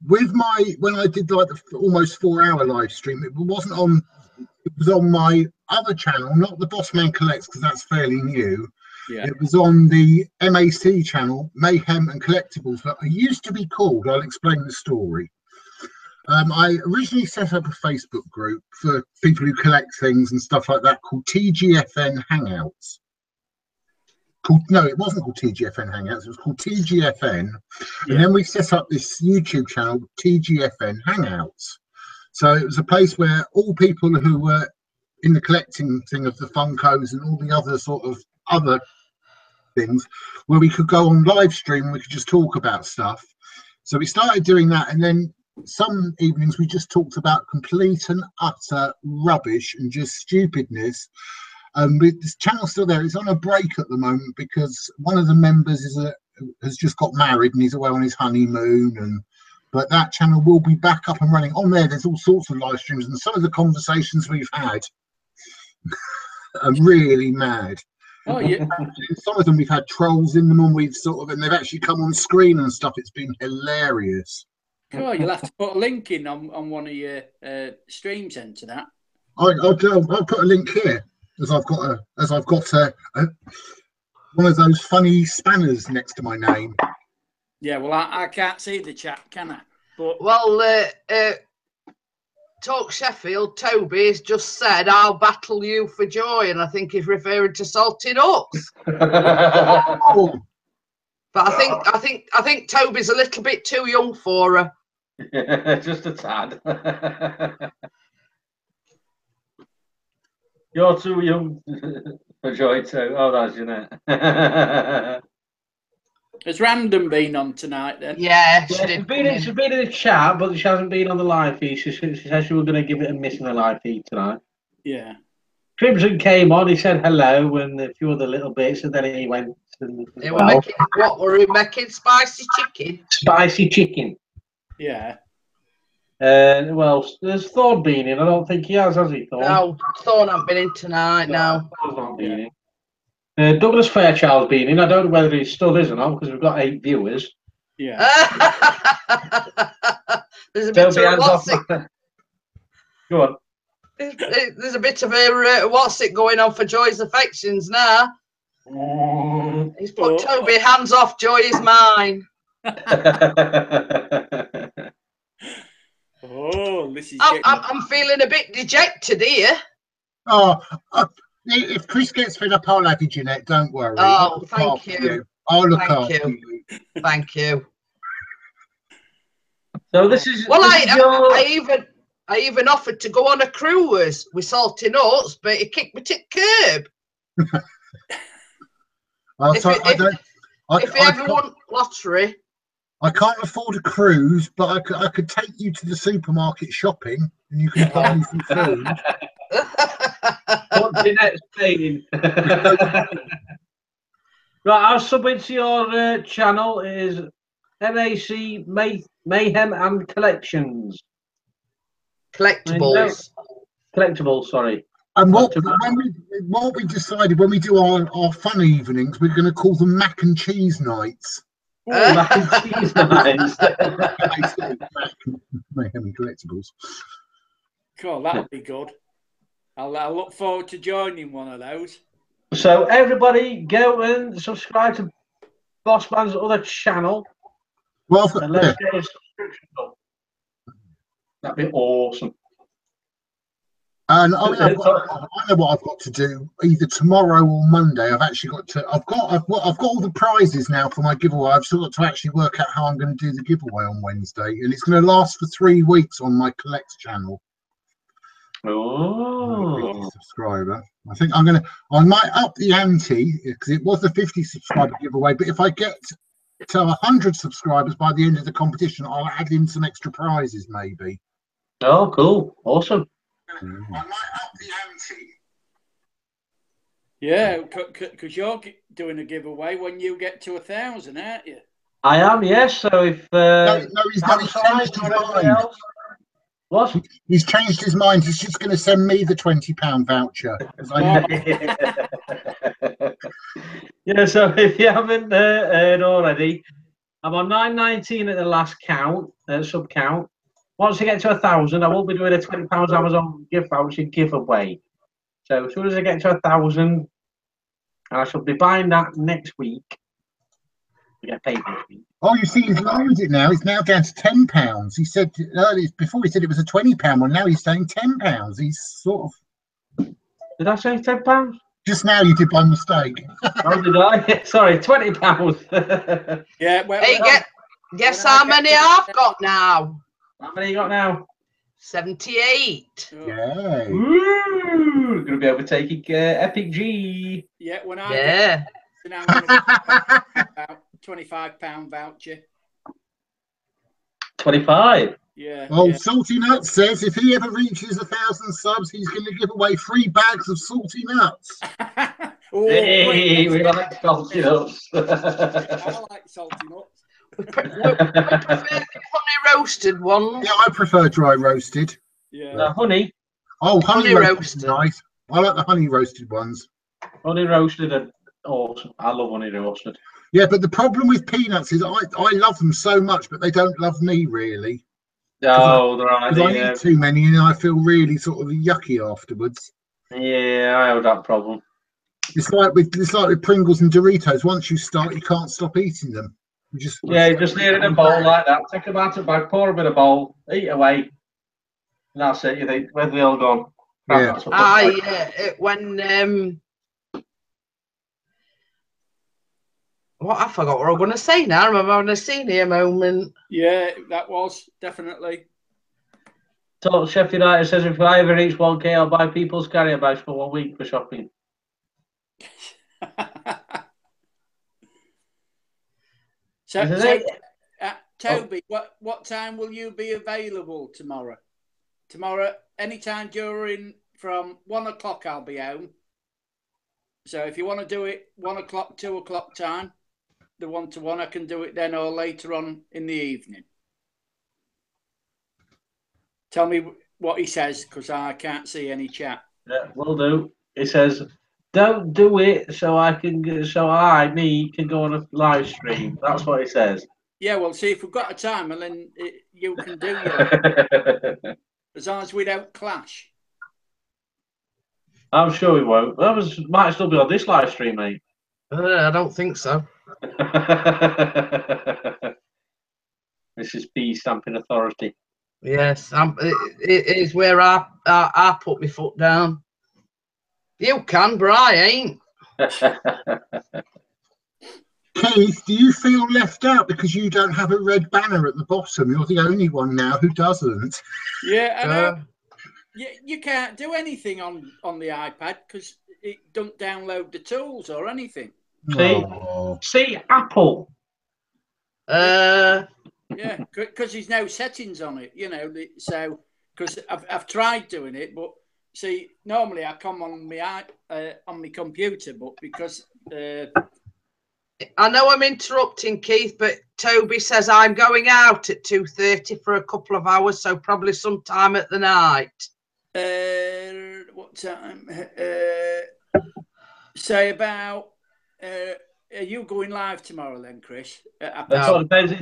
With when I did like the almost 4 hour live stream, it wasn't on. It was on my other channel, not the Boss Man Collects, because that's fairly new. Yeah. It was on the MAC channel, Mayhem and Collectibles, but it used to be called. I'll explain the story. I originally set up a Facebook group for people who collect things and stuff like that called TGFN Hangouts. No, it wasn't called TGFN Hangouts. It was called TGFN. And then we set up this YouTube channel, TGFN Hangouts. So it was a place where all people who were in the collecting thing of the Funkos and all the other sort of other things, where we could go on live stream and we could just talk about stuff. So we started doing that, and then some evenings we just talked about complete and utter rubbish and just stupidness. This channel's still there. It's on a break at the moment because one of the members has just got married and he's away on his honeymoon. But that channel will be back up and running. On there's all sorts of live streams, and some of the conversations we've had are really mad. Oh yeah. Some of them we've had trolls in them, and they've actually come on screen and stuff. It's been hilarious. Oh, you'll have to put a link in on one of your streams into that. I'll put a link here as I've got one of those funny spanners next to my name. Yeah, well, I can't see the chat, can I? But well, Talk Sheffield, Toby has just said, "I'll battle you for joy," and I think he's referring to salty nuts. Oh, But I think Toby's a little bit too young for her. just a tad. You're too young for joy too. Oh, that's Jeanette. Has Random been on tonight then? Yeah, She's been in the chat, but she hasn't been on the live feed. She said she was going to give it a miss in the live feed tonight. Yeah. Crimson came on. He said hello and a few other little bits, and then he went. What were we making? Spicy chicken. Spicy chicken. Yeah. Well, there's Thorn been in. I don't think he has he, Thorn? No, Thorn hasn't been in tonight, no. Thorn's not been in. Douglas Fairchild's been in. I don't know whether he still is or not because we've got 8 viewers. Yeah. There's a bit of what's it? Go on. There's a bit of a what's it going on for Joy's affections now. He's put Toby, hands off, Joy is mine. Oh, this is. I'm feeling a bit dejected here. Oh, if Chris gets fed up, I'll have you, Jeanette. Don't worry. Oh, thank you. I'll look after you. Thank you. So this is. Well, this is your... I even offered to go on a cruise with salty nuts, but he kicked me to the curb. If you ever want lottery. I can't afford a cruise, but I could take you to the supermarket shopping and you can buy me some food. What's the next paying? Right, I'll sub into your channel. It is MAC Mayhem and Collections. Collectibles. Collectibles, sorry. And what we decided when we do our fun evenings, we're going to call them mac and cheese nights. Mac and cheese nights. Mayhem and Collectibles. Cool, that'll be good. I'll look forward to joining one of those. So everybody go and subscribe to Bossman's other channel. Well, and let's get a subscription up. That'd be awesome. And I know what I've got to do either tomorrow or Monday. I've got all the prizes now for my giveaway. I've still got to actually work out how I'm going to do the giveaway on Wednesday, and it's going to last for 3 weeks on my Collect channel. Oh, subscriber. I think I might up the ante because it was a 50 subscriber giveaway, but if I get to 100 subscribers by the end of the competition, I'll add in some extra prizes maybe. Oh, cool. Awesome. I might up the ante. Yeah, because you're doing a giveaway when you get to 1,000, aren't you? I am, yes. So if he's changed his mind. What? He's changed his mind. He's just going to send me the £20 voucher. Yeah. So if you haven't heard already, I'm on 9.19 at the last count, sub count. Once I get to 1,000, I won't be doing a £20 Amazon gift voucher giveaway. So as soon as I get to 1,000, I shall be buying that next week. We get paid next week. Oh, you see, he's lowered it now. It's now down to £10. He said earlier, before he said it was a £20 one. Now he's saying £10. He's sort of. Did I say £10? Just now you did by mistake. Oh, did I? Sorry, £20. Yeah. Well, hey, guess how many I've got now? How many you got now? 78. Oh. Yeah. Woo! Gonna be overtaking Epic G. Yeah. When I Yeah. get, now I'm gonna about £25 voucher. 25. Yeah. Well, yeah. Salty Nuts says if he ever reaches 1,000 subs, he's going to give away 3 bags of Salty Nuts. Oh, hey, we like salty nuts. I like salty nuts. We prefer the honey roasted ones. Yeah, I prefer dry roasted. Yeah. Honey. Oh, honey roasted. roasted. Nice. I like the honey roasted ones. Honey roasted are awesome. I love honey roasted. Yeah, but the problem with peanuts is I love them so much, but they don't love me really. Oh, they're right. I eat too many and I feel really sort of yucky afterwards. Yeah, I have that problem. It's like with Pringles and Doritos. Once you start, you can't stop eating them. You just leave it in a bowl like that. Take them out of the bag, pour a bit of bowl, eat away. That's it. You think where they all gone? Yeah. When what I forgot what I was going to say now. I remember having a senior moment. Yeah, that was definitely. So Sheffield United says if I ever reach 1K, I'll buy people's carrier bags for 1 week for shopping. Toby, what time will you be available tomorrow? Tomorrow, anytime during from 1 o'clock, I'll be home. So if you want to do it 1 o'clock, 2 o'clock time, the 1-to-1, I can do it then or later on in the evening. Tell me what he says because I can't see any chat. Yeah, will do. He says, "Don't do it so I can can go on a live stream." That's what he says. Yeah, well, see if we've got a time, and then you can do your as long as we don't clash. I'm sure we won't. Might still be on this live stream, mate. I don't think so. Mrs P stamping authority. Yes, it is where I put my foot down. You can, but I ain't. Keith, do you feel left out because you don't have a red banner at the bottom? You're the only one now who doesn't. Yeah, I know. You can't do anything on the iPad because it don't download the tools or anything. See, Apple. Yeah, because there's no settings on it, you know. So, because I've tried doing it, but see, normally I come on my computer, but because I know I'm interrupting, Keith, but Toby says I'm going out at 2:30 for a couple of hours, so probably sometime at the night. What time? Say about. Are you going live tomorrow then, Chris? It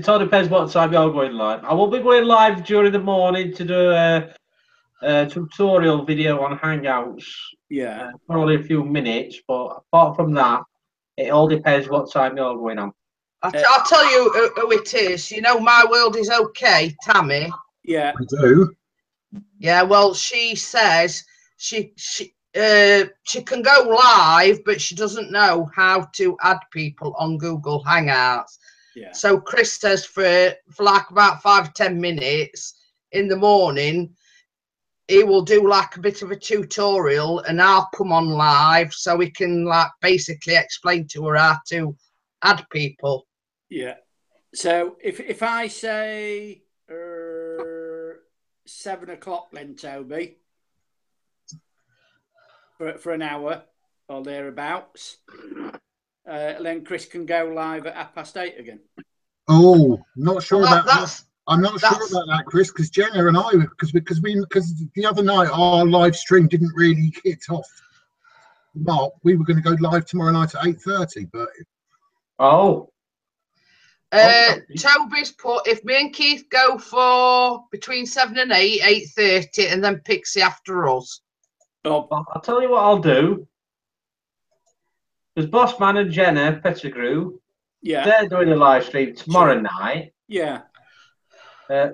all depends what time you're going live. I will be going live during the morning to do a tutorial video on Hangouts. Yeah. For only a few minutes, but apart from that, it all depends what time you're going on. I'll tell you who it is. You know, My World Is Okay, Tammy. Yeah. I do. Yeah, well, she says she can go live, but she doesn't know how to add people on Google Hangouts. Yeah. So Chris says for like about 5-10 minutes in the morning, he will do like a bit of a tutorial, and I'll come on live so we can like basically explain to her how to add people. Yeah. So if I say 7 o'clock then, Toby, for an hour or thereabouts, then Chris can go live at 8:30 again. Oh, not sure about that. I'm not sure about that, Chris, because Jenna and I, because the other night our live stream didn't really hit off. Well, we were going to go live tomorrow night at 8:30, but Toby's put if me and Keith go for between 7 and 8, 8:30, and then Pixie after us. Oh, I'll tell you what I'll do. Because Bossman and Jenna Pettigrew, they're doing a live stream tomorrow night. Yeah.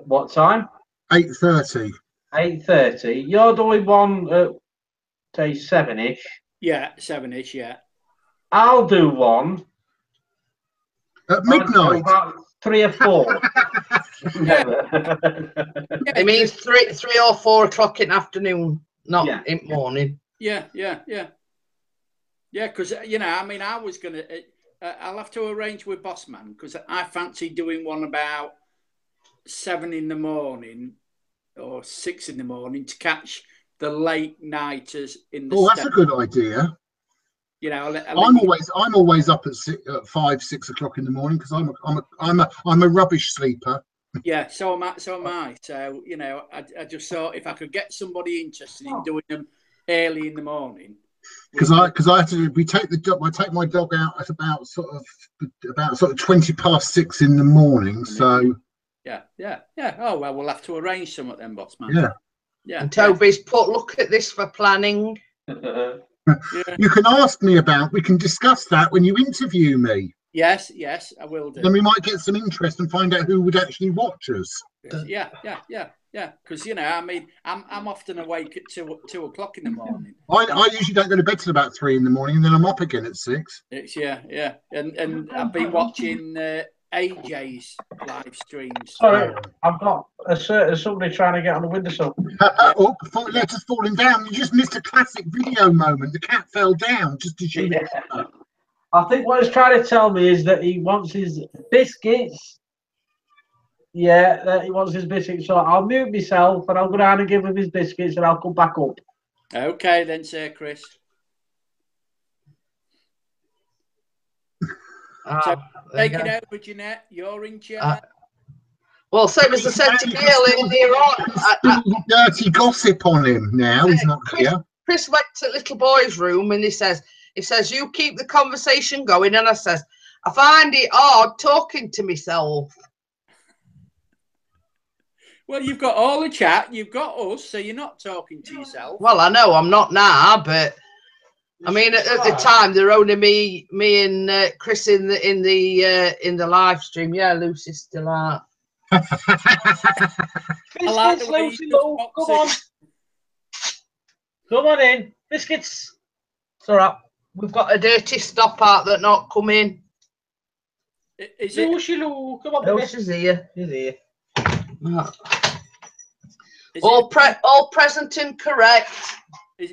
What time? 8:30. 8:30. You're doing one at say 7-ish. Yeah, 7-ish. Yeah. I'll do one at midnight. About 3 or 4. It means 3 or 4 o'clock in the afternoon, not in morning. Yeah. Because I mean, I was gonna. I'll have to arrange with Bossman because I fancy doing one about 7 in the morning or 6 in the morning to catch the late nighters in the. Oh, that's a good idea. You know, I'm always up at 5, 6 o'clock in the morning because I'm a rubbish sleeper. Yeah, so am I. So I just thought if I could get somebody interested in doing them early in the morning. Because I have to. I take my dog out at about sort of 20 past 6 in the morning. So. Yeah. Oh well, we'll have to arrange some of them, Bossman. Yeah. And Toby's put, look at this for planning. You can ask me about. We can discuss that when you interview me. Yes, yes, I will do. Then we might get some interest and find out who would actually watch us. Yeah. Because I mean, I'm often awake at 2 o'clock in the morning. I usually don't go to bed till about 3 in the morning, and then I'm up again at 6. It's and I've been watching AJ's live streams. Sorry, I've got somebody trying to get on the windowsill. Oh, letters falling down. You just missed a classic video moment. The cat fell down just as you. Yeah. I think what he's trying to tell me is that he wants his biscuits. Yeah, that he wants his biscuits. So I'll mute myself and I'll go down and give him his biscuits and I'll come back up. Okay, then, Sir Chris. So, take it over, Jeanette. You're in charge. Well, same as I said to Gail earlier on. Dirty gossip on him now. He's not here. Chris went to little boy's room and he says, you keep the conversation going. And I says, I find it hard talking to myself. Well, you've got all the chat. You've got us, so you're not talking to yourself. Well, I know I'm not now, but I mean, at the time, they're only me and Chris in the live stream. Yeah, Lucy's still out. Biscuits, Lucy, come on. Come on in. Biscuits. It's all right. We've got a dirty stop out that not come in. Is it? Lucy, Lou. Come on, Lucy's here. She's here. All present and correct.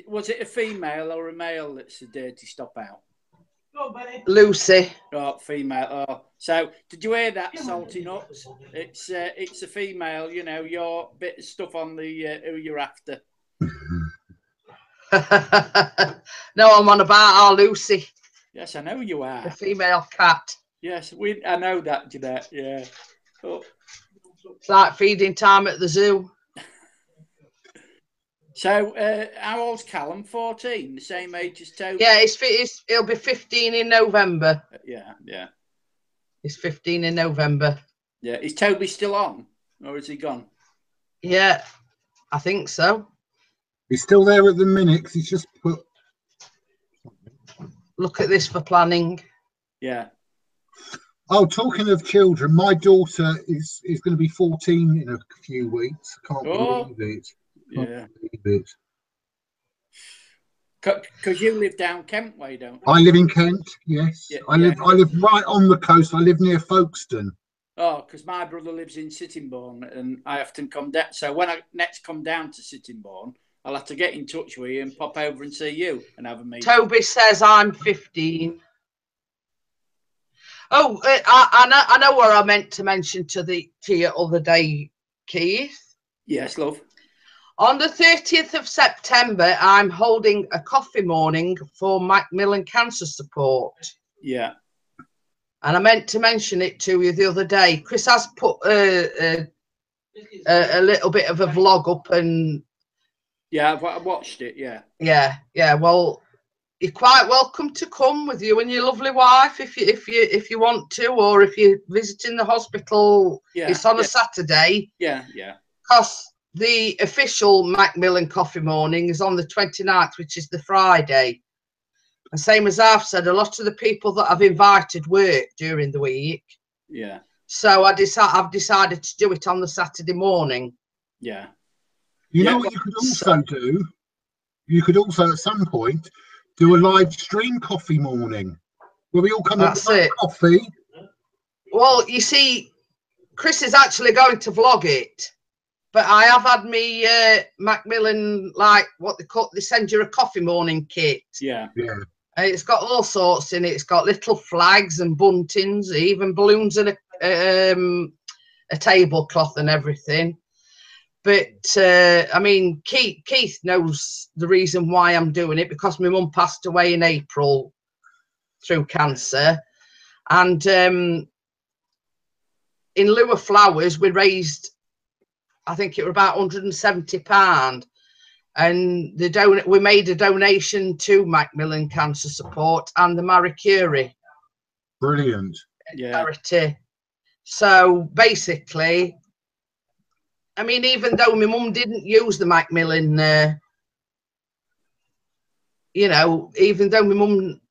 Was it a female or a male that's a dirty stop out? Go on, Benny. Lucy. Oh, female. Oh, so did you hear that, Salty Nuts? It's a female. You know, your bit of stuff on the who you're after. No, I'm on about our Lucy. Yes, I know you are. The female cat. Yes, I know that, Jeanette. Yeah. Oh. It's like feeding time at the zoo. So, how old's Callum? 14, the same age as Toby? Yeah, he'll be 15 in November. Yeah. He's 15 in November. Yeah, is Toby still on? Or is he gone? Yeah, I think so. He's still there at the minute because he's just put. Look at this for planning. Yeah. Oh, talking of children, my daughter is going to be 14 in a few weeks. I can't believe it. Yeah. Believe it. Because you live down Kent way, don't you? I live in Kent. Yes, I live right on the coast. I live near Folkestone. Oh, because my brother lives in Sittingbourne, and I often come down. So when I next come down to Sittingbourne, I'll have to get in touch with you and pop over and see you and have a meeting. Toby says I'm 15. Oh, I know where I meant to mention to you other day, Keith. Yes, love. On the 30th of September, I'm holding a coffee morning for Macmillan Cancer Support. Yeah. And I meant to mention it to you the other day. Chris has put a little bit of a vlog up, and yeah, I watched it. Yeah. Yeah. Well, you're quite welcome to come with you and your lovely wife if you want to, or if you're visiting the hospital. Yeah. It's on a Saturday. Yeah. Because the official Macmillan coffee morning is on the 29th, which is the Friday. And same as I've said, a lot of the people that I've invited work during the week. Yeah. So I've decided to do it on the Saturday morning. Yeah. You know what you could also do? You could also at some point do a live stream coffee morning where we all come up with coffee. Well, you see, Chris is actually going to vlog it. But I have had me Macmillan, like what they send you a coffee morning kit. Yeah. It's got all sorts in it. It's got little flags and buntings, even balloons and a tablecloth and everything. But I mean, Keith knows the reason why I'm doing it, because my mum passed away in April through cancer, and in lieu of flowers, we raised, I think it was about £170, and we made a donation to Macmillan Cancer Support and the Marie Curie. Brilliant. Charity. So basically, I mean, even though my mum didn't use the Macmillan, even though my mum,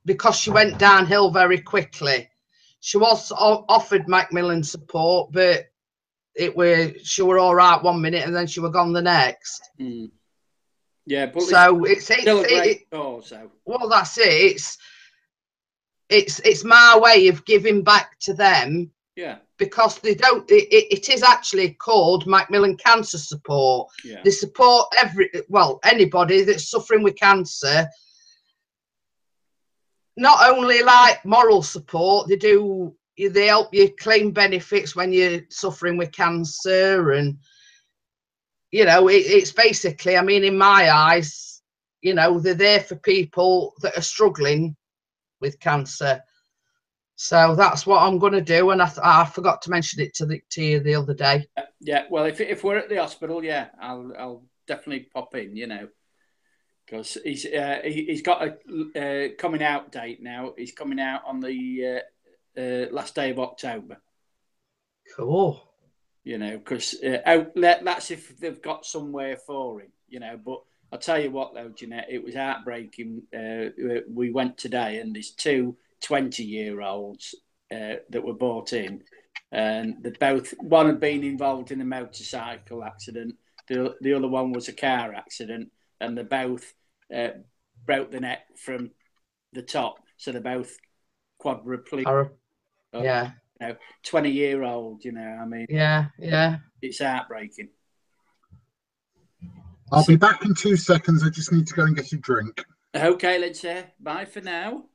because she went downhill very quickly, she was offered Macmillan support, but she were all right 1 minute and then she were gone the next. Mm. Yeah, but so it's still a great cause. So well, that's it. It's my way of giving back to them. Yeah. Because they don't. It is actually called Macmillan Cancer Support. Yeah. They support anybody that's suffering with cancer. Not only like moral support, they help you claim benefits when you're suffering with cancer, and it's basically, I mean, in my eyes, they're there for people that are struggling with cancer. So that's what I'm going to do, and I forgot to mention it to you the other day. Yeah, well, if we're at the hospital, yeah, I'll definitely pop in, because he's got a coming out date now. He's coming out on the last day of October. Cool. Because that's if they've got somewhere for him, But I'll tell you what, though, Jeanette, it was heartbreaking. We went today, and there's 2 20-year-olds that were brought in, and one had been involved in a motorcycle accident, the other one was a car accident, and they both broke the neck from the top, so they're both quadriplegic. Yeah. 20-year-old, I mean. Yeah. It's heartbreaking. I'll be back in 2 seconds. I just need to go and get a drink. Okay, let's say bye for now.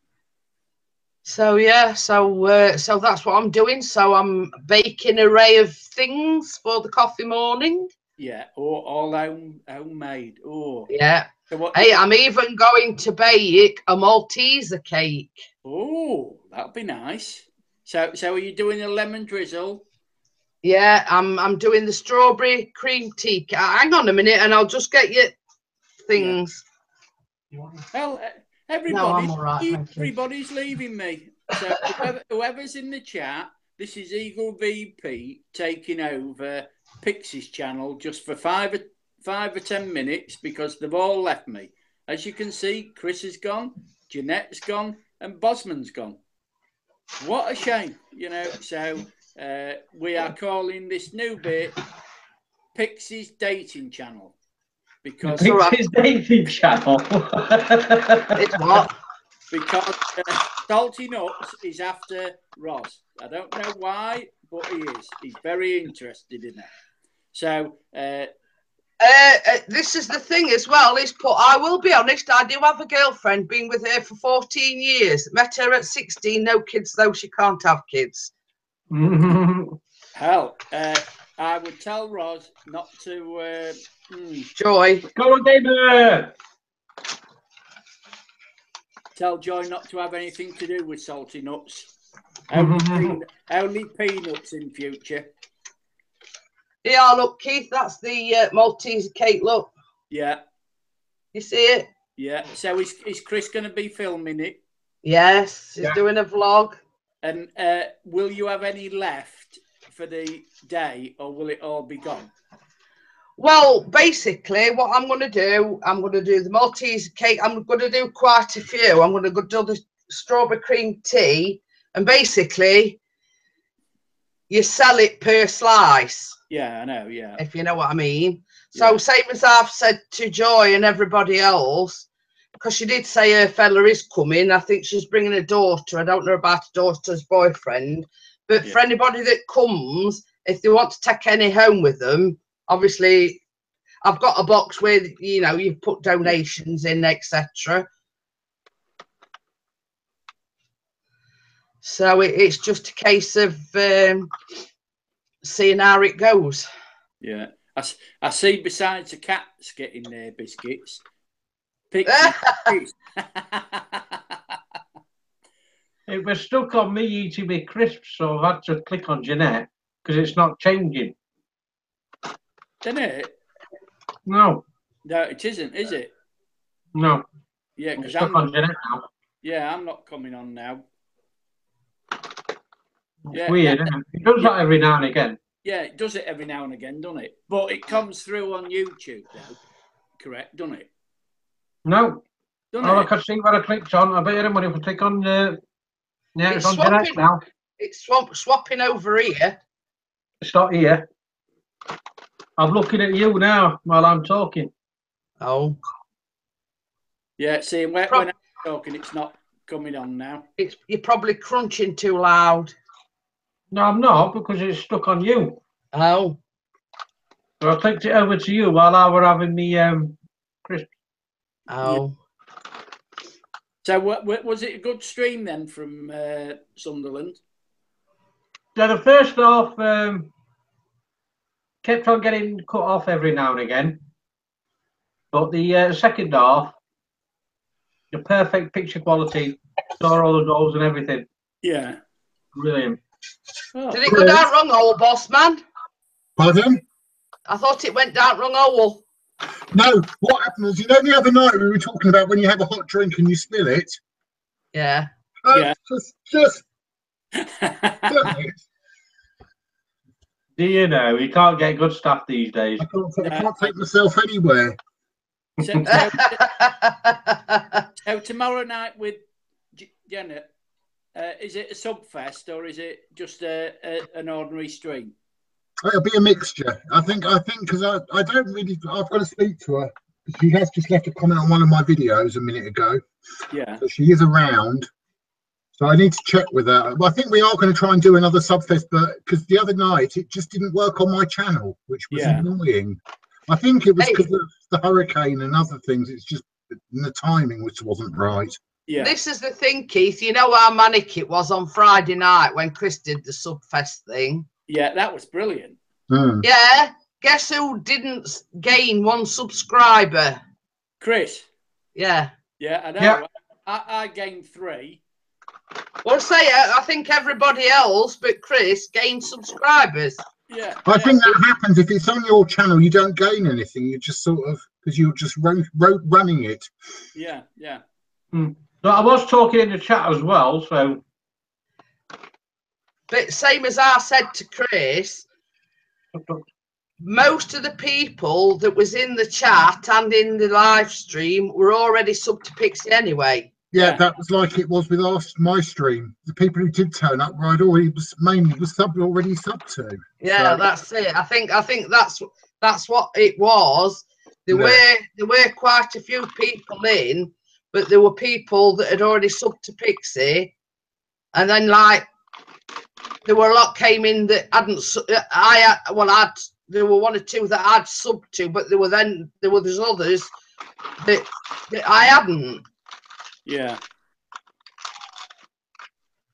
So yeah, so that's what I'm doing. So I'm baking an array of things for the coffee morning. Yeah, all homemade. Oh, yeah. So I'm even going to bake a Malteser cake. Oh, that'd be nice. So are you doing a lemon drizzle? Yeah, I'm doing the strawberry cream tea. Hang on a minute, and I'll just get you things. Yeah. Well. Everybody's leaving me. So whoever's in the chat, this is Eagle VP taking over Pixies Channel just for 5 or 10 minutes because they've all left me. As you can see, Chris is gone, Jeanette's gone, and Bosman's gone. What a shame, So we are calling this new bit Pixies Dating Channel. Because Pixies Dating Channel. It's what? Because Salty Nuts is after Roz. I don't know why, but he is. He's very interested in it. So this is the thing as well. I will be honest. I do have a girlfriend. Been with her for 14 years. Met her at 16. No kids, though. She can't have kids. Hell, I would tell Roz not to. Joy. Go on, David. Tell Joy not to have anything to do with salty nuts. Only peanuts in future. Yeah, look, Keith, that's the Malteser cake, look. Yeah. You see it? Yeah. So is Chris going to be filming it? Yes, he's doing a vlog. And will you have any left for the day, or will it all be gone? Well, basically, what I'm going to do the Malteser cake. I'm going to do quite a few. I'm going to do the strawberry cream tea, and basically, you sell it per slice. Yeah, I know, yeah. If you know what I mean. So, same as I've said to Joy and everybody else, because she did say her fella is coming. I think she's bringing a daughter. I don't know about a daughter's boyfriend. But for anybody that comes, if they want to take any home with them, obviously, I've got a box where, you put donations in, etc. So it's just a case of seeing how it goes. Yeah. I see besides the cats getting their biscuits, it was stuck on me eating my crisps, so I had to click on Jeanette because it's not changing. Isn't it? No. No, it isn't, is it? No. Yeah, because I'm on Jeanette now. Yeah, I'm not coming on now. It's weird, isn't it? It does that every now and again. Yeah, it does it every now and again, doesn't it? But it comes through on YouTube, though. Correct, doesn't it? No. I can see what I clicked on. I bet you money if I click on. Yeah, it's on Jeanette now. It's swapping over here. It's not here. I'm looking at you now while I'm talking. Oh. Yeah, see, when I'm talking, it's not coming on now. You're probably crunching too loud. No, I'm not, because it's stuck on you. Oh. So I clicked it over to you while I were having the crisp. Oh. So was it a good stream then from Sunderland? Yeah, the first half kept on getting cut off every now and again. But the second half, the perfect picture quality, saw all the goals and everything. Yeah. Brilliant. Oh. Did it go down wrong hole, boss man? Pardon? I thought it went down wrong hole. No, what happened was, you know, the other night we were talking about when you have a hot drink and you spill it? Yeah. Yeah. Just Do you know, you can't get good stuff these days. I can't take myself anywhere. So tomorrow night with Janet, is it a subfest or is it just an ordinary stream? It'll be a mixture. I think because I don't really. I've got to speak to her. She has just left a comment on one of my videos a minute ago. Yeah. So she is around. So I need to check with her. Well, I think we are going to try and do another subfest, but because the other night it just didn't work on my channel, which was annoying. I think it was because of the hurricane and other things. It's just the timing which wasn't right. Yeah. This is the thing, Keith. You know how manic it was on Friday night when Chris did the subfest thing? Yeah, that was brilliant. Yeah. Guess who didn't gain 1 subscriber? Chris. Yeah. Yeah, I know. Yeah. I gained 3. Well, I think everybody else but Chris gained subscribers. Yeah. I think that happens if it's on your channel. You don't gain anything. You just sort of, because you're just running it. Yeah, yeah. So I was talking in the chat as well, so. But same as I said to Chris, most of the people that was in the chat and in the live stream were already subbed to Pixie anyway. Yeah, that was like it was with my stream. The people who did turn up right already was already subbed to. Yeah, so that's it. I think that's what it was. There were quite a few people in, but there were people that had already subbed to Pixie, and then like there were a lot came in that hadn't. There were 1 or 2 that I'd subbed to, but there were there's others that I hadn't. Yeah.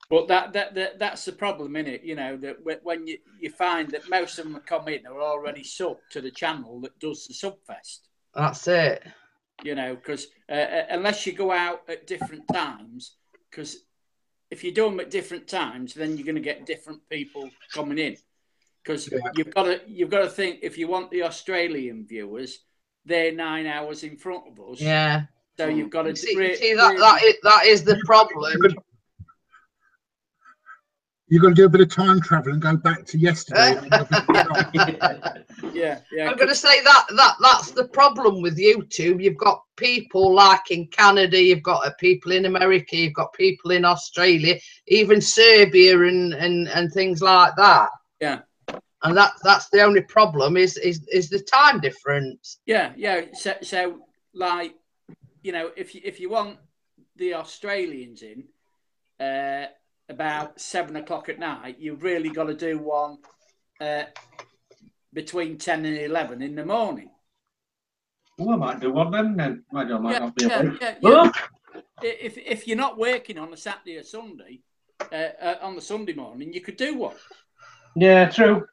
But that's the problem, isn't it? You know, that when you find that most of them that come in are already subbed to the channel that does the subfest. That's it. You know, because unless you go out at different times, because if you do them at different times, then you're going to get different people coming in. Because you've got to think, if you want the Australian viewers, they're 9 hours in front of us. Yeah. So you've got to see that is the problem. You've got to do a bit of time travel and go back to yesterday. Yeah. I'm going to say that's the problem with YouTube. You've got people like in Canada, you've got people in America, you've got people in Australia, even Serbia and things like that. Yeah. And that's the only problem is the time difference. Yeah. So like, you know, if you want the Australians in about 7 o'clock at night, you've really got to do one between 10 and 11 in the morning. Oh, I might do one then. I might not be awake. Yeah. If you're not working on a Saturday or Sunday, on the Sunday morning, you could do one. Yeah, true.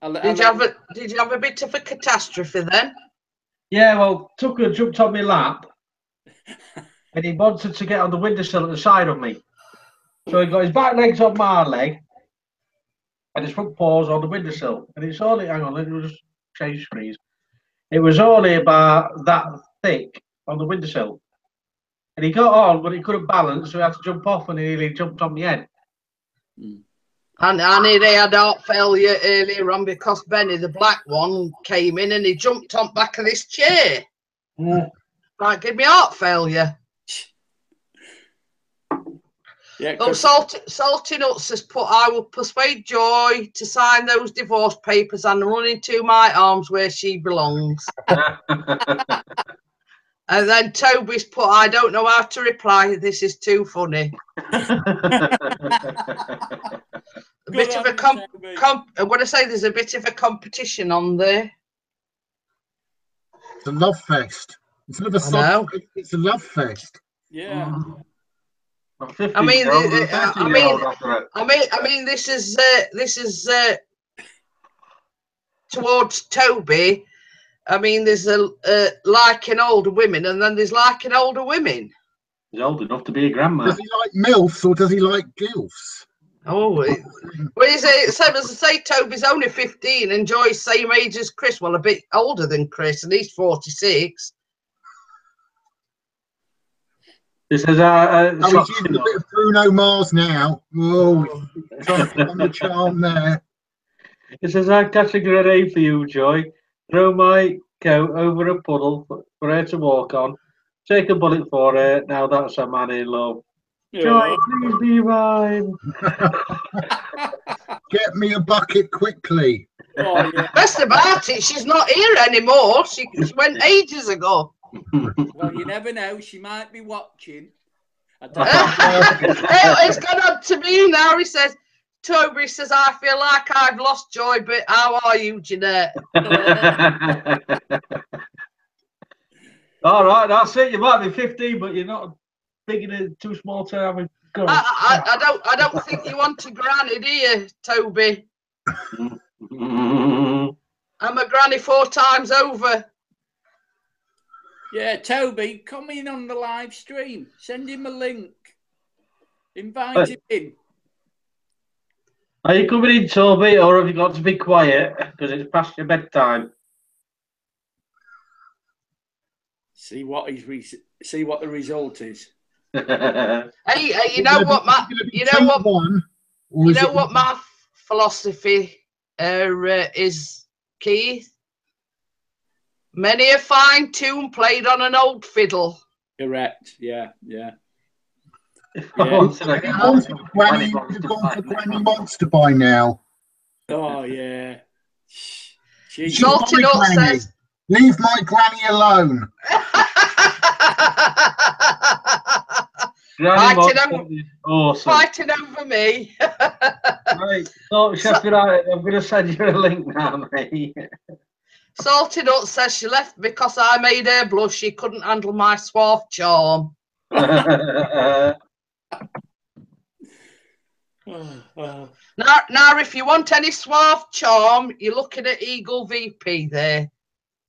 Did you have a bit of a catastrophe then? Yeah, well, Tucker jumped on my lap and he wanted to get on the windowsill at the side of me. So he got his back legs on my leg and his front paws on the windowsill. And it's only, hang on, let me just change screens. It was only about that thick on the windowsill. And he got on, but he couldn't balance, so he had to jump off and he nearly jumped on my head. And he had heart failure earlier on because Benny, the black one, came in and he jumped on back of this chair. Like, give me heart failure. Yeah. Oh, Salty Nuts has put, I will persuade Joy to sign those divorce papers and run into my arms where she belongs. And then Toby's put, I don't know how to reply. This is too funny. A bit of a I'm going to say there's a bit of a competition on there. It's a love fest. It's a love fest. Yeah. I mean, this is towards Toby. I mean, there's liking older women, and then there's liking older women. He's old enough to be a grandma. Does he like MILFs or does he like GILFs? Oh, well, is it same as I say? Toby's only 15, and Joy's same age as Chris. Well, a bit older than Chris, and he's 46. This is he's using a bit of Bruno Mars now. Oh, on the charm there. It says, I've got a grenade for you, Joy. Throw my coat over a puddle for her to walk on. Take a bullet for her. Now that's a man in love. Yeah. Joy, please be mine. Get me a bucket quickly. Oh, yeah. Best about it, she's not here anymore. She went ages ago. Well, you never know. She might be watching. I don't know. It's gone on to me now. He says, Toby says, I feel like I've lost Joy, but how are you, Jeanette? All right, that's it. You might be 15, but you're not big enough, too small to have a go. I don't think you want a granny, do you, Toby? I'm a granny 4 times over. Yeah, Toby, come in on the live stream. Send him a link. Invite him in. Are you coming in, Toby, or have you got to be quiet because it's past your bedtime? See what the result is. Hey, you know what my philosophy is, Keith? Many a fine tune played on an old fiddle. Correct. Yeah. Granny Monster by now. Oh yeah. Salty Nuts says, leave my granny alone. Fighting over me. Right. So, Sheffield, I'm going to send you a link now, mate. Salty Nuts says she left because I made her blush. She couldn't handle my suave charm. Now, if you want any suave charm, you're looking at Eagle VP there.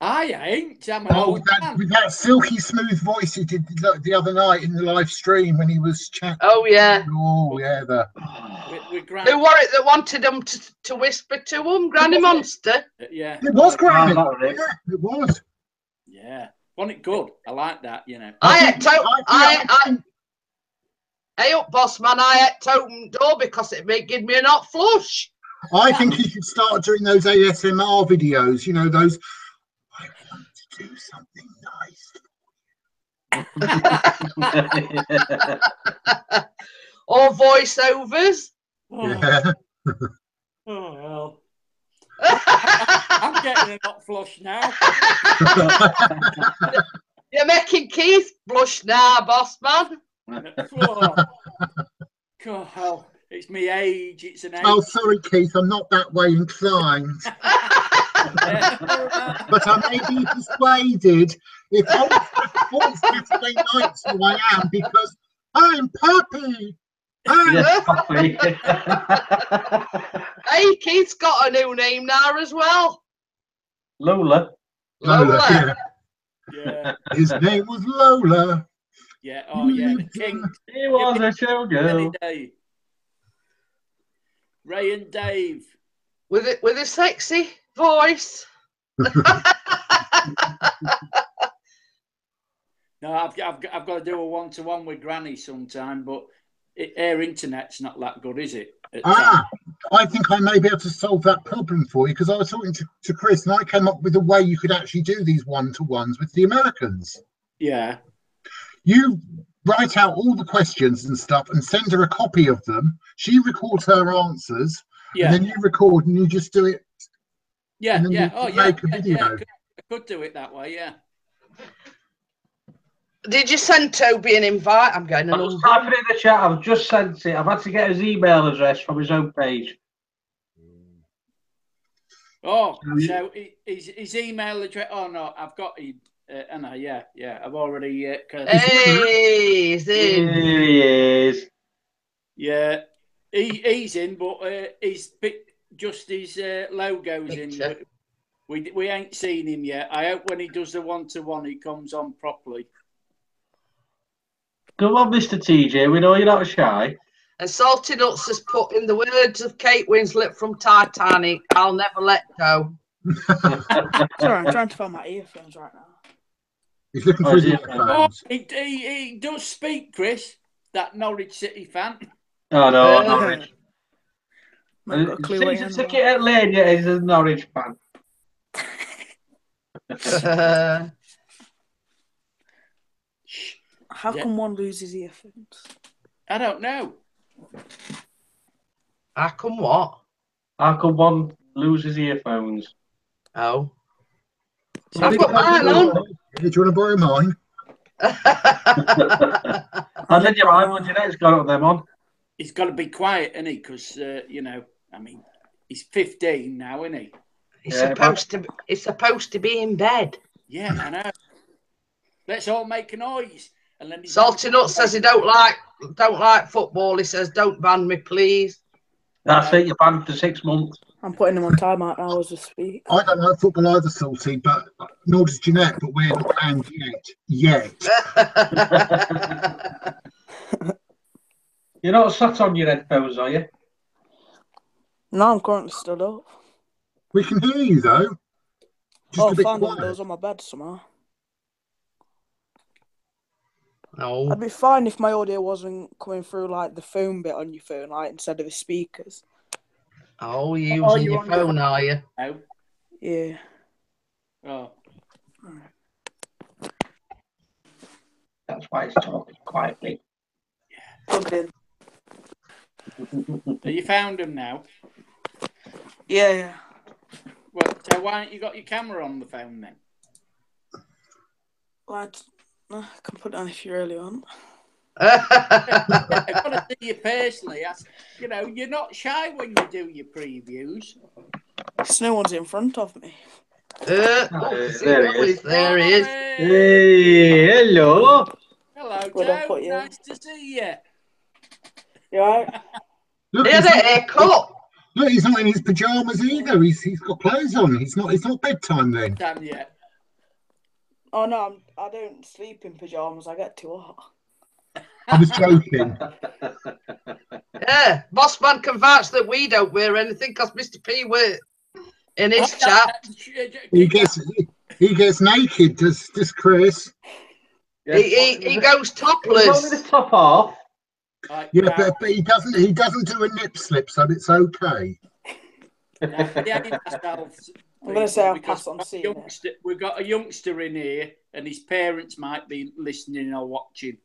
I ain't. With that silky smooth voice he did the other night in the live stream when he was chatting. Oh yeah. Oh yeah. Who were it that wanted them to whisper to him? Granny Monster. Yeah. It was Granny. Yeah, it was. Yeah. Wasn't it good? I like that. You know. Hey up, boss man! I had to open the door because it may give me a hot flush. I think you should start doing those ASMR videos. You know those. I want to do something nice. Or voiceovers. Yeah. Oh well. I'm getting a hot flush now. You're making Keith blush now, boss man. Oh, God, it's me age. It's an age. Oh, sorry, Keith. I'm not that way inclined. But I may be persuaded if all Saturday nights who I am because I'm Puppy. Yes, Puppy. Hey, Keith's got a new name now as well. Lola. Lola. Yeah. His name was Lola. Yeah. Oh, yeah. The king. He was a showgirl. Ray and Dave. With a sexy voice. No, I've got to do a 1-to-1 with Granny sometime, but her internet's not that good, is it? I think I may be able to solve that problem for you because I was talking to Chris and I came up with a way you could actually do these 1-to-1s with the Americans. Yeah. You write out all the questions and stuff and send her a copy of them. She records her answers, and then you record and you just do it. Yeah, and then yeah. you Oh, make yeah. a video. I could do it that way, yeah. Did you send Toby an invite? I'm getting a I'm just number. typing in the chat. I've just sent it. I've had to get his email address from his own page. Oh, so his email address. Oh no, I've got him. Anna, yeah, I've already. Hey, he's in. Here he is. Yeah, he's in, but just his logo's in. We ain't seen him yet. I hope when he does the 1-to-1, he comes on properly. Come on, Mr. TJ. We know you're not shy. And Salty Nuts has put in the words of Kate Winslet from Titanic, "I'll never let go." Sorry, I'm trying to find my earphones right now. He's looking for his earphones. He does speak, Chris, that Norwich City fan. Oh, no, Norwich. I've got a clue what Season ticket at Lane, yeah, he's a Norwich fan. How come one loses earphones? I don't know. How come what? How come one loses earphones? Oh. So I've got mine on. Do you want to borrow mine? And then you're right, but Jeanette's got them on. He's got to be quiet, isn't he? Because, you know, I mean, he's 15 now, isn't he? He's supposed to be in bed. Yeah, I know. Let's all make a noise. And then Salty Nuts says he don't like football. He says, "Don't ban me, please." That's it, you're banned for 6 months. I'm putting him on timeout now as we speak. I don't like football either, Salty, but nor does Jeanette, but we're not banned yet. You're not sat on your headphones, are you? No, I'm currently stood up. We can hear you, though. Just a bit found quiet. those on my bed somehow. No. I'd be fine if my audio wasn't coming through like the phone bit on your phone, like instead of the speakers. Oh, you're using your phone, are you? Oh. Yeah. Oh. That's why he's talking quietly. Plug it in. Have you found him now? Yeah. Well, so why haven't you got your camera on the phone then? Well, I can put it on if you really want. I've got to see you personally. You know, you're not shy when you do your previews. Because no one's in front of me. There he is. There he is. Hey, hello. Hello, Where'd I put Joe. you? Nice to see you. You alright? Look, He had a haircut. Look, he's not in his pajamas either. He's got clothes on. It's not bedtime then. Damn yet. Oh no, I don't sleep in pajamas. I get too hot. I was joking. Yeah, boss man can vouch that we don't wear anything because Mr. P wear in his chat. He gets naked. Does Chris? He goes topless. Only the top half. Yeah, but he doesn't do a nip slip, so it's okay. I'm going to say I'll pass on seeing it. We've got a youngster in here, and his parents might be listening or watching.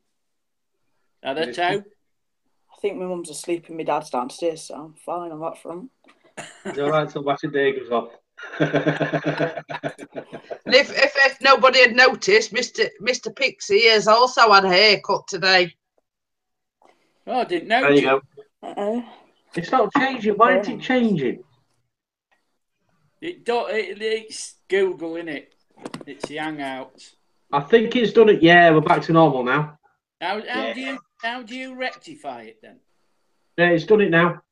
Are they, Joe? I think my mum's asleep and my dad's downstairs, so I'm fine on that front. It's all right till Matty Day goes off. And if nobody had noticed, Mr. Pixie has also had a haircut today. Oh, I didn't know. There you Uh-oh. go. It's not changing. Why is it changing? It's Google, innit? It's the Hangouts. I think he's done it. Yeah, we're back to normal now. How do you rectify it then? Yeah, he's done it now.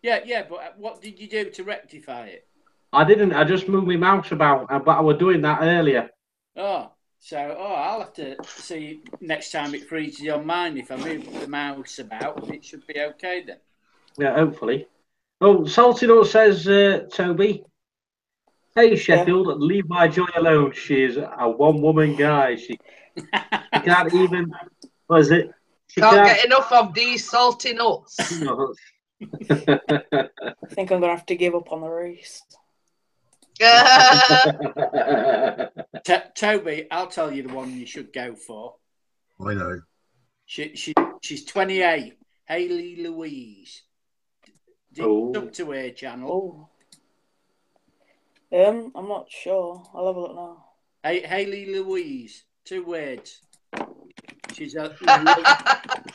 Yeah, but what did you do to rectify it? I didn't. I just moved my mouse about, but I was doing that earlier. I'll have to see next time it freezes on mine. If I move the mouse about, it should be okay then. Yeah, hopefully. Oh, Salty Nut says, Toby, hey, Sheffield, leave my joy alone. She's a one-woman guy. She can't even, what is it? She can't get enough of these salty nuts. I think I'm going to have to give up on the race. Toby, I'll tell you the one you should go for. I know. She's 28. Hayley Louise. Up to her channel. I'm not sure. I'll have a look now. Hayley Louise. 2 words. She's a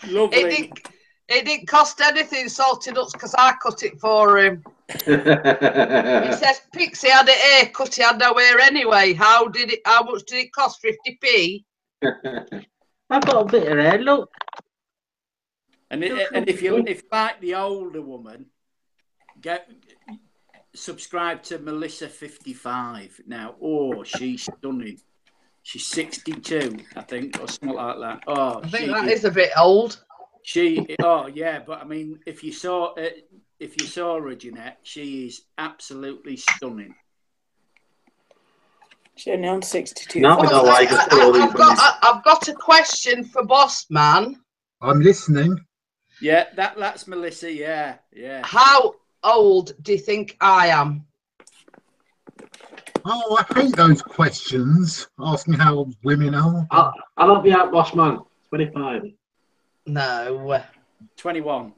lovely. It didn't cost anything, Salty Nuts, because I cut it for him. He says Pixie had a haircut, he had no hair anyway. How much did it cost? 50p? I've got a bit of hair, look. And if you like the older woman, subscribe to Melissa 55 now. Oh, she's stunning. She's 62, I think, or something like that. Oh, I think that is a bit old. Yeah, but I mean, if you saw her, Jeanette, she is absolutely stunning. She's only on 62. No, I've got a question for Boss Man. I'm listening. Yeah, that's Melissa. Yeah. How old do you think I am? Oh, I hate those questions. Asking how old women are. I'll help you out, Boss Man. 25. No. 21.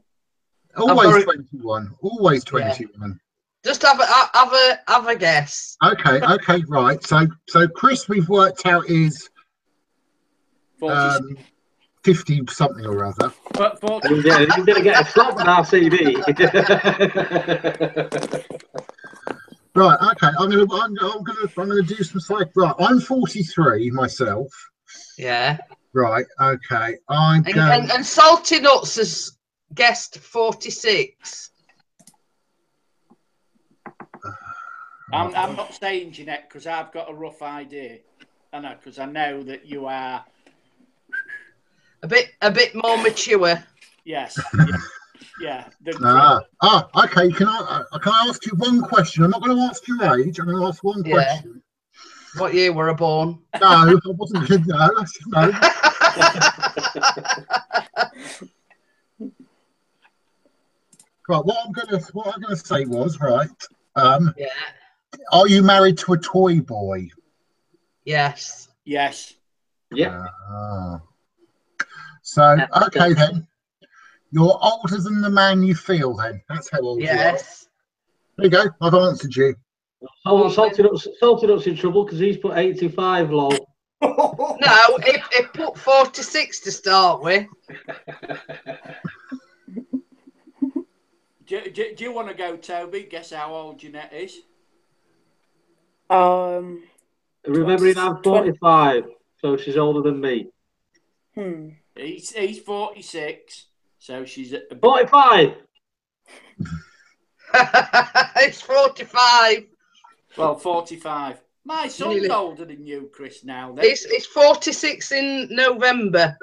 Always 21. Always 21. Yeah. Just have a guess. Okay, right. So Chris, we've worked out is 50 something or other. But You're going to get a slap on our CD. Right. Okay. I'm gonna do some psych. Right. I'm 43 myself. Yeah. Right. Okay. And Salty Nuts has guessed 46. I'm not saying Jeanette because I've got a rough idea, and because I know that you are a bit more mature. Yes. Yeah. Okay. Can I ask you one question? I'm not going to ask your age. I'm going to ask one question. What year were I born? No, I wasn't. No. Right. What I'm gonna say was right. Yeah. Are you married to a toy boy? Yes. Yes. Yeah. So okay then. You're older than the man you feel then. That's how old you are. Yes. There you go. I've answered you. Oh, Salty Nuts in trouble because he's put 85, lol. No, it put 46 to start with. Do you want to go, Toby? Guess how old Jeanette is? Remembering I'm 45, so she's older than me. He's 46, so she's at 45. It's 45. Well, 45. My son's older than you, Chris. Now then, it's 46 in November.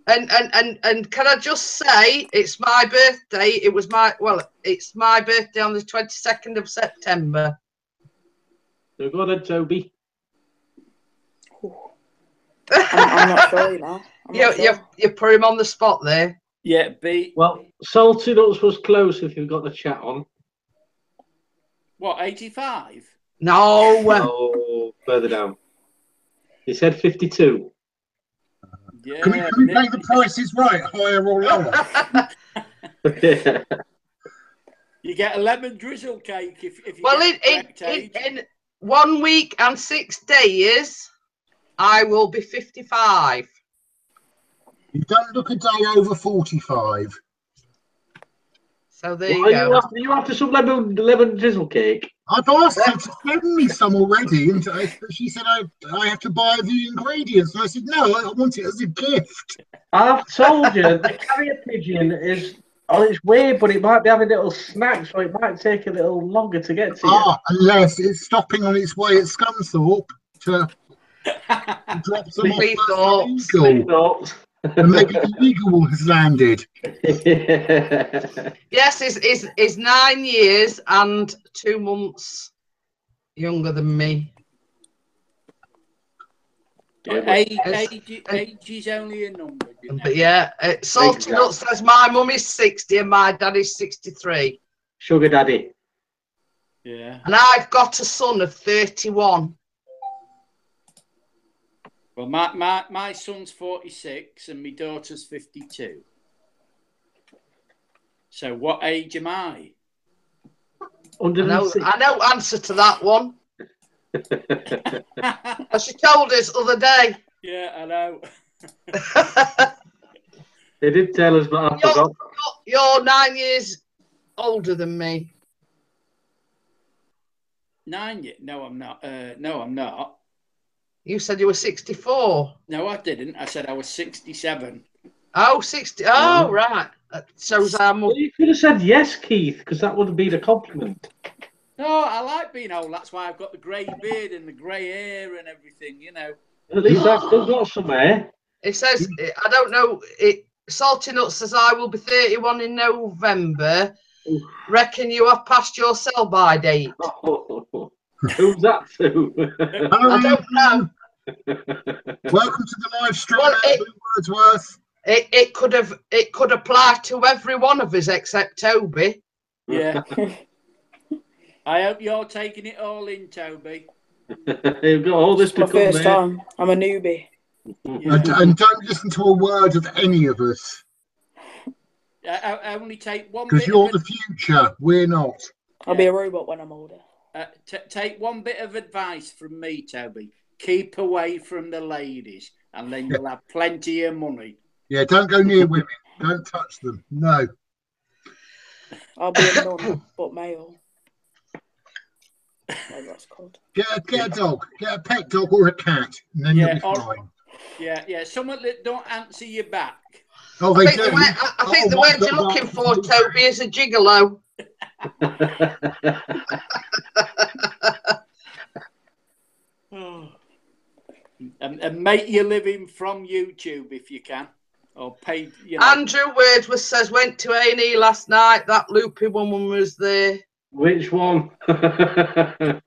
And can I just say, it's my birthday. It's my birthday on the 22nd of September. So go on, Toby. I'm not sure, you know. You put him on the spot there. yeah, B. Well, Salty Nuts was close if you've got the chat on. What, 85? No. Oh, further down. He said 52. Yeah. Can we make the prices right, higher or lower? Yeah. You get a lemon drizzle cake if you Well, get the correct age. in 1 week and 6 days, I will be 55. You don't look a day over 45. So there you go. You after some lemon drizzle cake? I've asked her to send me some already, and she said I have to buy the ingredients. And I said, no, I want it as a gift. I've told you, the carrier pigeon is on its way, but it might be having little snacks, so it might take a little longer to get to you. Unless it's stopping on its way at Scunthorpe to drop some off. And maybe the eagle has landed. Yes, is 9 years and 2 months younger than me. Age is only a number. But yeah, Salty Nuts says my mum is 60 and my dad is 63. Sugar daddy. Yeah. And I've got a son of 31. Well, my son's 46 and my daughter's 52. So what age am I? I know answer to that one. As she told us other day. Yeah, I know. They did tell us, but I forgot. You're 9 years older than me. 9 years? No, I'm not. No, I'm not. You said you were 64. No, I didn't. I said I was 67. Oh, 60. Oh, right. So well, you could have said yes, Keith, because that would have been a compliment. No, I like being old. That's why I've got the grey beard and the grey hair and everything, you know. At least I've still got some hair. It says, I don't know, Salty Nuts says I will be 31 in November. Reckon you have passed your sell-by date? Who's that to? I don't know. Welcome to the live stream, Wordsworth. It could apply to every one of us except Toby. Yeah. I hope you're taking it all in, Toby. You've got all this It's my first time. I'm a newbie. Yeah. And don't listen to a word of any of us. I only take one bit. Because you're the future. We're not. I'll be a robot when I'm older. Take one bit of advice from me, Toby. Keep away from the ladies, and then you'll have plenty of money. Yeah, don't go near women. Don't touch them. No. I'll be a nun, but male. Whatever that's called. Get a dog. Get a pet dog or a cat, and then you'll be fine. Yeah. Someone that don't answer your back. Oh, they do. I think the word you're looking for, Toby, is a gigolo. And make your living from YouTube if you can, or pay. You know. Andrew Wordsworth says went to A&E last night. That loopy woman was there. Which one? I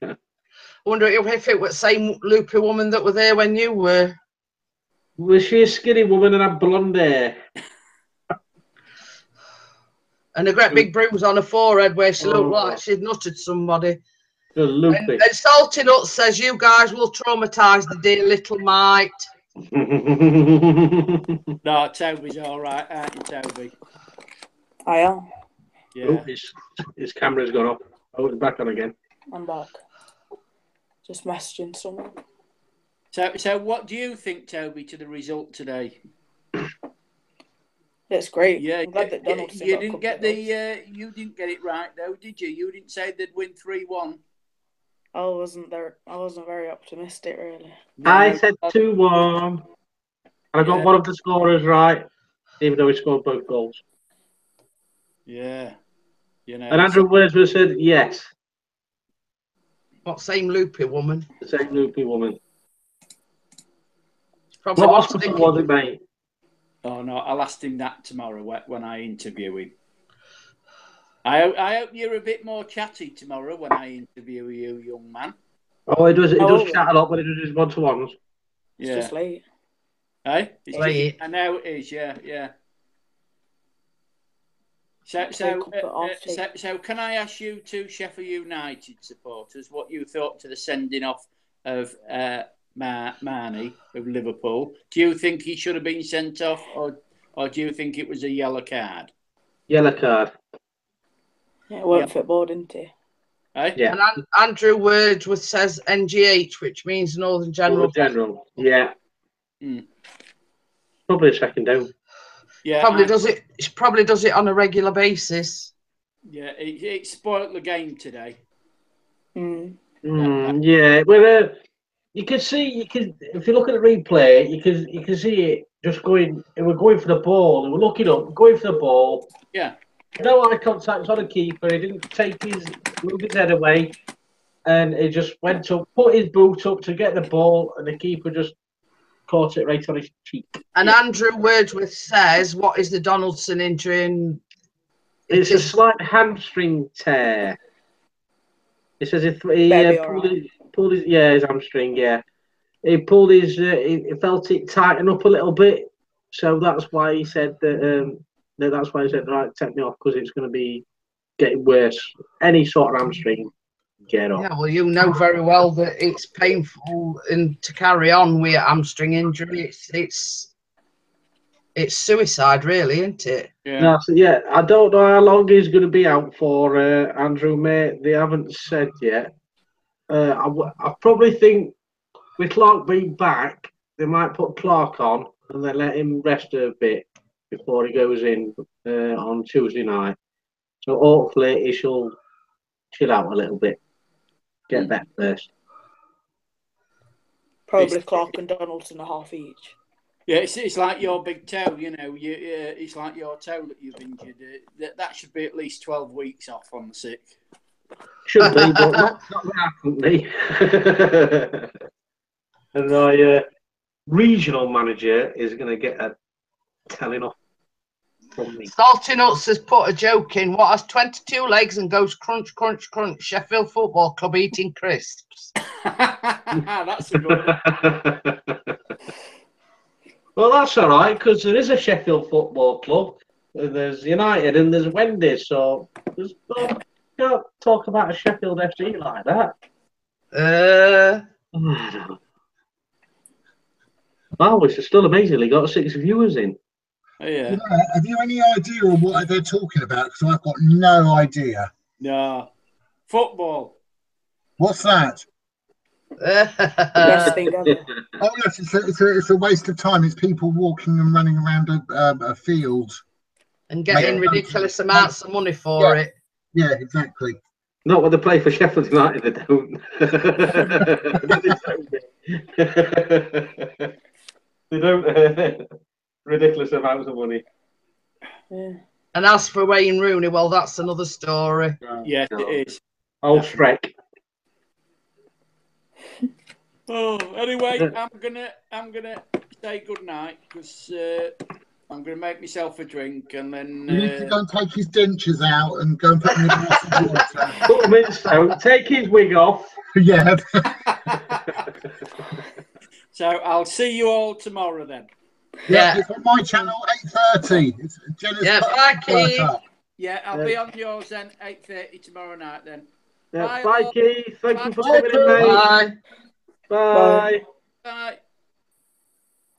wonder if it was the same loopy woman that were there when you were. Was she a skinny woman and had blonde hair? And a great big bruise on her forehead where she looked like she'd nutted somebody. And Salty Nuts says you guys will traumatise the dear little mite. No, Toby's all right, aren't you, Toby? I am. Yeah. Oh, his camera's gone off. Oh, it's back on again. I'm back. Just messaging someone. So what do you think, Toby, to the result today? It's great. Yeah, I'm glad that Donald's you didn't get you didn't get it right though, did you? You didn't say they'd win 3-1. I wasn't very optimistic, really. No. I said 2-1. And I got one of the scorers right, even though he scored both goals. Yeah. You know. And Andrew Wordsworth said yes. What, same loopy woman? The same loopy woman. What hospital was it, mate? Oh no, I'll ask him that tomorrow when I interview him. I hope you're a bit more chatty tomorrow when I interview you, young man. Oh, he does chat a lot when he does his one-to-ones. It's just late. Hey? It's late. I know it is, yeah. So can I ask you two Sheffield United supporters what you thought to the sending off of Marnie of Liverpool? Do you think he should have been sent off, or do you think it was a yellow card? Yellow card. Yeah, it weren't football, didn't he? Hey? Yeah. And Andrew Wordsworth says NGH, which means Northern General. General, yeah. Probably a second down. Yeah, probably does it on a regular basis. Yeah, it spoiled the game today. Yeah, but you can see, if you look at the replay, you can see it just going. They were going for the ball. They were looking up, going for the ball. Yeah. No eye contact on the keeper. He didn't move his head away, and he just went up, put his boot up to get the ball, and the keeper just caught it right on his cheek. And Andrew Wordsworth says, "What is the Donaldson injury?" It's a slight hamstring tear. It says he pulled his hamstring. Yeah, he pulled his. He felt it tighten up a little bit, so that's why he said that. That's why he said, right, take me off because it's going to be getting worse. Any sort of hamstring get up. Yeah, well, you know very well that it's painful and to carry on with a hamstring injury. It's suicide, really, isn't it? Yeah. No, so yeah, I don't know how long he's going to be out for, Andrew, mate. They haven't said yet. I probably think with Clark being back, they might put Clark on and then let him rest a bit before he goes in on Tuesday night. So hopefully he shall chill out a little bit, get better first. Probably Clark and Donaldson a half each. Yeah, it's like your big toe, you know. It's like your toe that you've injured. That should be at least 12 weeks off on the sick. Should be, but not happening. And my regional manager is going to get a telling off from me. Salty Nuts has put a joke in. What has 22 legs and goes crunch, crunch, crunch? Sheffield Football Club eating crisps. That's a good one. Well, that's all right, because there is a Sheffield Football Club, and there's United, and there's Wendy's, so can't talk about a Sheffield FC like that. Wow, which is still amazingly got 6 viewers in. Oh, yeah. Have you any idea of what they're talking about? Because I've got no idea. No. Football. What's that? Best thing ever. Oh yes, it's a waste of time. It's people walking and running around a field and getting ridiculous amounts of money for it. Yeah, exactly. Not when they play for Sheffield United, they don't. They don't. Ridiculous amounts of money. Yeah. And as for Wayne Rooney, well, that's another story. Yes, it is. Oh, Shrek. Oh, anyway, I'm gonna say good night because I'm gonna make myself a drink and then. You need to go and take his dentures out and go and put them in a glass of water. Put him in soap, take his wig off. Yeah. So I'll see you all tomorrow then. Yeah. It's on my channel, 8:30. Yeah, bye, Keith. Yeah, I'll be on yours then, 8:30 tomorrow night then. Yeah, bye, Keith. Thank you for coming in, mate. Bye. Bye. Bye.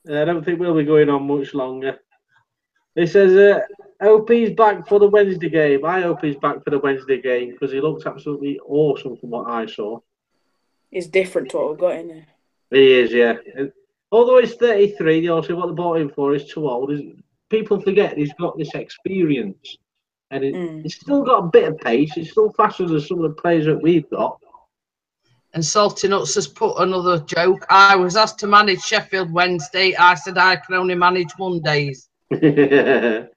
I don't think we'll be going on much longer. It says, OP's back for the Wednesday game. I hope he's back for the Wednesday game because he looks absolutely awesome from what I saw. It's different to what we've got in there. He is, yeah. Although he's 33, they also what they bought him for is too old. People forget he's got this experience. And he's still got a bit of pace. He's still faster than some of the players that we've got. And Salty Nuts has put another joke. I was asked to manage Sheffield Wednesday. I said I can only manage Mondays. Well,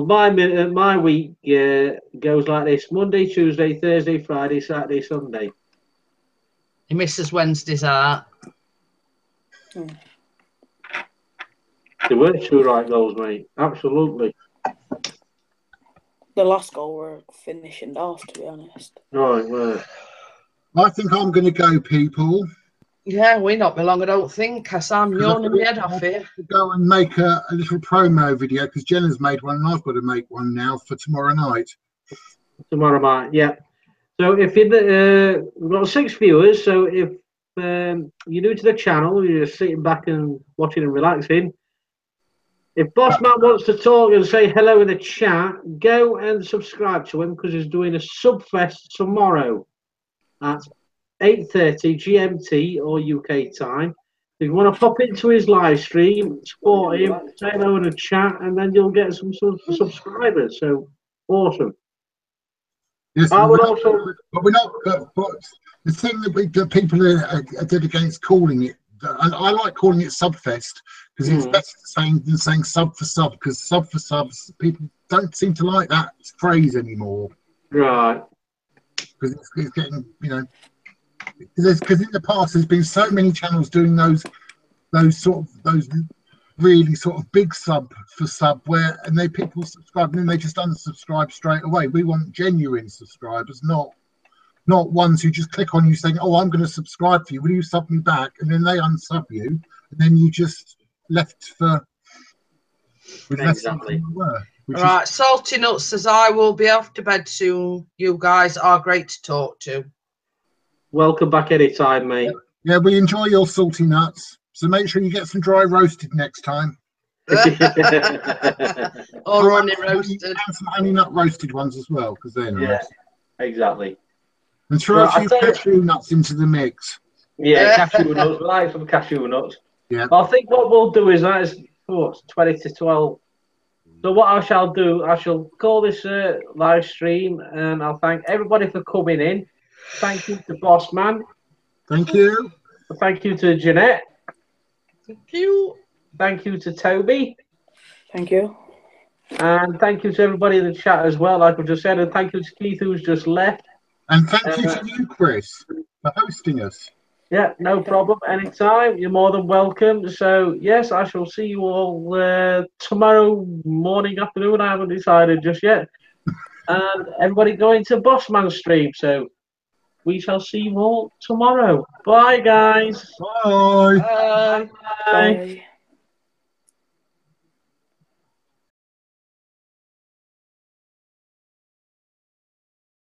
my week goes like this: Monday, Tuesday, Thursday, Friday, Saturday, Sunday. He misses Wednesdays out. They were 2 right goals, mate. Absolutely. The last goal were finishing off, to be honest. Right, well. I think I'm going to go, people. Yeah, we not be long, I don't think. I'm yawning my head off here. To go and make a little promo video because Jenna's made one and I've got to make one now for tomorrow night. Tomorrow night, yeah. So if we've got 6 viewers, so if you're new to the channel, you're sitting back and watching and relaxing. If Boss Man wants to talk and say hello in the chat, go and subscribe to him because he's doing a Subfest tomorrow at 8:30 GMT or UK time. If you want to pop into his live stream, support him, say hello in the chat, and then you'll get some subscribers. So awesome. Yes, I would also. But we're not. But the thing that people are dead against calling it, and I like calling it Subfest because it's better than saying sub for sub because sub for subs people don't seem to like that phrase anymore. Right. Because it's getting, because in the past there's been so many channels doing those really sort of big sub for sub and people subscribe and then they just unsubscribe straight away. We want genuine subscribers, not ones who just click on you saying, "Oh, I'm going to subscribe for you. Will you sub me back?" And then they unsub you, and then you just left with less than you were. Right, Salty Nuts says I will be off to bed soon. You guys are great to talk to. Welcome back anytime, mate. Yeah, we enjoy your salty nuts. So make sure you get some dry roasted next time. Or honey roasted. And some honey nut roasted ones as well, because they're nice. Yeah, exactly. And throw a few cashew nuts into the mix. Yeah, cashew nuts. We like some cashew nuts. Yeah. Well, I think what we'll do is that is 20 to 12. So what I shall do, I shall call this live stream, and I'll thank everybody for coming in. Thank you to Boss Man. Thank you. Thank you to Jeanette. Thank you. Thank you to Toby. Thank you. And thank you to everybody in the chat as well, like I just said. And thank you to Keith, who's just left. And thank you to you, Chris, for hosting us. Yeah, no problem. Anytime. You're more than welcome. So, yes, I shall see you all tomorrow morning, afternoon. I haven't decided just yet. And everybody going to Bossman's stream. So, we shall see you all tomorrow. Bye, guys. Bye. Bye. Bye. Bye.